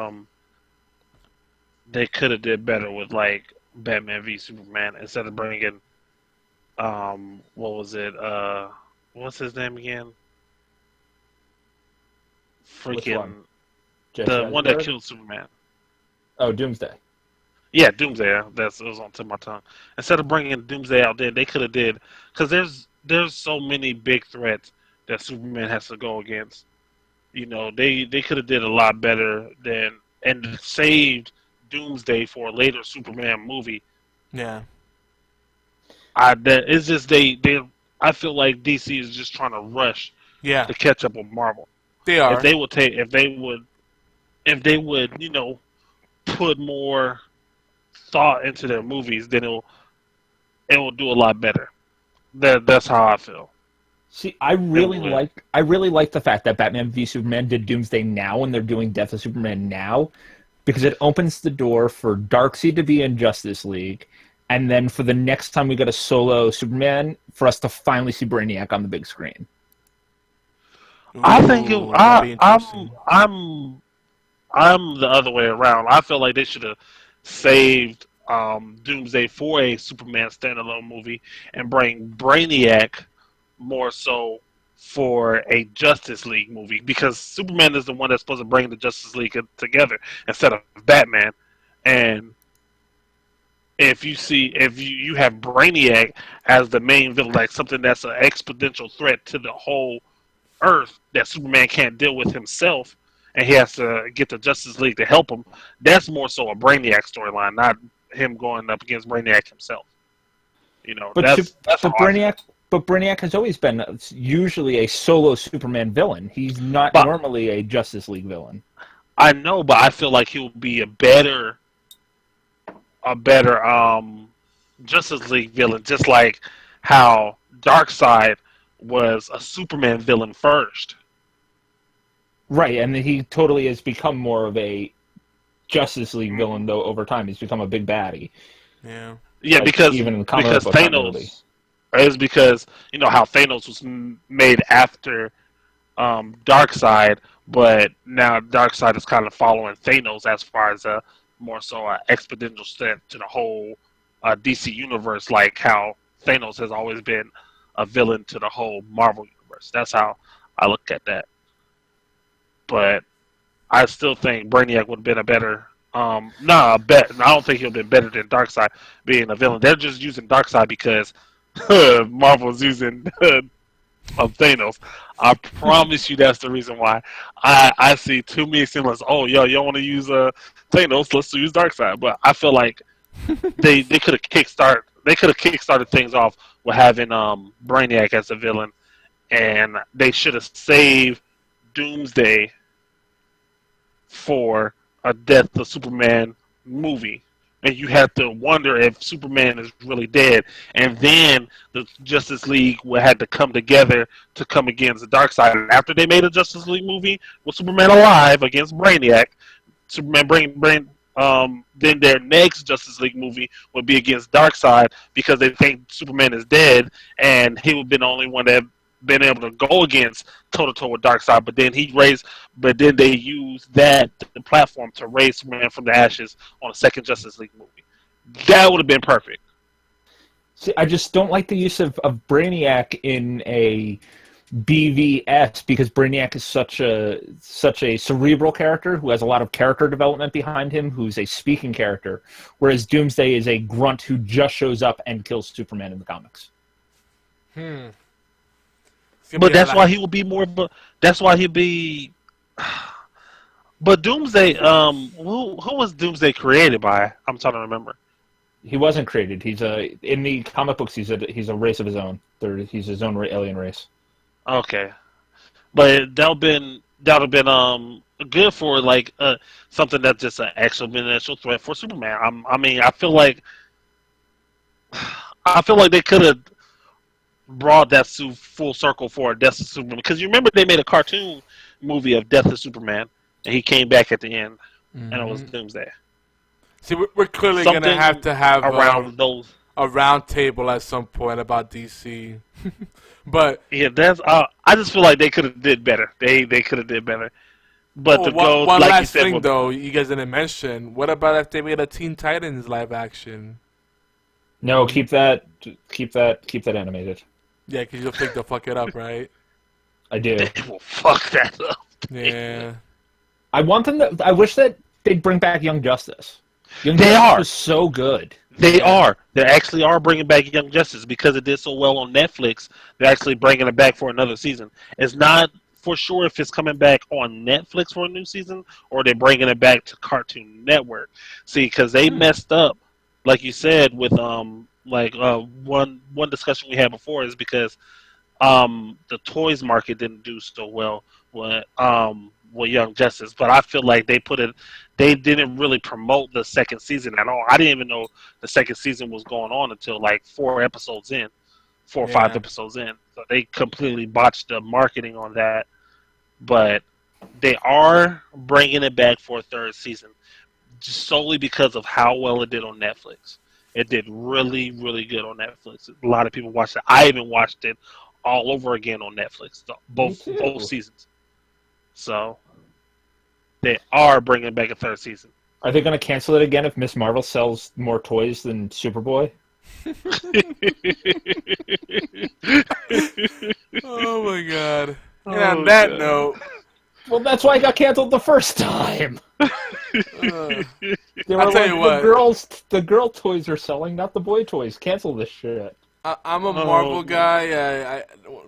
they could have did better with, like, Batman v Superman instead of bringing what was it? What's his name again? Freaking the one that killed Superman. Oh, Doomsday. Yeah, Doomsday. It was on tip of my tongue. Instead of bringing Doomsday out, then they could have did, because there's so many big threats that Superman has to go against. You know, they could have did a lot better and saved Doomsday for a later Superman movie. Yeah. It's just I feel like DC is just trying to rush to catch up with Marvel. They are. If they would, you know, put more thought into their movies, then it will do a lot better. That's how I feel. See, I really like the fact that Batman v Superman did Doomsday now, and they're doing Death of Superman now, because it opens the door for Darkseid to be in Justice League, and then for the next time we get a solo Superman, for us to finally see Brainiac on the big screen. Ooh, I think I'm the other way around. I feel like they should have saved Doomsday for a Superman standalone movie and bring Brainiac more so for a Justice League movie, because Superman is the one that's supposed to bring the Justice League together instead of Batman. And if you have Brainiac as the main villain, like something that's an exponential threat to the whole Earth that Superman can't deal with himself, and he has to get the Justice League to help him, that's more so a Brainiac storyline, not him going up against Brainiac himself. You know, But Brainiac has always been usually a solo Superman villain. He's not normally a Justice League villain. I know, but I feel like he'll be a better Justice League villain, just like how Darkseid was a Superman villain first. Right, and he totally has become more of a Justice League villain, though, over time. He's become a big baddie. Yeah. Yeah, like, because even in the because Thanos is because, you know, how Thanos was made after Darkseid, but now Darkseid is kind of following Thanos as far as a more so an exponential step to the whole DC universe, like how Thanos has always been a villain to the whole Marvel universe. That's how I look at that. But I still think Brainiac would have been a better. I don't think he'll be better than Darkseid being a villain. They're just using Darkseid because Marvel's using Thanos. I promise you that's the reason why. I see too many similar. Oh, yo, you want to use Thanos? Let's use Darkseid. But I feel like they could have kickstarted things off with having Brainiac as a villain, and they should have saved Doomsday for a Death of Superman movie, and you have to wonder if Superman is really dead, and then the Justice League had to come together to come against the Darkseid. After they made a Justice League movie with Superman alive against Brainiac, then their next Justice League movie would be against Darkseid because they think Superman is dead, and he would be the only one that been able to go against toe-to-toe with Darkseid. But then they used the platform to raise Superman from the ashes on a second Justice League movie. That would have been perfect. See, I just don't like the use of Brainiac in a BVS because Brainiac is such a cerebral character who has a lot of character development behind him, who's a speaking character, whereas Doomsday is a grunt who just shows up and kills Superman in the comics. But that's why he will be more. That's why he'd be. But Doomsday, who was Doomsday created by? I'm trying to remember. He wasn't created. In the comic books. He's a race of his own. He's his own alien race. Okay, but that would have been good for like something that's just an exponential threat for Superman. I feel like they could have brought that full circle for Death of Superman, because you remember they made a cartoon movie of Death of Superman, and he came back at the end, and it was Doomsday. See, we're clearly going to have around those a round table at some point about DC. But yeah, that's I just feel like they could have did better. They could have did better. But one last thing though, you guys didn't mention. What about if they made a Teen Titans live action? No, keep that animated. Yeah, because you'll think they'll fuck it up, right? I do. They will fuck that up. Yeah. I wish that they'd bring back Young Justice. Young Justice was so good. They actually are bringing back Young Justice because it did so well on Netflix. They're actually bringing it back for another season. It's not for sure if it's coming back on Netflix for a new season or they're bringing it back to Cartoon Network. See, because they messed up, like you said, with one discussion we had before is because the toys market didn't do so well with Young Justice, but I feel like they didn't really promote the second season at all. I didn't even know the second season was going on until like 4 or 5 episodes in. So they completely botched the marketing on that. But they are bringing it back for a third season, just solely because of how well it did on Netflix. It did really, really good on Netflix. A lot of people watched it. I even watched it all over again on Netflix, both seasons. So they are bringing back a third season. Are they going to cancel it again if Miss Marvel sells more toys than Superboy? Oh my god. And on that note... Well, that's why it got canceled the first time. I'll tell you what. The girl toys are selling, not the boy toys. Cancel this shit. I'm a Marvel guy.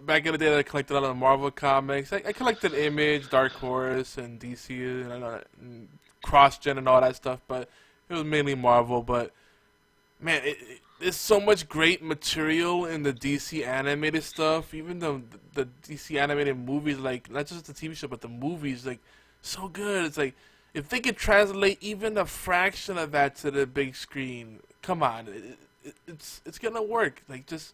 Back in the day, I collected a lot of Marvel comics. I collected Image, Dark Horse, and DC, and Cross-Gen and all that stuff, but it was mainly Marvel. But, man, there's so much great material in the DC animated stuff. Even the DC animated movies, like, not just the TV show, but the movies, like, so good. It's like, if they could translate even a fraction of that to the big screen, come on. It's gonna work. Like, just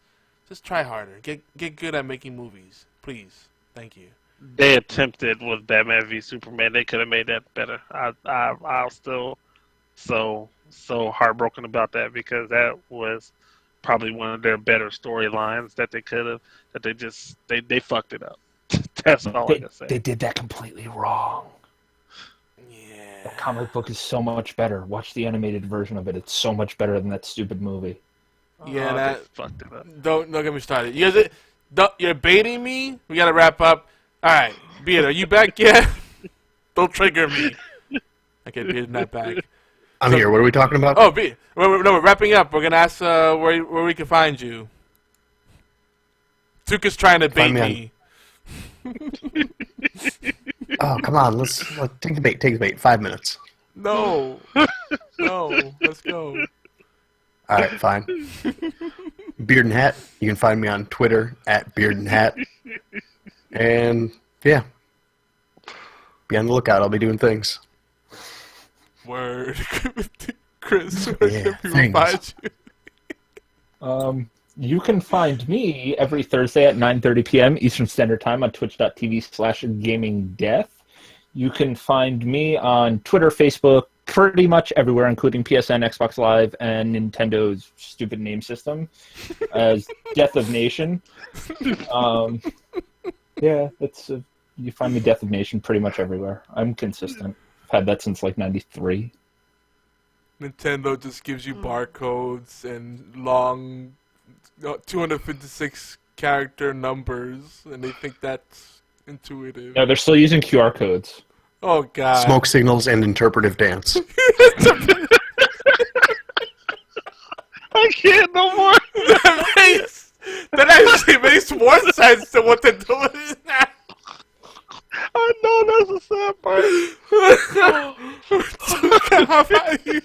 try harder. Get good at making movies, please. Thank you. They attempted with Batman v Superman. They could have made that better. I'll still so heartbroken about that because that was probably one of their better storylines that they could have. That they fucked it up. That's all I can say. They did that completely wrong. The comic book is so much better. Watch the animated version of it. It's so much better than that stupid movie. Yeah, that fucked it up. Don't get me started. You're baiting me. We gotta wrap up. All right, Beard, are you back yet? Don't trigger me. Okay, Beard's not back. I'm here. What are we talking about? Oh, Beard. We're wrapping up. We're gonna ask where we can find you. Tuka's trying to bait me. Oh, come on. Let's take the bait. Take the bait. 5 minutes. No. Let's go. All right, fine. Beard and Hat. You can find me on Twitter at Beard and Hat. And, yeah. Be on the lookout. I'll be doing things. Word. Chris, where can people find you? You can find me every Thursday at 9:30 p.m. Eastern Standard Time on twitch.tv/gamingdeath. You can find me on Twitter, Facebook, pretty much everywhere, including PSN, Xbox Live, and Nintendo's stupid name system as Death of Nation. Yeah, you find me Death of Nation pretty much everywhere. I'm consistent. I've had that since like 93. Nintendo just gives you barcodes and long 256 character numbers, and they think that's intuitive. No, they're still using QR codes. Oh, God. Smoke signals and interpretive dance. I can't no more. That actually makes more sense than what they're doing now. I know that's the sad part. How about you?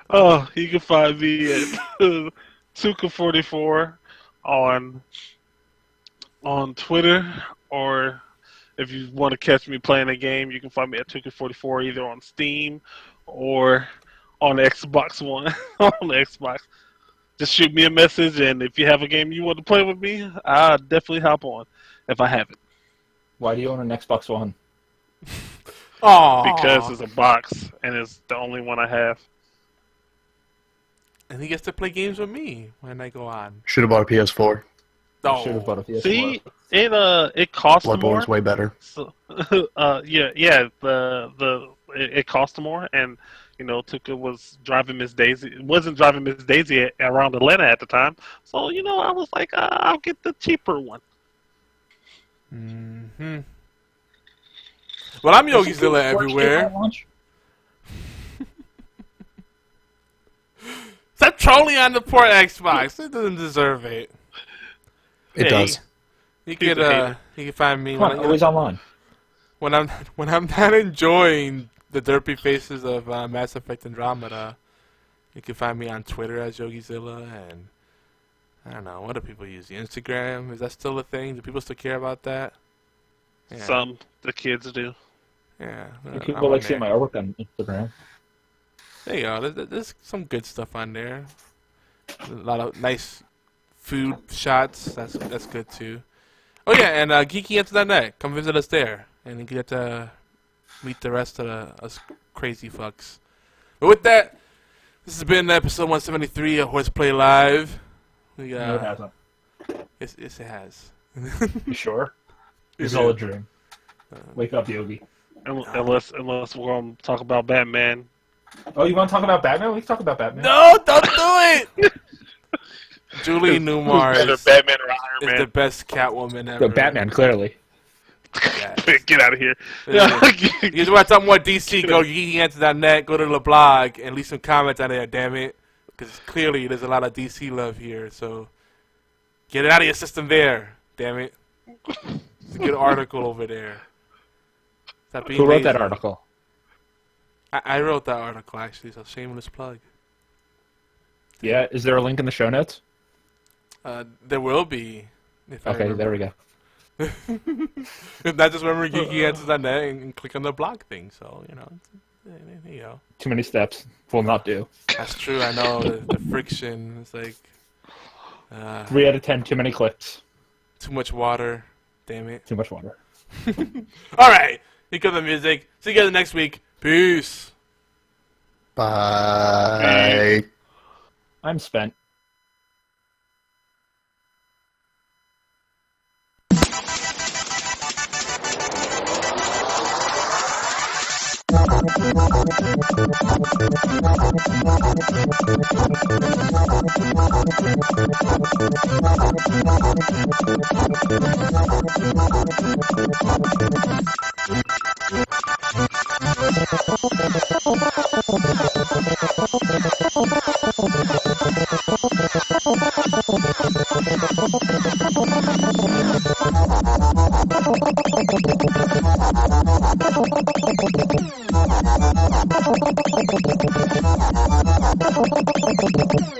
Oh, you can find me at Tuka44 on Twitter, or if you want to catch me playing a game, you can find me at Tuka44 either on Steam or on Xbox One. On Xbox. Just shoot me a message, and if you have a game you want to play with me, I'll definitely hop on if I have it. Why do you own an Xbox One? Because it's a box, and it's the only one I have. And he gets to play games with me when I go on. Should have bought a PS4. Oh. Should have bought a PS4. See, it costs more. Bloodborne's way better. So, it cost more, and Tuka was driving Miss Daisy. Wasn't driving Miss Daisy around Atlanta at the time, so I was like, I'll get the cheaper one. Mm-hmm. Well, I'm Yogizilla everywhere. Stop trolling on the poor Xbox. It doesn't deserve it. It does. You can find me. Come on, always online. When I'm not enjoying the derpy faces of Mass Effect Andromeda, you can find me on Twitter as Yogizilla, and I don't know, what do people use? Instagram? Is that still a thing? Do people still care about that? Yeah. Some the kids do. Yeah. People like seeing my artwork on Instagram. There you go. There's some good stuff on there. A lot of nice food shots. That's good too. Oh yeah, and geekyantix.net. Come visit us there, and you get to meet the rest of us crazy fucks. But with that, this has been episode 173 of HorsePLAY Live. No, it hasn't. Yes, it has. You sure? It's all a dream. Wake up, Yogi. Unless we're going to talk about Batman. Oh, you want to talk about Batman? We can talk about Batman. No, don't do it! Julie Newmar is the best Catwoman ever. The Batman, clearly. Yes. Get out of here. You just want to talk more DC, go to geekyantix.net, go to the blog, and leave some comments on there, damn it. Because clearly there's a lot of DC love here, so get it out of your system there, damn it. It's a good article over there. Who wrote that article? I wrote that article, actually, so shameless plug. Yeah, is there a link in the show notes? There will be. Okay, there we go. If not, just remember geekyantix.net and click on the blog thing, so, there you go. Too many steps. Will not do. That's true, I know, the friction is like... 3 out of 10, too many clicks. Too much water, damn it. Too much water. Alright, here comes the music. See you guys next week. Peace. Bye. I'm spent. Thank you.